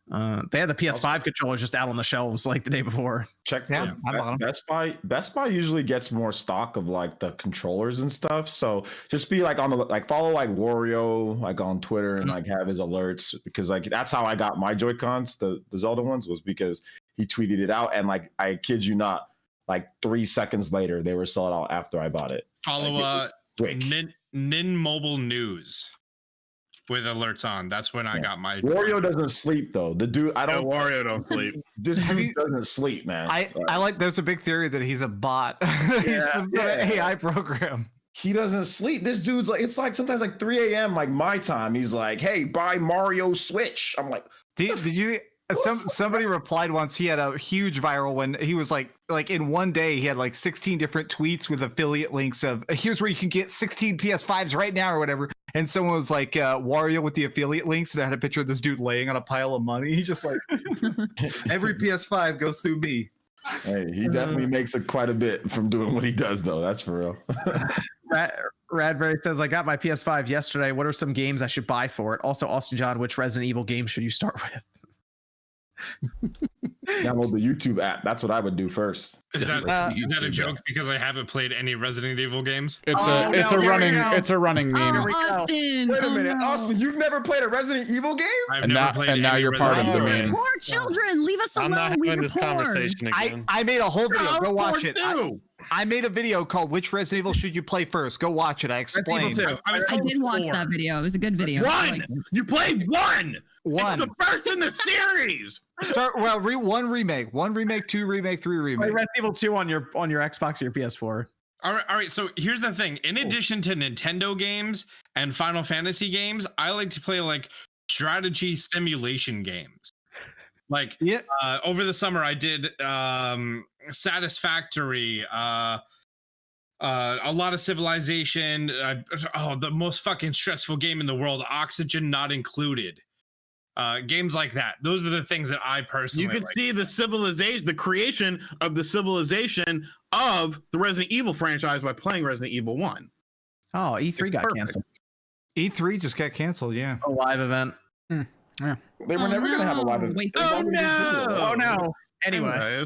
They had the PS5 controllers just out on the shelves like the day before. Best Buy usually gets more stock of like the controllers and stuff. So just be like on the follow like Wario like on Twitter and like have his alerts, because like that's how I got my Joy-Cons, the Zelda ones, was because he tweeted it out, and like I kid you not, like 3 seconds later they were sold out after I bought it. Follow Nin Mobile News with alerts on. That's when I got my Wario doesn't sleep though. The dude, Wario don't sleep. This dude doesn't sleep, man. I like. There's a big theory that he's a bot. He's an AI program. He doesn't sleep. This dude's like, it's like sometimes like 3 a.m. like my time. He's like, hey, buy Mario Switch. I'm like, did you? Somebody replied once. He had a huge viral when he was like in one day he had like 16 different tweets with affiliate links of here's where you can get 16 PS5s right now or whatever. And someone was like Wario with the affiliate links, and I had a picture of this dude laying on a pile of money. He's just like every PS5 goes through me. Hey, he definitely makes quite a bit from doing what he does, though. That's for real. Radberry says, I got my PS5 yesterday. What are some games I should buy for it? Also, Austin John, which Resident Evil game should you start with? Download the YouTube app. That's what I would do first. Is that a joke because I haven't played any Resident Evil games? It's a running meme. Austin, Wait a minute, Austin, you've never played a Resident Evil game? I've never played and now any you're part of the Resident Evil meme. Poor children, leave us alone. I'm not we having were this poor. conversation again. I made a whole video. Go watch it. Too. I made a video called "Which Resident Evil Should You Play First?" Go watch it. I explained. I did watch that video. It was a good video. One. You played one. One. It's the first in the series. One remake, 2 remake, 3 remake. Resident Evil 2 on your Xbox or your PS4. All right. So here's the thing. In addition to Nintendo games and Final Fantasy games, I like to play like strategy simulation games. Like over the summer, I did Satisfactory, a lot of Civilization. The most fucking stressful game in the world, Oxygen Not Included. Games like that. Those are the things that I personally You can like. see the creation of the civilization of the Resident Evil franchise by playing Resident Evil 1. Oh, E3 got canceled. E3 just got canceled. Yeah. A live event. They were never going to have a live event. Oh no. Anyway.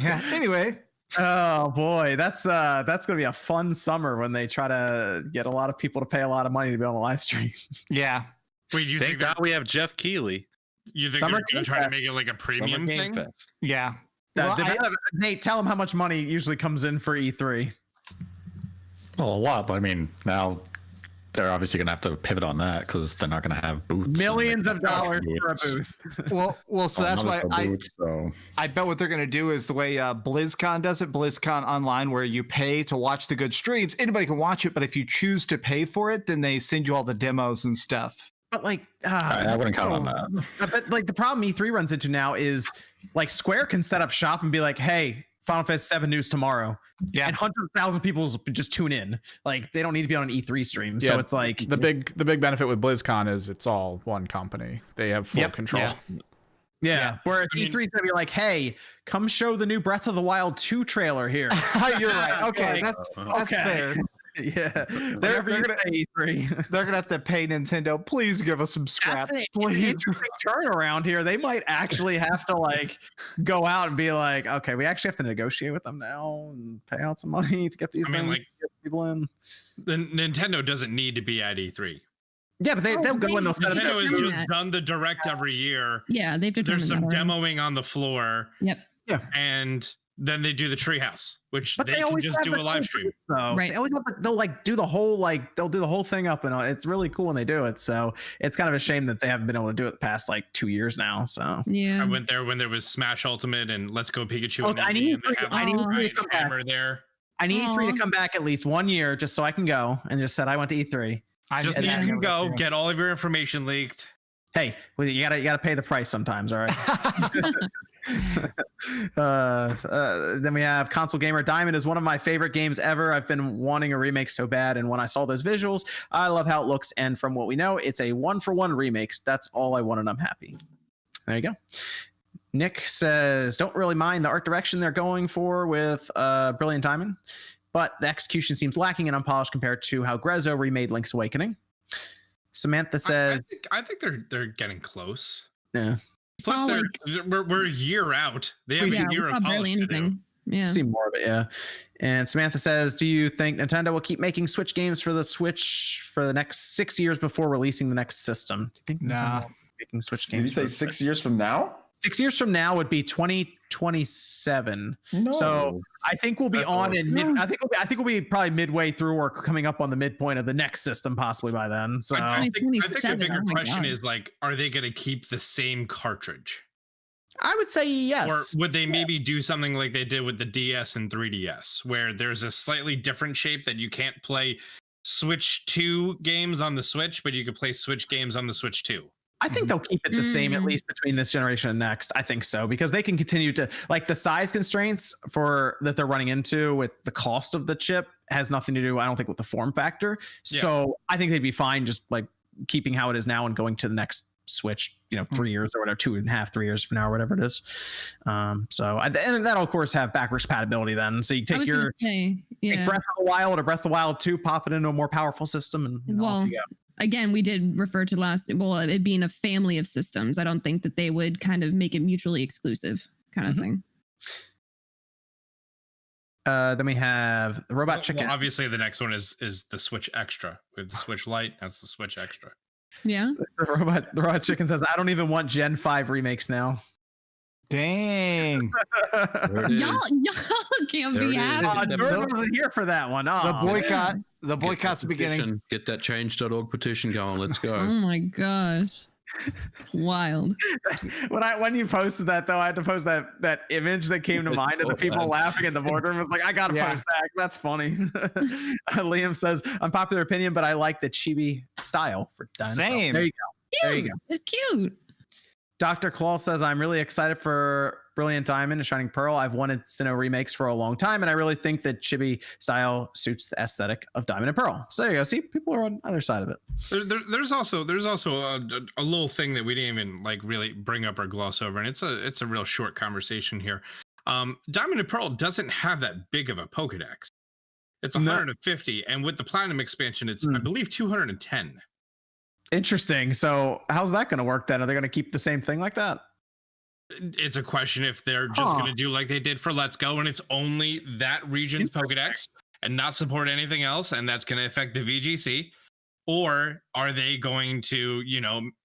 Yeah. Anyway. Oh boy, that's gonna be a fun summer when they try to get a lot of people to pay a lot of money to be on the live stream. Yeah. Wait, you Thank think God we have Jeff Keighley. you think Summer they're going to try to make it like a premium Summer Game thing? Fest. Yeah. Well, Nate, tell them how much money usually comes in for E3. Well, a lot, but I mean, now they're obviously going to have to pivot on that because they're not going to have booths. Millions of dollars for a booth. Well, so that's why So I bet what they're going to do is the way BlizzCon does it, BlizzCon Online, where you pay to watch the good streams. Anybody can watch it, but if you choose to pay for it, then they send you all the demos and stuff. But like, I wouldn't count on that. But like the problem E3 runs into now is like Square can set up shop and be like, hey, Final Fantasy 7 news tomorrow. Yeah. And 100,000 people just tune in. Like they don't need to be on an E3 stream. Yeah, So it's like the big benefit with BlizzCon is it's all one company. They have full control. Yeah. Whereas E3's gonna be like, hey, come show the new Breath of the Wild 2 trailer here. You're right. Okay, Like, that's fair. Yeah. They're Whenever you gonna say E3. they're gonna have to pay Nintendo. Please give us some scraps, That's an please. interesting turnaround here. They might actually have to like go out and be like, okay, we actually have to negotiate with them now and pay out some money to get these things, like, to get people in. The Nintendo doesn't need to be at E3. Yeah, but they'll go and they'll set up. Nintendo has determined just that. done the direct every year. Yeah, they've determined There's some that already. demoing on the floor. Yep. And then they do the treehouse, which But they can always just have do the a live cool stream. booth, though. Right. They always they'll like do the whole they'll do the whole thing up, and it's really cool when they do it. So it's kind of a shame that they haven't been able to do it the past like 2 years now. So Yeah. I went there when there was Smash Ultimate and Let's Go Pikachu. Look, and I need and they have I the need giant to come back. hammer there. I need E3 Aw. to come back at least 1 year just so I can go and just said I went to E3. Just and need then- to go get all of your information leaked. Hey, well, you gotta pay the price sometimes, all right? Then we have Console Gamer. Diamond is one of my favorite games ever. I've been wanting a remake so bad, and when I saw those visuals, I love how it looks. And from what we know, it's a 1-for-1 remake. That's all I want, and I'm happy. There you go. Nick says, don't really mind the art direction they're going for with Brilliant Diamond, but the execution seems lacking and unpolished compared to how Grezzo remade Link's Awakening. Samantha says, I think they're getting close. yeah. Plus, Well, we're a year out. They have Yeah, a year we of saw barely polish to do. anything. Yeah. See more of it, yeah. And Samantha says, do you think Nintendo will keep making Switch games for the Switch for the next 6 years before releasing the next system? Do you think Nintendo will be making Switch Did you games? say for 6 years from now? 6 years from now would be 2027. No. So I think we'll be on in mid. I think we'll be probably midway through or coming up on the midpoint of the next system possibly by then. So I think the 27, bigger oh my question God. is like, are they going to keep the same cartridge? I would say yes. Or would they maybe do something like they did with the DS and 3DS, where there's a slightly different shape that you can't play Switch 2 games on the Switch, but you could play Switch games on the Switch 2? I think they'll keep it the same at Mm. least between this generation and next. I think so because they can continue to like the size constraints for that they're running into with the cost of the chip has nothing to do, I don't think, with the form factor. Yeah. So I think they'd be fine just like keeping how it is now and going to the next Switch, 3 years or whatever, 2.5, 3 years from now or whatever it is. And that'll of course have backwards compatibility then. So you take take Breath of the Wild or Breath of the Wild 2, pop it into a more powerful system, and off you go. Again, we did refer to it being a family of systems. I don't think that they would kind of make it mutually exclusive kind of thing. Then we have the Robot Chicken. Well, obviously, the next one is the Switch Extra. We have the Switch Lite. That's the Switch Extra. Yeah. The Robot Chicken says, I don't even want Gen 5 remakes now. Dang. Y'all can't be happy. Jordan wasn't here for that one. The boycott's beginning. Get that change.org petition going. Let's go. Oh my gosh. Wild. When you posted that though, I had to post that image that came to mind of the people laughing in the boardroom. Was like, I gotta post that. That's funny. Liam says, unpopular opinion, but I like the chibi style for Dino. Same. There you go. Cute. There you go. It's cute. Dr. Claw says, I'm really excited for Brilliant Diamond and Shining Pearl. I've wanted Sinnoh remakes for a long time, and I really think that chibi style suits the aesthetic of Diamond and Pearl. So there you go. See, people are on the other side of it. There's also a little thing that we didn't even really bring up or gloss over, and it's a real short conversation here. Diamond and Pearl doesn't have that big of a Pokedex. It's 150, and with the Platinum expansion, it's I believe 210. Interesting. So how's that going to work then? Are they going to keep the same thing like that? It's a question if they're just going to do like they did for Let's Go, and it's only that region's Pokedex and not support anything else, and that's going to affect the VGC. Or are they going to,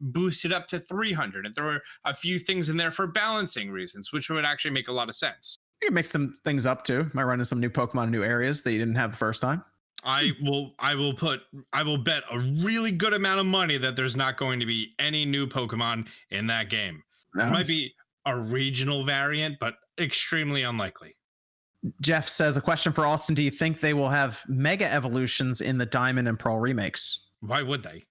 boost it up to 300 and throw a few things in there for balancing reasons, which would actually make a lot of sense. You can mix some things up too. Might run into some new Pokemon in new areas that you didn't have the first time. I will bet a really good amount of money that there's not going to be any new Pokemon in that game. No. It might be a regional variant, but extremely unlikely. Jeff says, a question for Austin. Do you think they will have mega evolutions in the Diamond and Pearl remakes? Why would they?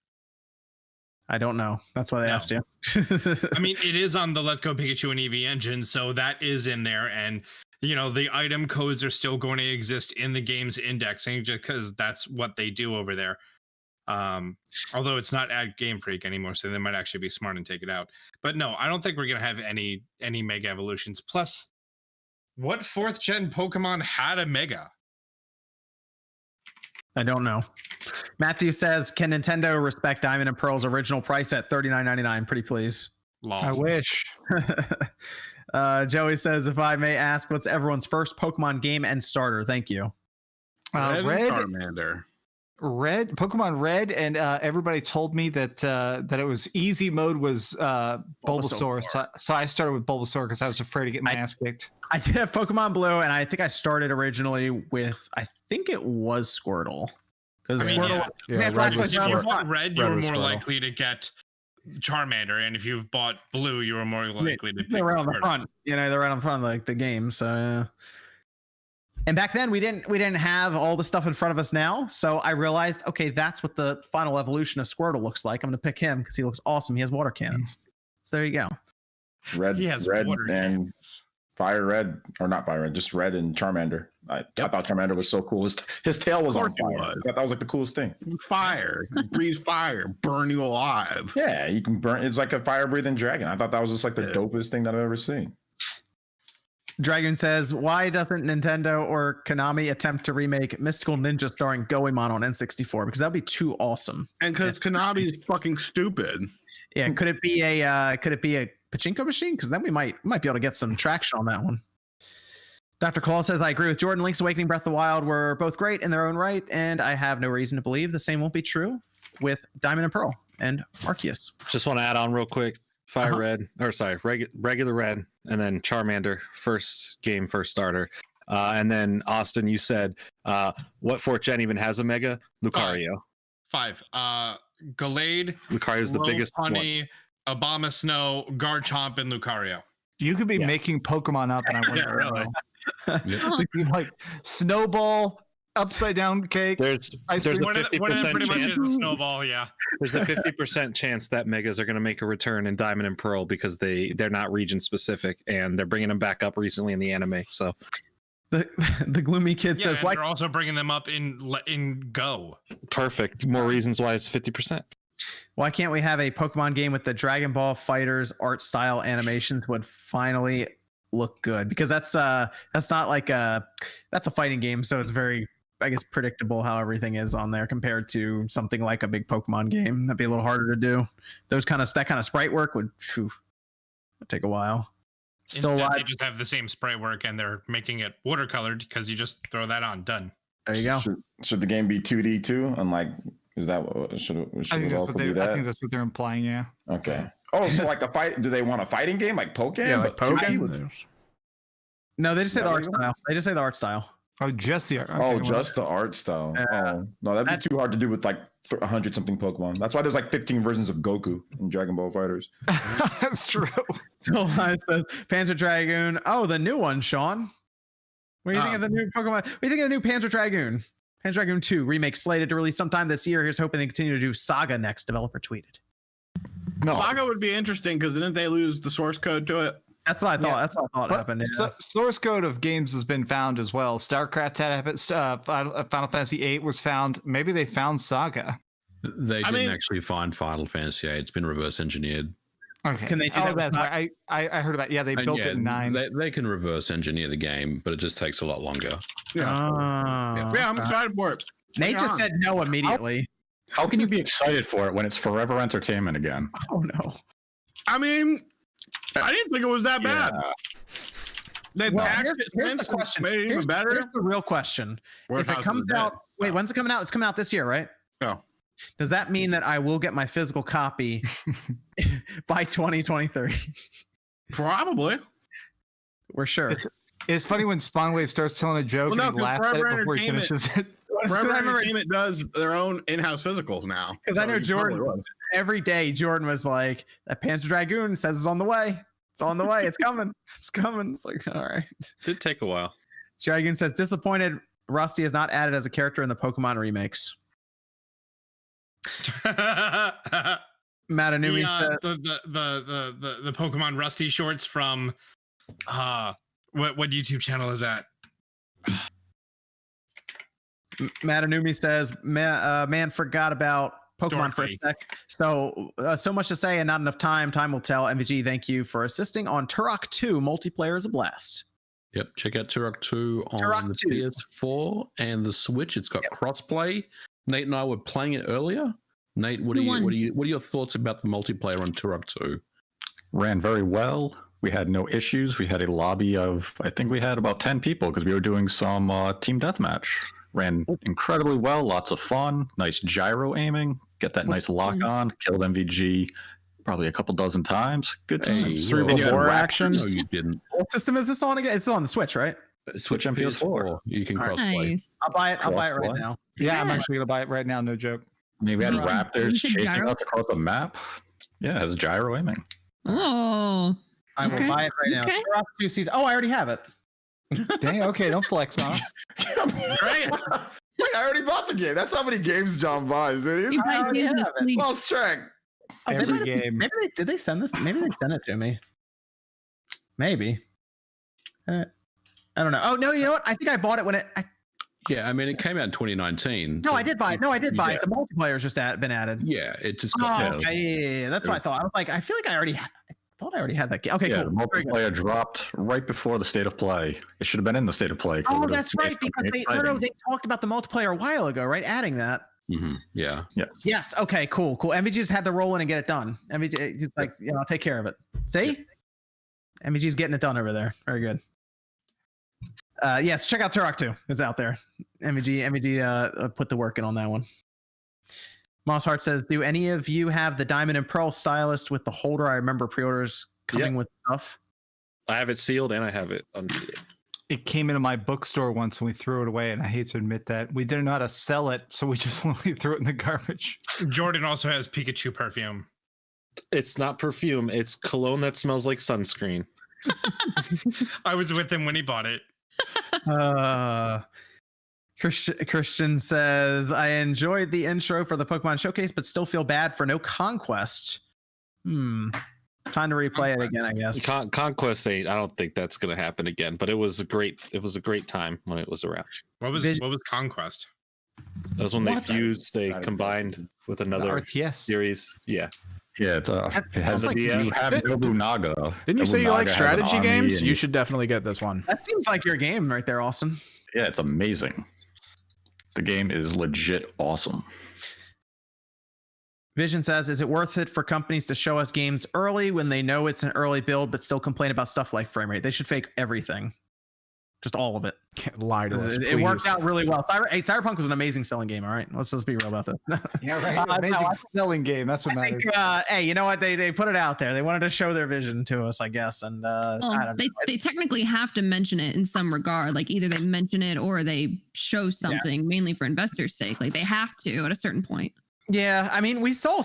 I don't know. That's why they asked you. I mean, it is on the Let's Go Pikachu and Eevee engine, so that is in there. And, the item codes are still going to exist in the game's indexing just because that's what they do over there. Although it's not at Game Freak anymore, so they might actually be smart and take it out. But no, I don't think we're going to have any mega evolutions. Plus, what 4th gen Pokemon had a mega? I don't know. Matthew says, can Nintendo respect Diamond and Pearl's original price at $39.99? Pretty please. I wish. Joey says, if I may ask, what's everyone's first Pokemon game and starter? Thank you. Red Charmander. Pokemon Red, and everybody told me that it was easy mode was Bulbasaur. So I started with Bulbasaur because I was afraid to get my ass kicked. I did have Pokemon Blue, and I think I started originally with, I think it was Squirtle. Because Squirtle, if you bought Red, you were more likely to get Charmander, and if you bought Blue, you were more likely to pick they're right on the front. They're right on the front of like the game. So, and back then we didn't have all the stuff in front of us now. So I realized, okay, that's what the final evolution of Squirtle looks like. I'm gonna pick him because he looks awesome. He has water cannons. So there you go. Red, he has Red water and cannons. Fire Red, or not Fire Red, just Red and Charmander. I thought Charmander was so cool. His tail was on fire. I thought that was like the coolest thing. Fire, breathe fire, burn you alive. Yeah, you can burn. It's like a fire breathing dragon. I thought that was just like the dopest thing that I've ever seen. Dragon says, why doesn't Nintendo or Konami attempt to remake Mystical Ninja starring Goemon on N64? Because that'd be too awesome. And because Konami's fucking stupid. Yeah, could it be a pachinko machine? Because then we might be able to get some traction on that one. Dr. Claw says, I agree with Jordan. Link's Awakening, Breath of the Wild were both great in their own right, and I have no reason to believe the same won't be true with Diamond and Pearl and Arceus. Just want to add on real quick. Regular Red, and then Charmander, first starter. And then Austin, you said, what 4th gen even has a mega? Lucario. 5. Gallade. Lucario's the biggest Honey, one. Obama Snow, Garchomp, and Lucario. You could be making Pokemon up, and I wouldn't really. Like Snowball, upside down cake. There's a 50% chance. A snowball, yeah. There's a 50% chance that megas are going to make a return in Diamond and Pearl because they're not region specific, and they're bringing them back up recently in the anime. So the gloomy kid says, "Why?" They're also bringing them up in Go. Perfect. More reasons why it's 50%. Why can't we have a Pokemon game with the Dragon Ball Fighters art style animations would finally look good? Because that's not like that's a fighting game, so it's very, I guess, predictable how everything is on there compared to something like a big Pokemon game. That'd be a little harder to do. That kind of sprite work would take a while. Still Instead, alive. they just have the same sprite work and they're making it watercolored because you just throw that on. Done. There you go. Should the game be 2D too? Unlike, is that should it I think that's what they're implying. Yeah. Okay. Oh, so like a fight? Do they want a fighting game like Pokemon? Yeah, like Pokemon. No, they just say the art style. They just say the art style. Oh, just the art. Okay, Oh, just the art style. Oh, no, that'd be too hard to do with like 100 something Pokemon. That's why there's like 15 versions of Goku in Dragon Ball Fighters. That's true. So it says Panzer Dragoon. Oh, the new one, Sean. What do you think of the new Pokemon? What do you think of the new Panzer Dragoon? Panzer Dragoon 2 remake slated to release sometime this year. Here's hoping they continue to do Saga next, developer tweeted. No. Saga would be interesting because didn't they lose the source code to it? That's what I thought. Yeah. That's what I thought happened. Yeah. Source code of games has been found as well. StarCraft had happened. Final Fantasy VIII was found. Maybe they found Saga. They didn't actually find Final Fantasy VIII. It's been reverse engineered. Okay. Can they do that? That's right. I heard about. Yeah, they built it in 9. They can reverse engineer the game, but it just takes a lot longer. Yeah, I'm excited for it. Nate just said no immediately. How can you be excited for it when it's forever entertainment again? Oh no. I mean, I didn't think it was that bad. They here's the question. Made it even better. Here's the real question. If it comes out, when's it coming out? It's coming out this year, right? No. Does that mean that I will get my physical copy by 2023? Probably. We're sure. It's funny when Spawnwave starts telling a joke and he laughs at it before he finishes it. Forever Entertainment does their own in-house physicals now. Because I know Jordan, every day Jordan was like, that Panzer Dragoon says it's on the way. It's on the way. It's coming. It's coming. It's like, all right. Did take a while. Dragoon says, disappointed Rusty is not added as a character in the Pokemon remakes. Matanumi said the Pokemon Rusty shorts from what YouTube channel is that? Matanumi says man forgot about Pokemon for a sec. So much to say and not enough time. Time will tell. MVG, thank you for assisting on Turok 2. Multiplayer is a blast. Yep, check out Turok 2 on the PS4 and the Switch. It's got crossplay. Nate and I were playing it earlier. Nate, what are your thoughts about the multiplayer on Turok 2? Ran very well. We had no issues. We had a lobby of, I think we had about 10 people because we were doing some team deathmatch. Ran incredibly well. Lots of fun. Nice gyro aiming. Get that nice lock on. Killed MVG probably a couple dozen times. Good. Cerebral bore action. No, you didn't. What system is this on again? It's on the Switch, right? Switch and PS4. You can crossplay. Nice. I'll buy it. I'll buy it right now. Yeah, I'm actually gonna buy it right now. No joke. I mean, we had raptors chasing us across the map. Yeah, it was gyro aiming. Oh. I will buy it right now. Turok 2 season. Oh, I already have it. Dang. Okay, don't flex on us. Right? Wait, I already bought the game. That's how many games John buys, dude. You guys need to sleep. Lost track. Every game. Maybe did they send this? Maybe they sent it to me. Maybe. I don't know. Oh no, you know what? I think I bought it when it. Yeah, I mean, it came out in 2019. No, I did buy it. No, I did buy it. The multiplayer's just been added. Yeah, it just got yeah. That's what I thought. I was like, I feel like I thought I already had that game. Okay, yeah, cool. The multiplayer dropped right before the state of play. It should have been in the state of play. Oh, that's right. Because they talked about the multiplayer a while ago, right? Adding that. Mm-hmm. Yeah. Yes. Okay. Cool. MVG just had to roll in and get it done. MVG just like, I'll take care of it. See, MVG's getting it done over there. Very good. Yes, check out Turok 2. It's out there. MVG put the work in on that one. Moss Hart says, do any of you have the Diamond and Pearl stylist with the holder? I remember pre-orders coming with stuff. I have it sealed and I have it unsealed. It came into my bookstore once and we threw it away, and I hate to admit that. We didn't know how to sell it, so we just literally threw it in the garbage. Jordan also has Pikachu perfume. It's not perfume. It's cologne that smells like sunscreen. I was with him when he bought it. Christian says, I enjoyed the intro for the Pokemon Showcase, but still feel bad for no Conquest. Time to replay it again, I guess. Conquest 8, I don't think that's going to happen again, but it was a great time when it was around. What was Conquest? That was when they fused. They combined with another RTS series. Yeah. Yeah, it has like you have Nobunaga. Didn't you say you like Nobunaga has an strategy army games? and You should definitely get this one. That seems like your game right there, Austin. Yeah, it's amazing. The game is legit awesome. Vision says, is it worth it for companies to show us games early when they know it's an early build, but still complain about stuff like frame rate? They should fake everything. Just all of it. Can't lie to us, It worked out really well. Cyberpunk was an amazing selling game. All right, let's just be real about this. Yeah, right. Amazing selling game. That's what matters. Hey, you know what? They put it out there. They wanted to show their vision to us, I guess. And I don't know. They technically have to mention it in some regard. Like either they mention it or they show something, mainly for investors' sake. Like they have to at a certain point. Yeah, I mean, we saw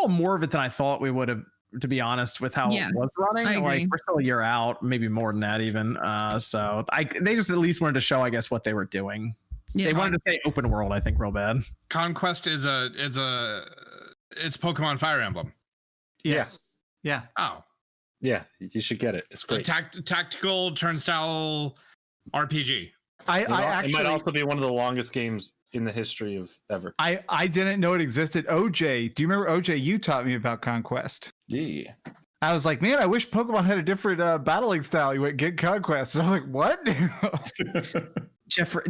more of it than I thought we would have, to be honest, with how it was running. Like we're still a year out, maybe more than that even. So they just at least wanted to show, I guess, what they were doing. Yeah. They wanted to say open world, I think, real bad. Conquest it's Pokemon Fire Emblem. Yes. Yeah. Oh. Yeah, you should get it. It's great. Tactical turnstile RPG. It might also be one of the longest games in the history of ever. I didn't know it existed. OJ, do you remember OJ? You taught me about Conquest. Yeah. I was like, man, I wish Pokemon had a different battling style. You went get Conquest, and I was like, what?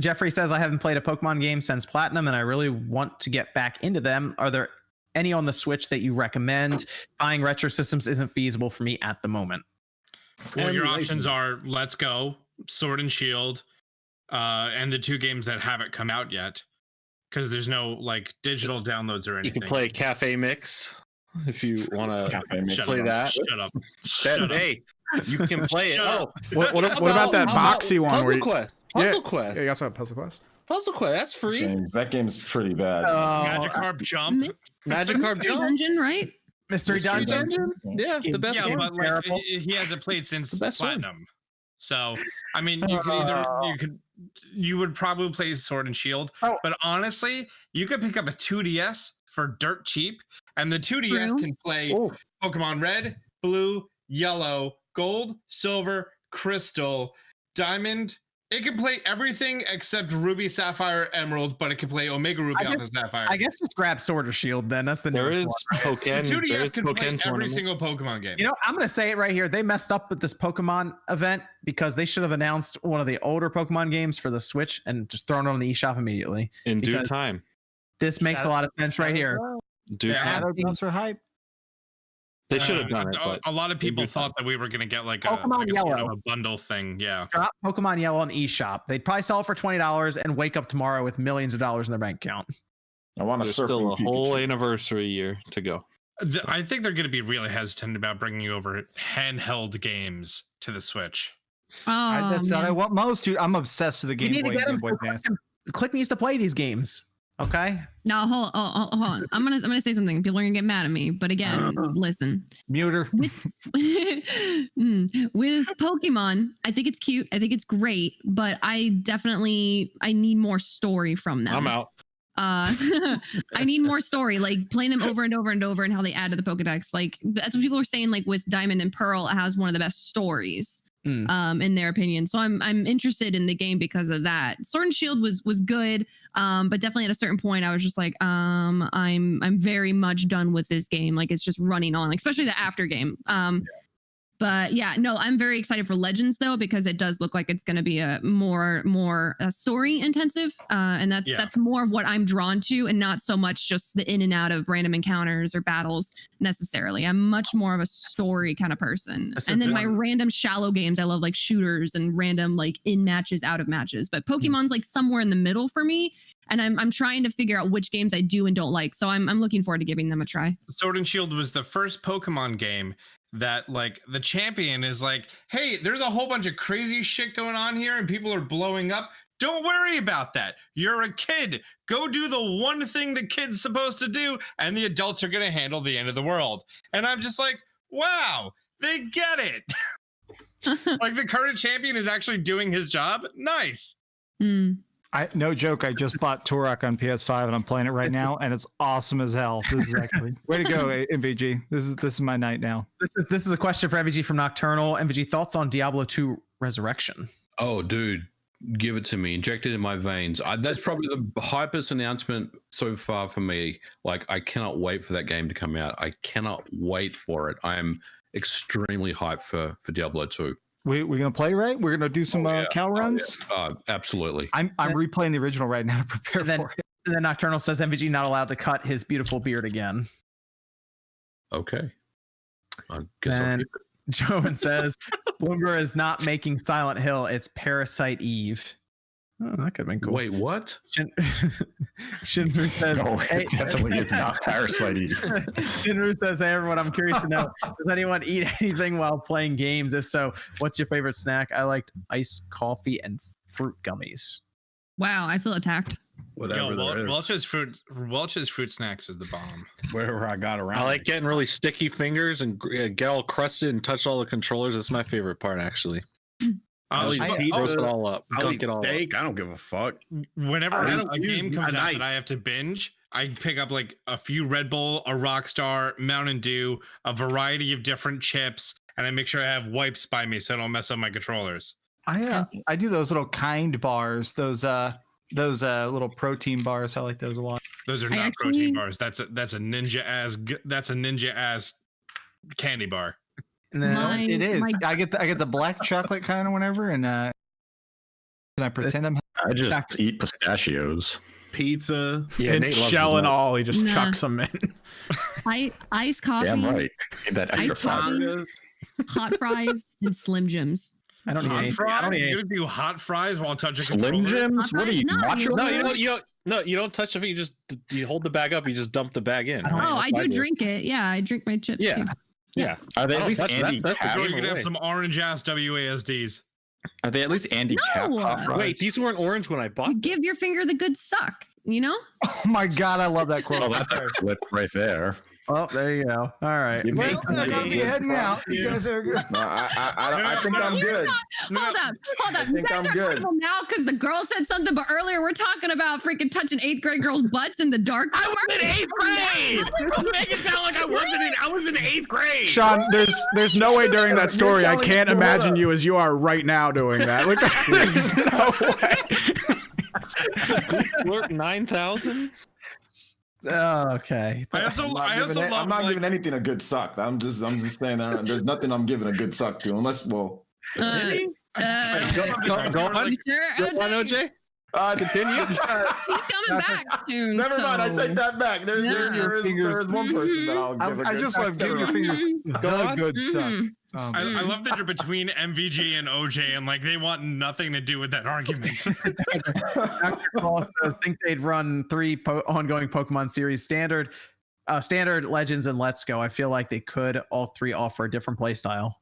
Jeffrey says, I haven't played a Pokemon game since Platinum, and I really want to get back into them. Are there any on the Switch that you recommend? Buying retro systems isn't feasible for me at the moment. Well, your options are Let's Go, Sword and Shield, and the two games that haven't come out yet, because there's no like digital downloads or anything. You can play Cafe Mix if you want to play that. Shut up. Hey, you can play it. Oh, what about that boxy one? Puzzle Quest. Puzzle Quest. Yeah, you also have Puzzle Quest. Puzzle Quest. That's free. That game's pretty bad. Magikarp Jump. Magikarp Jump. Dungeon, right? Mystery Dungeon. Yeah, the best one. But like, he hasn't played since Platinum. So I mean, you would probably play Sword and Shield, but honestly, you could pick up a 2DS for dirt cheap, and the 2DS can play Pokemon Red, Blue, Yellow, Gold, Silver, Crystal, Diamond. It can play everything except Ruby, Sapphire, Emerald, but it can play Omega Ruby Alpha Sapphire. I guess just grab Sword or Shield then. That's the there is one, right? Pokemon. The 2DS can play every single Pokemon game. You know, I'm going to say it right here. They messed up with this Pokemon event because they should have announced one of the older Pokemon games for the Switch and just thrown it on the eShop immediately. In due time. This makes a lot of sense right here. Due time. Shadow hype. They should have done it. But a lot of people thought that we were going to get like a bundle thing. Yeah. Drop Pokemon Yellow on the eShop. They'd probably sell it for $20 and wake up tomorrow with millions of dollars in their bank account. I want to still a whole anniversary year to go. I think they're going to be really hesitant about bringing over handheld games to the Switch. That's what I want most. Dude, I'm obsessed with the Game Boy. Click needs to play these games. Okay. Now hold on. I'm gonna say something. People are gonna get mad at me, but again, listen. Mute her. With Pokemon, I think it's cute. I think it's great, but I need more story from them. I'm out. I need more story, like playing them over and over and over, and how they add to the Pokedex. Like that's what people are saying. Like with Diamond and Pearl, it has one of the best stories. In their opinion. So I'm interested in the game because of that. Sword and Shield was good, but definitely at a certain point I was just like, I'm very much done with this game. Like it's just running on, especially the after game. But yeah, no, I'm very excited for Legends though, because it does look like it's going to be a more story intensive, and that's more of what I'm drawn to, and not so much just the in and out of random encounters or battles necessarily. I'm much more of a story kind of person. And then my random shallow games, I love like shooters and random like in matches, out of matches. But Pokemon's like somewhere in the middle for me. And I'm trying to figure out which games I do and don't like. So I'm looking forward to giving them a try. Sword and Shield was the first Pokemon game that like the champion is like, hey, there's a whole bunch of crazy shit going on here and people are blowing up. Don't worry about that. You're a kid. Go do the one thing the kid's supposed to do, and the adults are going to handle the end of the world. And I'm just like, wow, they get it. Like the current champion is actually doing his job. Nice. No joke. I just bought Turok on PS5 and I'm playing it right now, and it's awesome as hell. This is actually way to go, MVG. This is my night now. This is a question for MVG from Nocturnal. MVG, thoughts on Diablo 2 Resurrection? Oh, dude, Give it to me. Inject it in my veins. That's probably the hypest announcement so far for me. Like, I cannot wait for that game to come out. I cannot wait for it. I am extremely hyped for Diablo 2. We're gonna play, right? We're gonna do some cow runs. Absolutely. I'm replaying the original right now to prepare for it. And then Nocturnal says MVG not allowed to cut his beautiful beard again. Okay. I guess I'll And keep it. Jovan says Bloomberg is not making Silent Hill, it's Parasite Eve. Oh, that could have been cool. Wait, what? Shinru says, No, hey, it definitely is not Parasite Eve. Shinru says, hey everyone, I'm curious to know, does anyone eat anything while playing games? If so, what's your favorite snack? I liked iced coffee and fruit gummies. Wow, I feel attacked. Whatever. Welch's fruit snacks is the bomb. Wherever I got around. I like getting really sticky fingers and get all crusted and touch all the controllers. That's my favorite part, actually. I'll eat pizza. Roast it all up. I'll Dunk eat it all steak. I don't give a fuck. Whenever a game comes out knife. that I have to binge, I pick up like a few Red Bull, a Rockstar, Mountain Dew, a variety of different chips, and I make sure I have wipes by me so I don't mess up my controllers. I do those little kind bars, those little protein bars. I like those a lot. Those are not protein bars. That's a ninja ass candy bar. And then It is. I get the black chocolate kind of whenever, and I pretend I'm. I just eat pistachios. Pizza. Yeah, and Nate loves shell his and nut. all, he just Nah. chucks them in. Iced coffee, Damn right. Need that extra Iced fiber. coffee, hot fries, and Slim Jims. I don't need Hot anything. I fries? don't need You do hot fries while touching Slim controllers? Jims? What are you, No, nacho? You don't touch the feet. You hold the bag up. You just dump the bag in. Oh, I do drink it. Yeah, I drink my chips Yeah. too. Yeah. Are they at least that's- Andy that's the Cap? Or game you could have away. some orange ass WASDs. Are they at least Andy Cap? No. hot fries? Wait, these weren't orange when I bought You them. give your finger the good suck, you know? Oh my god, I love that quote. Oh, that's a flip right there. Oh, there you go. All right. You Well, make- I'm gonna be heading out. You guys are good. No, I think I'm good. Hold up. I You think guys I'm are good. comfortable now because the girl said something, but earlier we're talking about freaking touching 8th grade girls' butts in the dark. I was in 8th grade. Don't make it sound like I was in 8th grade. Sean, there's no way during that story I can't imagine you as you are right now doing that. Like, there's no way. Blurp 9,000. Oh, okay. I also love I'm not like, giving anything a good suck. I'm just saying there's nothing I'm giving a good suck to unless Go Go on. Sure, Go on, OJ. continue. He's coming back soon. Never mind, I take that back. There is one person that I'll give a I good just suck love giving to. your fingers the good suck. I love that you're between MVG and OJ, and like they want nothing to do with that argument. Dr. Claw says, think they'd run 3 ongoing Pokemon series: standard, Legends, and Let's Go. I feel like they could all 3 offer a different play style.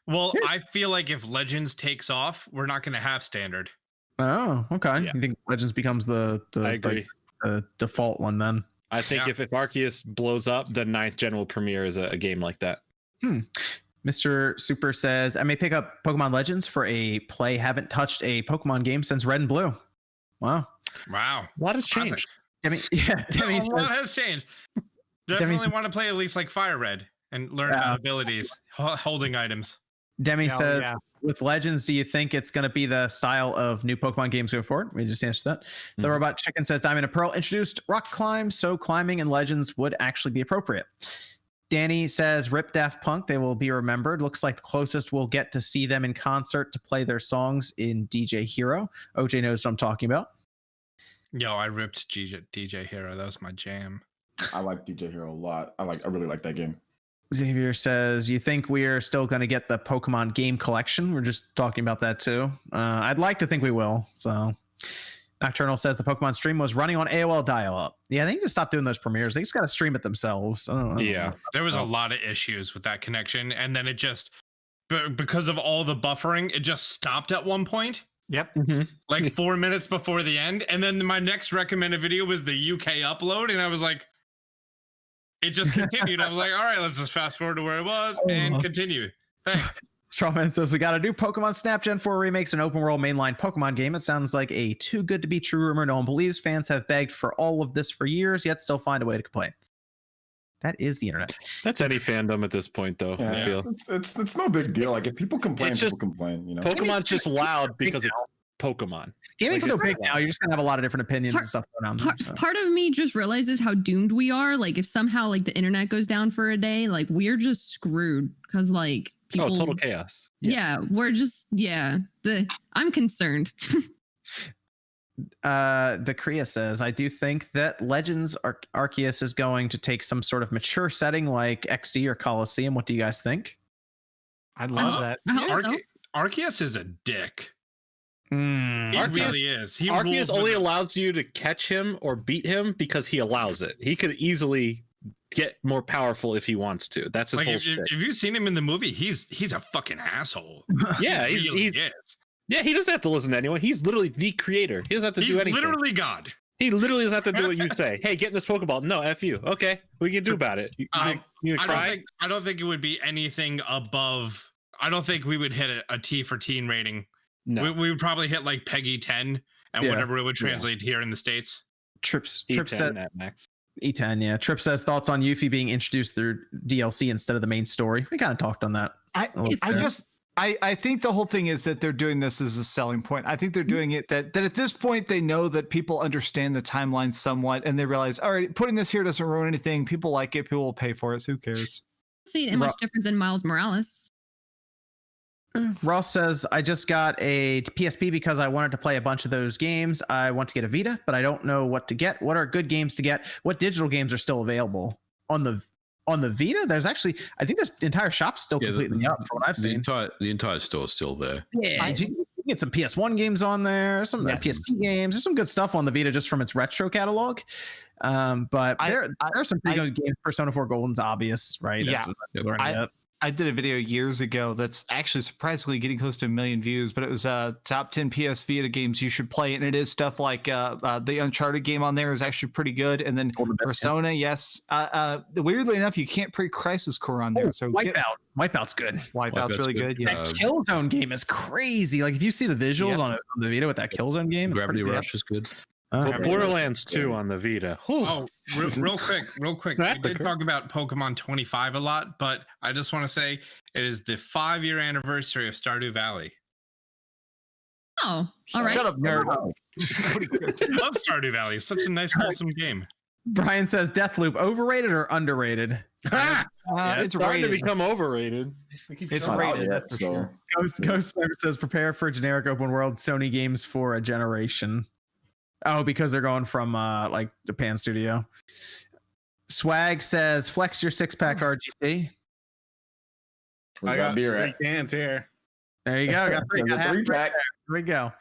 Well, I feel like if Legends takes off, we're not going to have standard. Oh, okay. Yeah. You think Legends becomes the I agree. the default one then? I think if Arceus blows up, the 9th gen will premiere as a game like that. Mr. Super says, I may pick up Pokemon Legends for a play. Haven't touched a Pokemon game since Red and Blue. Wow. Wow. A lot has Classic. changed. Demi A says, lot has changed. Definitely want to play at least like Fire Red and learn about abilities, holding items. Demi Hell says, yeah. with Legends, do you think it's going to be the style of new Pokemon games going forward? We just answered that. The Robot Chicken says, Diamond and Pearl introduced rock climb, so climbing in Legends would actually be appropriate. Danny says, Rip Daft Punk, they will be remembered. Looks like the closest we'll get to see them in concert to play their songs in DJ Hero. OJ knows what I'm talking about. Yo, I ripped DJ Hero. That was my jam. I like DJ Hero a lot. I really like that game. Xavier says, you think we're still going to get the Pokemon game collection? We're just talking about that too. I'd like to think we will. So Nocturnal says the Pokemon stream was running on AOL dial-up. Yeah, they need to stop doing those premieres. They just got to stream it themselves. I don't know. Yeah. There was a lot of issues with that connection, and then it just, because of all the buffering, it just stopped at one point. Yep. Like 4 minutes before the end, and then my next recommended video was the UK upload, and I was like, it just continued. I was like, all right, let's just fast forward to where it was and continue. Thanks. Strawman says we got to do Pokemon Snap Gen 4 remakes an open world mainline Pokemon game. It sounds like a too good to be true rumor no one believes. Fans have begged for all of this for years, yet still find a way to complain. That is the internet. That's any fandom at this point, though. I Yeah, feel it's no big deal. Like if people complain, It's just- people complain. You know. Pokemon's just loud because Pokemon. Gaming's so big now. You're just gonna have a lot of different opinions and stuff going on. Part of me just realizes how doomed we are. Like, if somehow like the internet goes down for a day, like we're just screwed because like people. Total chaos. Yeah, we're just I'm concerned. Decrea says, I do think that Legends Arceus is going to take some sort of mature setting like XD or Coliseum. What do you guys think? I'd love that. Arceus is a dick. He Arceus, really is. Arceus only allows you to catch him or beat him because he allows it. He could easily get more powerful if he wants to. That's his whole shtick. If you've seen him in the movie, he's a fucking asshole. Yeah, he he's is. Yeah, he doesn't have to listen to anyone. He's literally the creator. He doesn't have to do anything. He's literally God. He literally doesn't have to do what you say. Hey, get in this Pokeball. No, F you. Okay, what can you do about it? You cry? I don't think it would be anything above. I don't think we would hit a T for teen rating. No. We would probably hit like Peggy 10 and whatever it would translate here in the States. Trip says max. E10, yeah. Trip says thoughts on Yuffie being introduced through DLC instead of the main story. We kind of talked on that. I think the whole thing is that they're doing this as a selling point. I think they're doing it that at this point they know that people understand the timeline somewhat, and they realize, all right, putting this here doesn't ruin anything. People like it. People will pay for it. So who cares? See it much different than Miles Morales. Ross says, I just got a PSP because I wanted to play a bunch of those games. I want to get a Vita, but I don't know what to get. What are good games to get? What digital games are still available on the Vita? There's actually, I think the entire shop's still completely up from what I've seen. The entire store's still there. Yeah, you can get some PS1 games on there, some PSP games. There's some good stuff on the Vita just from its retro catalog. But there are some pretty good games. Persona 4 Golden's obvious, right? I did a video years ago that's actually surprisingly getting close to 1 million views, but it was top 10 PS Vita games you should play, and it is stuff like the Uncharted game on there is actually pretty good, and then Persona, yes. Weirdly enough, you can't play Crisis Core on there. So Wipeout's good. Wipeout's really good. Yeah, that Killzone game is crazy. Like if you see the visuals on the Vita with that Killzone game, Gravity Rush is good. Borderlands 2 on the Vita. Oh, real quick. We did talk about Pokemon 25 a lot, but I just want to say it is the 5-year anniversary of Stardew Valley. Oh, all right. Shut up, nerd. I love Stardew Valley. It's such a nice, wholesome game. Brian says Deathloop, overrated or underrated? It's starting to become overrated. It's rated. Yet, so. Ghost Sniper says prepare for generic open world Sony games for a generation. Oh, because they're going from like Japan Studio. Swag says flex your 6-pack RGT. I got beer cans here. There you go. Got 3-pack. There we go.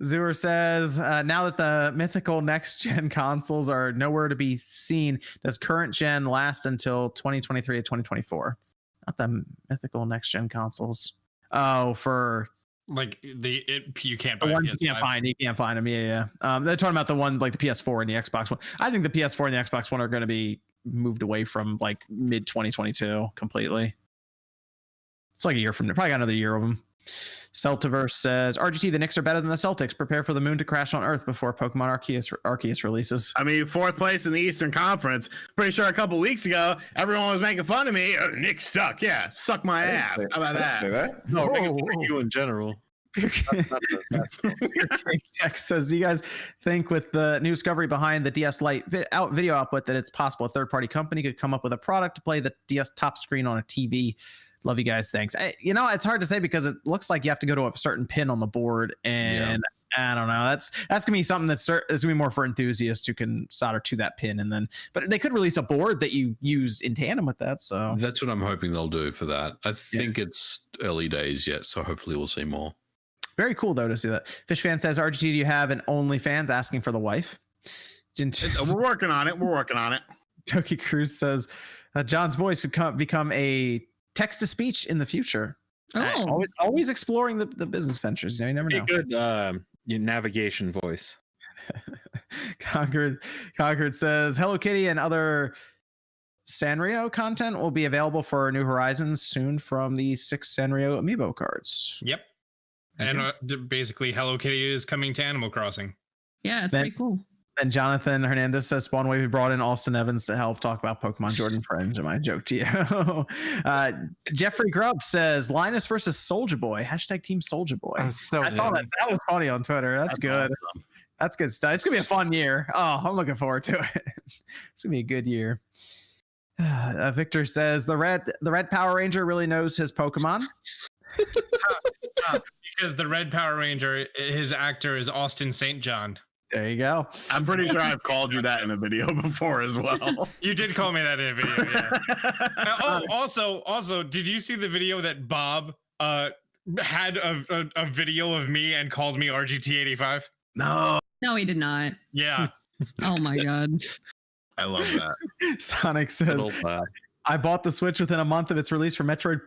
Zur says, now that the mythical next-gen consoles are nowhere to be seen, does current gen last until 2023 or 2024? Not the mythical next-gen consoles. Oh, for... Like you can't buy the one PS5. You can't find them. Yeah. They're talking about the one like the PS4 and the Xbox One. I think the PS4 and the Xbox One are going to be moved away from like mid 2022 completely. It's like a year from now. Probably got another year of them. Celtiverse says RGT, the Knicks are better than the Celtics. Prepare for the moon to crash on Earth before Pokemon Arceus releases. I mean, 4th place in the Eastern Conference. Pretty sure a couple weeks ago, everyone was making fun of me. Oh, Knicks suck. Yeah, suck my ass. How about that? No, making fun of you in general. Tech says, do you guys think with the new discovery behind the DS Lite video output that it's possible a third-party company could come up with a product to play the DS top screen on a TV? Love you guys. Thanks. It's hard to say because it looks like you have to go to a certain pin on the board, and I don't know. That's gonna be something that's gonna be more for enthusiasts who can solder to that pin, and then. But they could release a board that you use in tandem with that. So that's what I'm hoping they'll do for that. I think it's early days yet, so hopefully we'll see more. Very cool though to see that. Fish fan says, RGT, do you have an OnlyFans asking for the wife? We're working on it. Toki Cruz says, John's voice could become a text to speech in the future. Always exploring the business ventures. You never know. Good your navigation voice. Conquered says Hello Kitty and other Sanrio content will be available for New Horizons soon from the 6 Sanrio amiibo cards. Yep. And basically Hello Kitty is coming to Animal Crossing. Yeah, it's pretty cool. And Jonathan Hernandez says Spawn Wavy brought in Austin Evans to help talk about Pokemon Jordan Fringe. And my joke to you. Jeffrey Grubb says Linus versus Soldier Boy. Hashtag Team Soldier Boy. I saw that. That was funny on Twitter. That's good. Awesome. That's good stuff. It's gonna be a fun year. Oh, I'm looking forward to it. It's gonna be a good year. Victor says the red Power Ranger really knows his Pokemon. Because the red Power Ranger, his actor is Austin St. John. There you go. I'm pretty sure I've called you that in a video before as well. You did call me that in a video, yeah. Also, did you see the video that Bob had a video of me and called me RGT85? No, he did not. Yeah. Oh my god. I love that. Sonic says, I bought the Switch within a month of its release for Metroid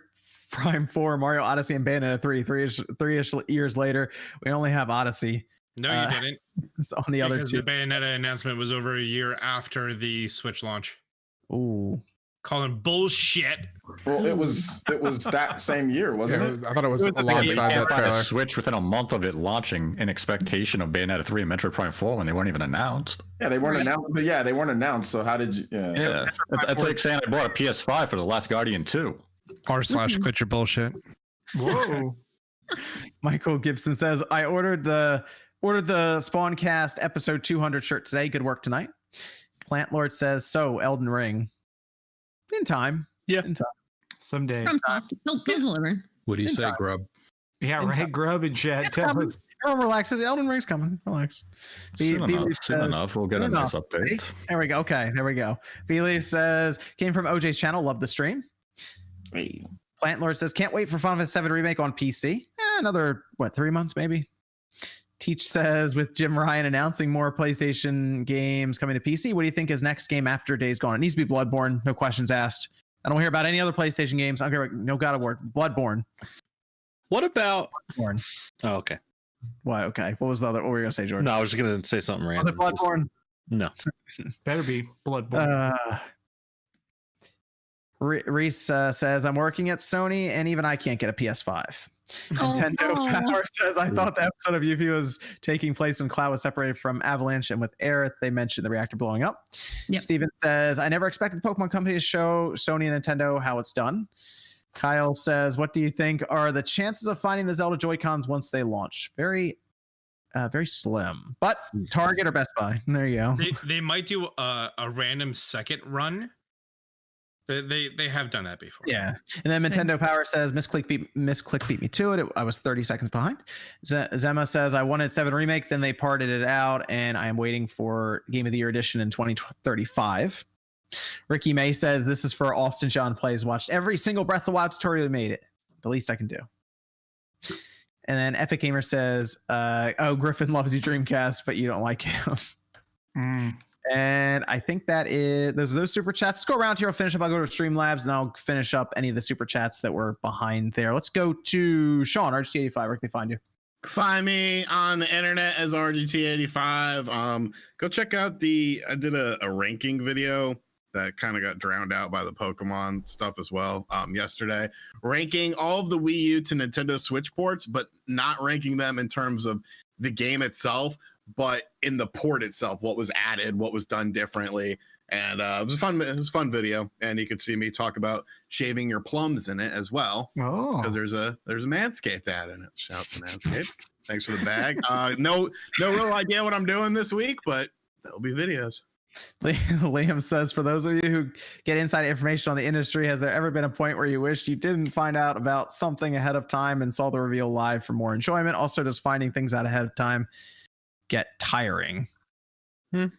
Prime 4, Mario Odyssey, and Bayonetta 3. Three-ish years later, we only have Odyssey. No, you didn't. It's on the other two. The Bayonetta announcement was over a year after the Switch launch. Ooh. Calling bullshit. Well, it was that same year, wasn't it? I thought it was alongside that trailer. Switch within a month of it launching in expectation of Bayonetta 3 and Metroid Prime 4 when they weren't even announced. Yeah, they weren't announced. But yeah, they weren't announced. So how did you? Yeah. That's like saying I bought a PS5 for The Last Guardian 2. r/quit your bullshit. Whoa. Michael Gibson says, I ordered the Spawncast episode 200 shirt today. Good work tonight. Plant Lord says, so Elden Ring. In time. Yeah. In time. Someday. They'll deliver. What do you say, time. Grub? Yeah, In right. time. Grub and chat. Everyone relaxes. Elden Ring's coming. Relax. Soon enough. We'll get a nice update. There we go. Okay, there we go. B-Leaf says, came from OJ's channel. Love the stream. Hey. Plant Lord says, can't wait for Final Fantasy VII Remake on PC. Another, 3 months maybe? Teach says, with Jim Ryan announcing more PlayStation games coming to PC, what do you think is next game after Days Gone? It needs to be Bloodborne. No questions asked. I don't hear about any other PlayStation games. I don't care about no God of War. Bloodborne. What about Bloodborne. Oh, okay. Why? Okay. What was the other? What were you gonna say, George? No, I was just gonna say something Was random. it Bloodborne? No. Better be Bloodborne. Reese says, I'm working at Sony and even I can't get a PS5. Nintendo Power says, I thought the episode of Yuffie was taking place when Cloud was separated from Avalanche, and with Aerith, they mentioned the reactor blowing up. Yep. Steven says, I never expected the Pokemon Company to show Sony and Nintendo how it's done. Kyle says, what do you think are the chances of finding the Zelda Joy-Cons once they launch? Very slim, but Target or Best Buy. There you go. They might do a random second run. They have done that before. Yeah. And then Nintendo Power says, Misclick beat me to it. I was 30 seconds behind. Zema says, I wanted 7 Remake, then they parted it out, and I am waiting for Game of the Year edition in 2035. Ricky May says, this is for Austin John Plays. Watched every single Breath of the Wild tutorial and made it. The least I can do. And then Epic Gamer says, Griffin loves you Dreamcast, but you don't like him. And I think that is those super chats. Let's go around here. I'll finish up. I'll go to Streamlabs and I'll finish up any of the super chats that were behind there. Let's go to Sean, RGT85. Where can they find you? Find me on the internet as RGT85. Go check out I did a ranking video that kind of got drowned out by the Pokemon stuff as well yesterday. Ranking all of the Wii U to Nintendo Switch ports, but not ranking them in terms of the game itself, but in the port itself, what was added, what was done differently. And it was a fun video, and you could see me talk about shaving your plums in it as well. Oh, because there's a Manscaped ad in it. Shout out to Manscaped. Thanks for the bag. No real idea what I'm doing this week, but there'll be videos. Liam says, for those of you who get inside information on the industry, has there ever been a point where you wished you didn't find out about something ahead of time and saw the reveal live for more enjoyment? Also, does finding things out ahead of time get tiring? I mean,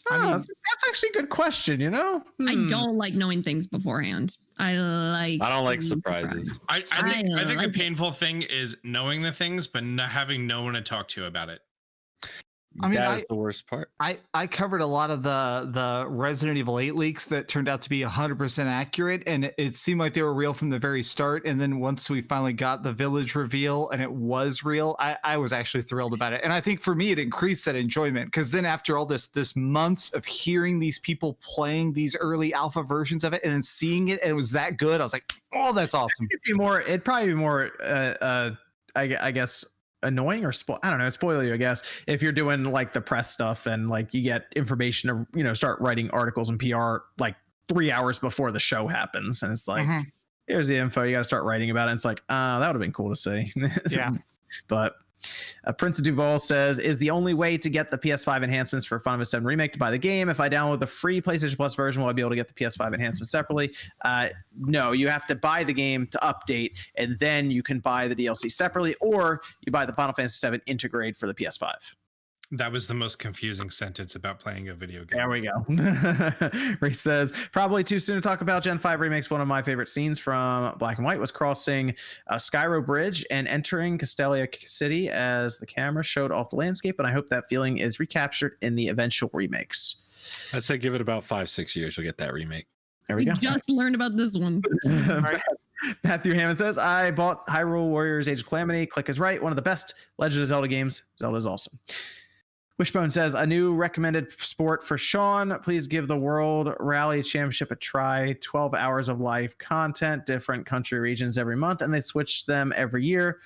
that's actually a good question, you know? I don't like knowing things beforehand. I don't like surprises. I think the painful thing is knowing the things, but not having no one to talk to about it. I mean, that is the worst part. I covered a lot of the Resident Evil 8 leaks that turned out to be 100% accurate, and it seemed like they were real from the very start. And then once we finally got the village reveal and it was real, I was actually thrilled about it. And I think for me, it increased that enjoyment, because then after all this months of hearing these people playing these early alpha versions of it and then seeing it and it was that good, I was like, oh, that's awesome. It'd probably be more I guess annoying or I don't know, spoil you, I guess, if you're doing like the press stuff and like you get information to, you know, start writing articles and PR like 3 hours before the show happens, and it's like, here's the info, you got to start writing about it. And it's like, that would have been cool to see. Yeah. But Prince of Duval says, is the only way to get the PS5 enhancements for Final Fantasy VII Remake to buy the game? If I download the free PlayStation Plus version, will I be able to get the PS5 enhancements separately? No, you have to buy the game to update, and then you can buy the DLC separately, or you buy the Final Fantasy VII Integrate for the PS5. That was the most confusing sentence about playing a video game. There we go. Reese says, probably too soon to talk about Gen 5 remakes. One of my favorite scenes from Black and White was crossing Skyro Bridge and entering Castelia City as the camera showed off the landscape, and I hope that feeling is recaptured in the eventual remakes. I'd say give it about 5-6 years, you'll get that remake. There we go. Just learned about this one. Matthew Hammond says, I bought Hyrule Warriors Age of Calamity. Click is right. One of the best Legend of Zelda games. Zelda is awesome. Wishbone says, a new recommended sport for Sean. Please give the World Rally Championship a try. 12 hours of live content, different country regions every month, and they switch them every year.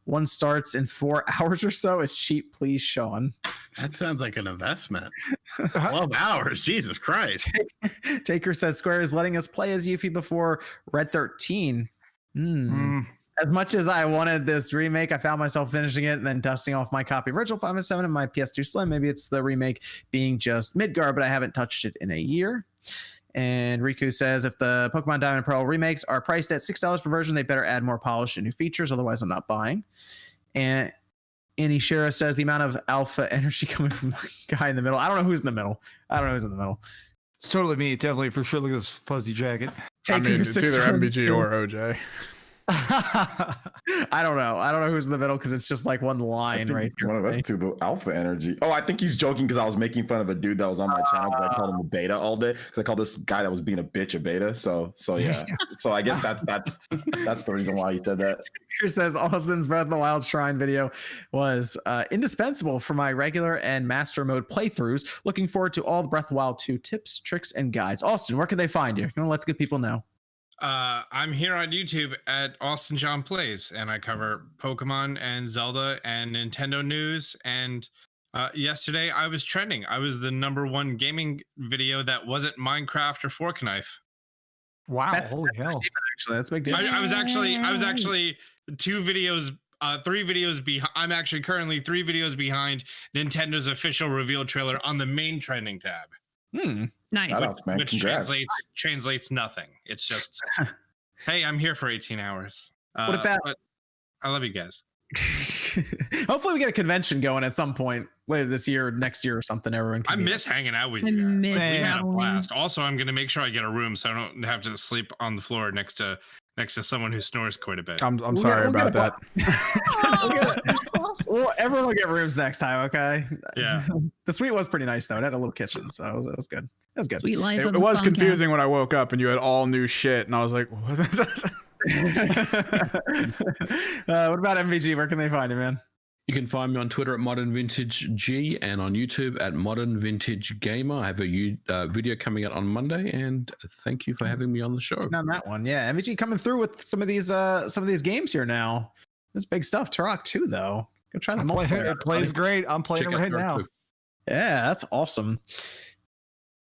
One starts in 4 hours or so. It's cheap, please, Sean. That sounds like an investment. 12 hours, Jesus Christ. Taker says, Square is letting us play as Yuffie before Red 13. As much as I wanted this remake, I found myself finishing it and then dusting off my copy of Original 5.7 and my PS2 Slim. Maybe it's the remake being just Midgar, but I haven't touched it in a year. And Riku says, if the Pokemon Diamond and Pearl remakes are priced at $6 per version, they better add more polish and new features. Otherwise, I'm not buying. And Inishira says, the amount of alpha energy coming from the guy in the middle. I don't know who's in the middle. It's totally me. Definitely, for sure. Look at this fuzzy jacket. I mean, it's either MBG or OJ. I don't know who's in the middle because it's just like one line right here. One of us two, the alpha energy. Oh, I think he's joking because I was making fun of a dude that was on my channel because I called him a beta all day. Because I called this guy that was being a bitch a beta. So yeah. So I guess that's the reason why he said that. Here says Austin's Breath of the Wild Shrine video was indispensable for my regular and master mode playthroughs. Looking forward to all the Breath of the Wild 2 tips, tricks, and guides. Austin, where can they find you? You want to let the good people know? I'm here on YouTube at Austin John Plays, and I cover Pokemon and Zelda and Nintendo news. And yesterday I was trending. I was the #1 gaming video that wasn't Minecraft or Fork Knife. Wow! Holy hell! Actually, that's a big deal. I was actually 3 videos behind. I'm actually currently 3 videos behind Nintendo's official reveal trailer on the main trending tab. Nice. Which translates nothing. It's just, hey, I'm here for 18 hours. What about? But I love you guys. Hopefully, we get a convention going at some point later this year, next year, or something. Everyone. I miss hanging out with you guys. We had a blast. Also, I'm going to make sure I get a room so I don't have to sleep on the floor next to someone who snores quite a bit. I'm sorry about that. Well, everyone will get rooms next time, okay? Yeah. The suite was pretty nice though. It had a little kitchen, so it was good. It was good. Sweet life. It was confusing when I woke up and you had all new shit, and I was like, what is this? What about MVG? Where can they find you, man? You can find me on Twitter at Modern Vintage G and on YouTube at Modern Vintage Gamer. I have a video coming out on Monday, and thank you for having me on the show. On that one, yeah. MVG coming through with some of these games here now. This big stuff. Turok 2, though. Go try the multiplayer. It plays great. I'm playing it right now. Yeah, that's awesome.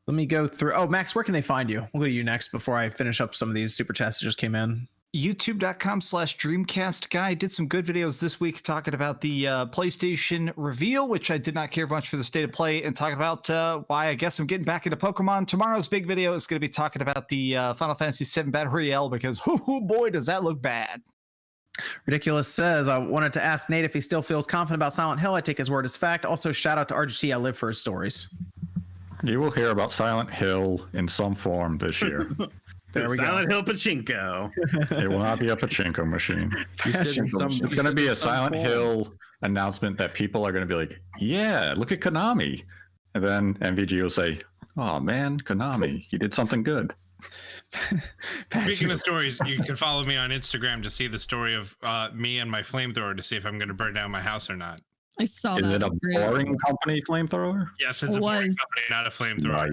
Let me go through. Oh, Max, where can they find you? We'll go to you next before I finish up some of these super chats that just came in. YouTube.com/Dreamcast guy did some good videos this week talking about the PlayStation reveal, which I did not care much for the state of play, and talking about why I guess I'm getting back into Pokemon. Tomorrow's big video is going to be talking about the Final Fantasy VII Battle Royale, because oh boy, does that look bad. Ridiculous says, I wanted to ask Nate if he still feels confident about Silent Hill. I take his word as fact. Also, shout out to RGT. I live for his stories. You will hear about Silent Hill in some form this year. There we Silent Hill Pachinko. It will not be a pachinko machine. It's going to be a Silent Hill announcement that people are going to be like, yeah, look at Konami. And then MVG will say, oh man, Konami, he did something good. Speaking of stories, you can follow me on Instagram to see the story of me and my flamethrower to see if I'm going to burn down my house or not. I saw Is that. it a was great. boring company flamethrower? Yes, it's It a boring was. company, not a flamethrower.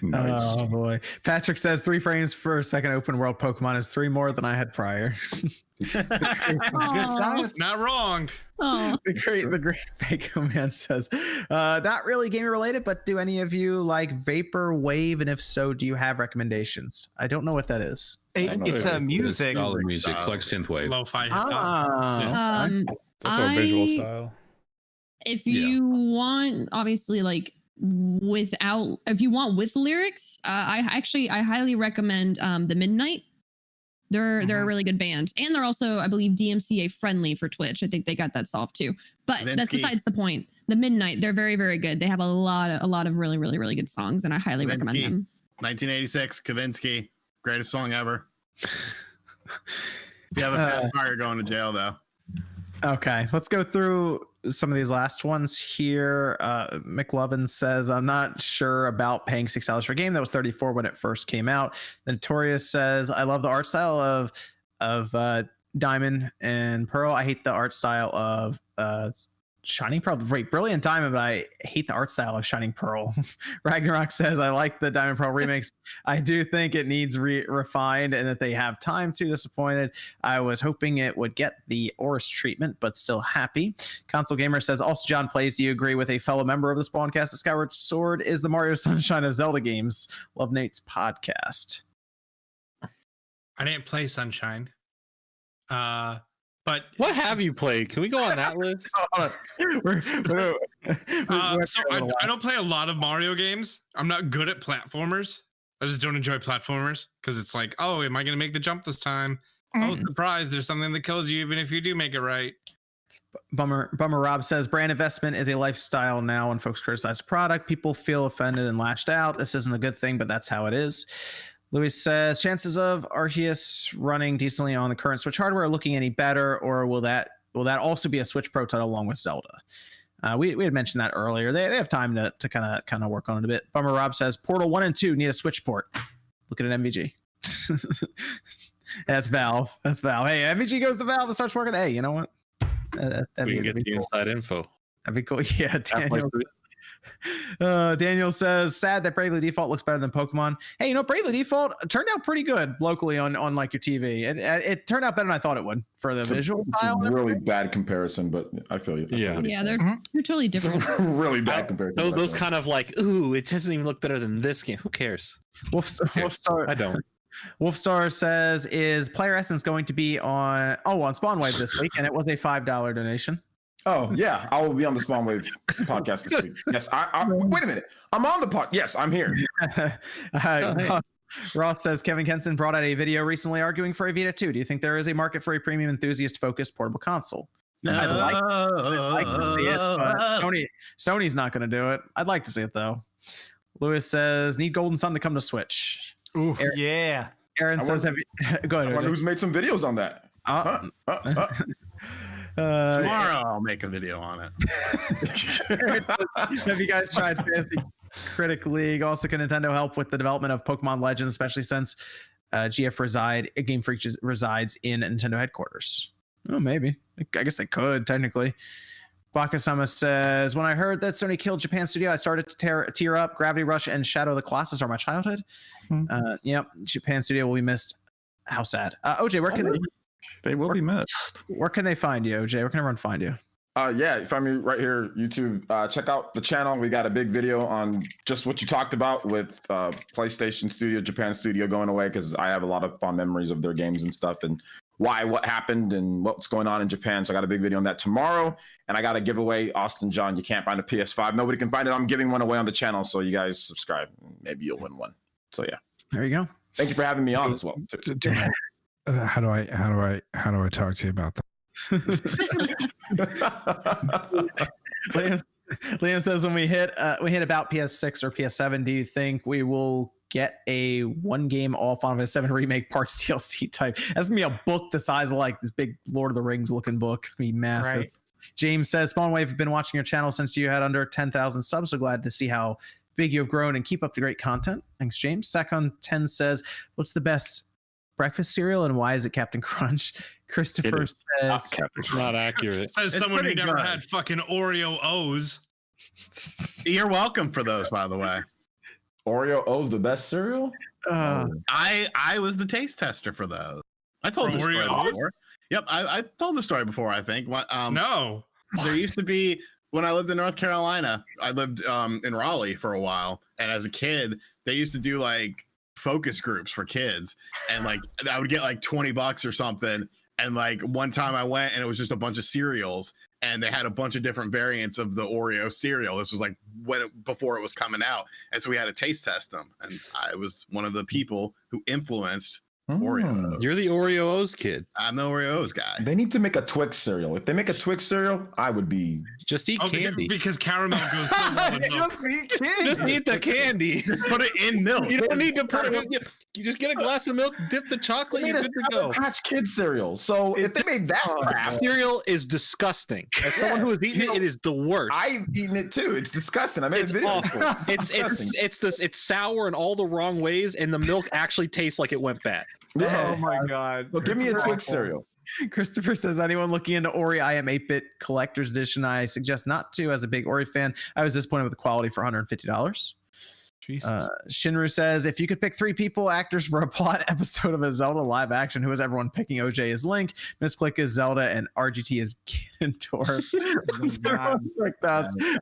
Nice. Oh boy. Patrick says 3 frames per second open world Pokemon is 3 more than I had prior. Good Aw. size. Not wrong. Oh, The great Pako Man says, not really gaming related, but do any of you like Vapor Wave? And if so, do you have recommendations? I don't know what that is. It's a music. Style of music, like synthwave. Lo-fi hip hop. Ah, okay. It's also a visual I- style. if Yeah. you want, obviously, like if you want with lyrics, I highly recommend the Midnight. They're a really good band, and they're also, I believe, DMCA friendly for Twitch. I think they got that solved too. But that's Vinsky. besides the point. The Midnight, they're very, very good. They have a lot of really, really, really good songs, and I highly recommend Vinsky. them. 1986, Kavinsky, greatest song ever. If you have a fast car, you're going to jail though. Okay, let's go through some of these last ones here. McLovin says, I'm not sure about paying $6 for a game that was $34 when it first came out. The Notorious says, I love the art style of Diamond and Pearl. I hate the art style of Shining Pearl. Wait, Brilliant Diamond, but I hate the art style of Shining Pearl. Ragnarok says, I like the Diamond Pearl remakes. I do think it needs refined and that they have time to. Disappointed. I was hoping it would get the Oris treatment, but still happy. Console Gamer says, also John Plays, do you agree with a fellow member of the Spawncast that Skyward Sword is the Mario Sunshine of Zelda games? Love Nate's podcast. I didn't play Sunshine. But What have you played? Can we go on that list? so I don't play a lot of Mario games. I'm not good at platformers. I just don't enjoy platformers because it's like, oh, am I going to make the jump this time? Oh, surprise! There's something that kills you even if you do make it right. Bummer Rob says, brand investment is a lifestyle now. When folks criticize the product, people feel offended and lashed out. This isn't a good thing, but that's how it is. Louis says, chances of Arceus running decently on the current Switch hardware are looking any better, or will that also be a Switch Pro title along with Zelda? We had mentioned that earlier. They have time to kind of work on it a bit. Bummer Rob says, Portal 1 and 2 need a Switch port. Look at an MVG. That's Valve. Hey, MVG goes to Valve and starts working. Hey, you know what? We can get the cool. inside info. That'd be cool. Yeah, Daniel says, sad that Bravely Default looks better than Pokemon. Hey, Bravely Default turned out pretty good locally on like your TV. It turned out better than I thought it would for the visual style. It's a really bad comparison, but I feel you. Yeah. Yeah, they're totally It's a different. really bad comparison. Those kind of like, ooh, it doesn't even look better than this game. Who cares? Wolfstar, I don't. Wolfstar says, is Player Essence going to be on Spawn Wave this week? And it was a $5 donation. Oh yeah, I will be on the Spawn Wave podcast this week. Yes, I wait a minute. I'm on the pod. Yes, I'm here. Ross says Kevin Kenson brought out a video recently arguing for a Vita 2. Do you think there is a market for a premium enthusiast-focused portable console? I'd like to see it, but Sony's not going to do it. I'd like to see it though. Lewis says, need Golden Sun to come to Switch. Ooh, yeah. Aaron says, go ahead. I wonder who's made some videos on that. Tomorrow I'll make a video on it. Have you guys tried Fantasy Critic League? Also, can Nintendo help with the development of Pokemon Legends, especially since Game Freak resides in Nintendo headquarters? Oh, maybe. I guess they could, technically. Bakasama says, when I heard that Sony killed Japan Studio, I started to tear up. Gravity Rush and Shadow of the Colossus are my childhood. Yep, Japan Studio will be missed. How sad. OJ, where can they will be missed? Where can they find you, OJ? Where can everyone find you? Yeah, find me right here, YouTube. Check out the channel. We got a big video on just what you talked about with PlayStation Studio, Japan Studio going away, because I have a lot of fond memories of their games and stuff, and what happened and what's going on in Japan. So I got a big video on that tomorrow, and I got a giveaway. Austin John, you can't find a PS5. Nobody can find it. I'm giving one away on the channel, so you guys subscribe. Maybe you'll win one. So yeah, there you go. Thank you for having me on as well. How do I talk to you about that? Liam says, when we hit about PS6 or PS7, do you think we will get a one game all Final Fantasy 7 remake parts DLC type? That's gonna be a book the size of like this big Lord of the Rings looking book. It's gonna be massive. Right. James says, Spawnwave, have been watching your channel since you had under 10,000 subs. So glad to see how big you have grown and keep up the great content. Thanks, James. Second 10 says, what's the best breakfast cereal, and why is it Captain Crunch? Christopher It is says, It's not accurate. Says It's someone who pretty never good. had fucking Oreo O's. You're welcome for those, by the way. Oreo O's the best cereal. I was the taste tester for those. I told this story Oreos? before. Yep, I told the story before. I think. No. There used to be when I lived in North Carolina. I lived in Raleigh for a while, and as a kid, they used to do like focus groups for kids, and like I would get like $20 or something. And like one time I went, and it was just a bunch of cereals, and they had a bunch of different variants of the Oreo cereal. This was like before it was coming out, and so we had to taste test them. And I was one of the people who influenced Oreo. You're the Oreos kid. I'm the Oreos guy. They need to make a Twix cereal. If they make a Twix cereal, I would be. Just eat candy. Because caramel goes so well with milk. Just eat the candy. Put it in milk. You don't need to put it in. You just get a glass of milk, dip the chocolate, you're good to go. Patch Kid cereal. So if they made that crap, Cereal is disgusting. As someone who has eaten it, it is the worst. I've eaten it too. It's disgusting. I made It's a video. awful. It's sour in all the wrong ways, and the milk actually tastes like it went bad. Yeah. Oh my god. So give me a Twix cereal. Christopher says, anyone looking into Ori, I am 8-bit collector's edition. I suggest not to. As a big Ori fan, I was disappointed with the quality for $150. Jesus. Shinru says, if you could pick 3 people, actors for a plot episode of a Zelda live action, who is everyone picking? OJ is Link, Misclick is Zelda, and RGT is Ganondorf.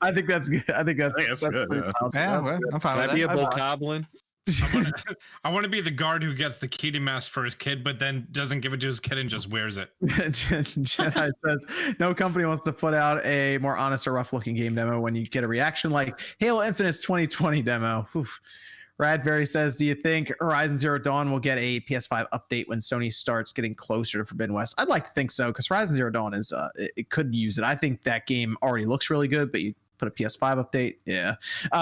I think that's good. I think that's good. pretty solid. Yeah, well, I'm fine Can with I be a that. bokoblin? I want to be the guard who gets the kitty mask for his kid, but then doesn't give it to his kid and just wears it. Jedi says, no company wants to put out a more honest or rough looking game demo when you get a reaction like Halo Infinite's 2020 demo. Oof. Radberry says, do you think Horizon Zero Dawn will get a PS5 update when Sony starts getting closer to Forbidden West? I'd like to think so, because Horizon Zero Dawn is it could use it. I think that game already looks really good, but you put a PS5 update. Yeah.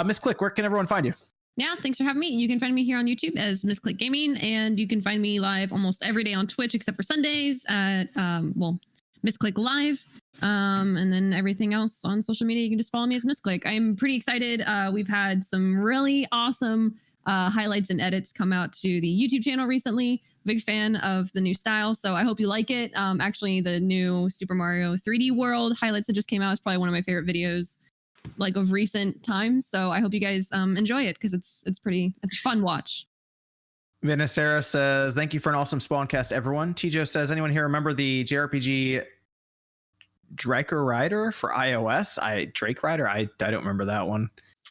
Miss Click, where can everyone find you? Yeah, thanks for having me. You can find me here on YouTube as Miss Click Gaming, and you can find me live almost every day on Twitch except for Sundays at Miss Click Live. And then everything else on social media, you can just follow me as Miss Click. I'm pretty excited. We've had some really awesome highlights and edits come out to the YouTube channel recently. Big fan of the new style, so I hope you like it. Actually, the new Super Mario 3D World highlights that just came out is probably one of my favorite videos like of recent times, so I hope you guys enjoy it because it's a fun watch. Vinacera says, thank you for an awesome Spawncast, everyone. Tijo says, anyone here remember the JRPG Draker Rider for iOS? Drake Rider? I don't remember that one.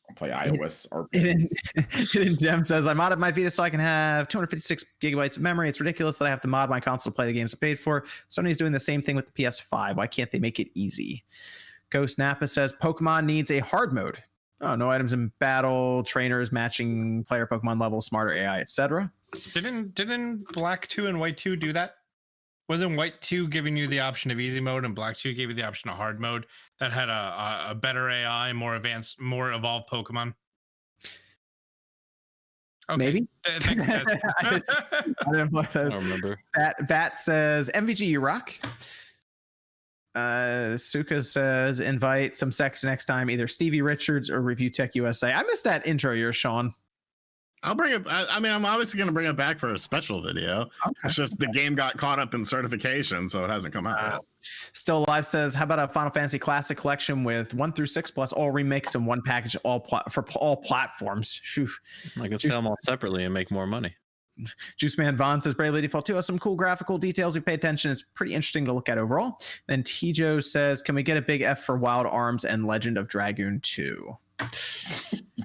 I'll play iOS. Hidden Gem says, I modded my Vita so I can have 256 gigabytes of memory. It's ridiculous that I have to mod my console to play the games I paid for. Sony's doing the same thing with the PS5. Why can't they make it easy? Ghost Napa says, Pokemon needs a hard mode. Oh, no items in battle, trainers matching player Pokemon level, smarter AI, etc. Didn't Black 2 and White 2 do that? Wasn't White 2 giving you the option of easy mode and Black 2 gave you the option of hard mode that had a better AI, more advanced, more evolved Pokemon? Okay. Maybe. Thanks, guys. I don't remember. Bat says, MVG, you rock. Suka says, invite some sex next time, either Stevie Richards or Review Tech USA. I missed that intro yours, Sean. I'll bring it. I mean, I'm obviously going to bring it back for a special video. Okay. It's just the game got caught up in certification, so it hasn't come out. Still Alive says, how about a Final Fantasy Classic Collection with 1 through 6 plus all remakes in one package, for all platforms? Whew. I can sell them all separately and make more money. Juice Man Vaughn says, Bravely Default 2 has some cool graphical details. You pay attention. It's pretty interesting to look at overall. Then Tijo says, can we get a big F for Wild Arms and Legend of Dragoon 2?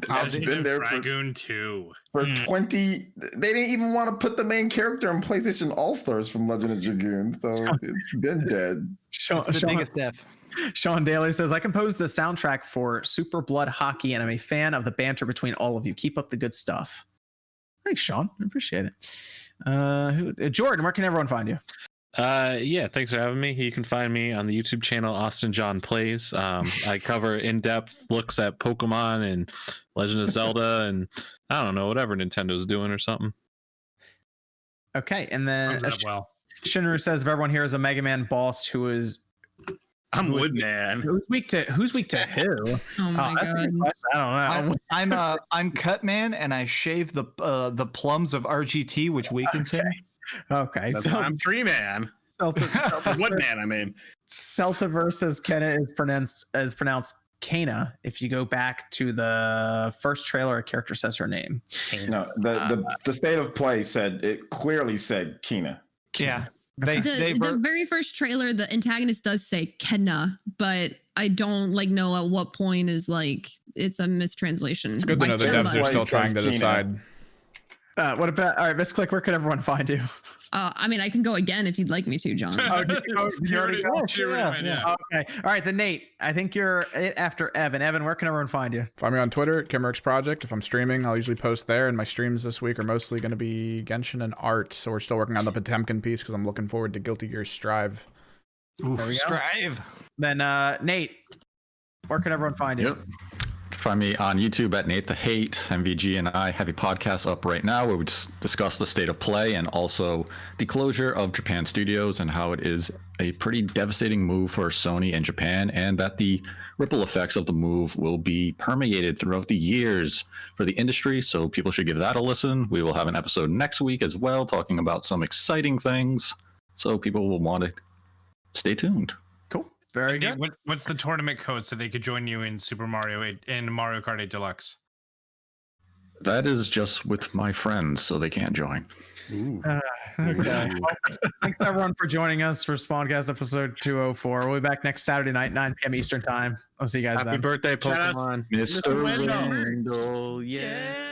That's been there Dragoon 2. for 20. They didn't even want to put the main character in PlayStation All-Stars from Legend of Dragoon, so it's been dead. It's the biggest F. Sean Daly says, I composed the soundtrack for Super Blood Hockey, and I'm a fan of the banter between all of you. Keep up the good stuff. Thanks, Sean. I appreciate it. Jordan, where can everyone find you? Yeah, thanks for having me. You can find me on the YouTube channel Austin John Plays. I cover in-depth looks at Pokemon and Legend of Zelda and I don't know, whatever Nintendo's doing or something. Okay, and then Shinru says, if everyone here is a Mega Man boss who is Woodman. Who's weak to who? Oh my that's a god. good question. I don't know. I'm Cutman, and I shave the plums of RGT, which weakens him. Okay, That's so why I'm tree man. Wood man, I mean. Celta versus Kenna is pronounced Kana. If you go back to the first trailer, a character says her name. No, the state of play said it clearly said Kina. Yeah. The very first trailer, the antagonist does say Kenna, but I don't know at what point is it's a mistranslation. It's good to know the devs are still trying to decide. What about, all right, Miss Click, where can everyone find you? I mean, I can go again if you'd like me to, John. Did you already go? Yeah. Okay. All right, then Nate, I think you're it after Evan. Evan, where can everyone find you? Find me on Twitter at Kimmerix Project. If I'm streaming, I'll usually post there, and my streams this week are mostly going to be Genshin and art. So we're still working on the Potemkin piece because I'm looking forward to Guilty Gear Strive. Oof, Strive. Then Nate, where can everyone find you? Yep. Find me on YouTube at Nate the Hate. MVG and I have a podcast up right now where we discuss the state of play and also the closure of Japan Studios and how it is a pretty devastating move for Sony and Japan, and that the ripple effects of the move will be permeated throughout the years for the industry. So people should give that a listen. We will have an episode next week as well talking about some exciting things. So people will want to stay tuned. Very good. What's the tournament code so they could join you in Super Mario 8 and Mario Kart 8 Deluxe? That is just with my friends, so they can't join. Okay. Thanks everyone for joining us for Spawncast episode 204. We'll be back next Saturday night, 9 p.m. Eastern time. I'll see you guys then. Happy birthday, Pokemon. Mr. Wendell, yeah.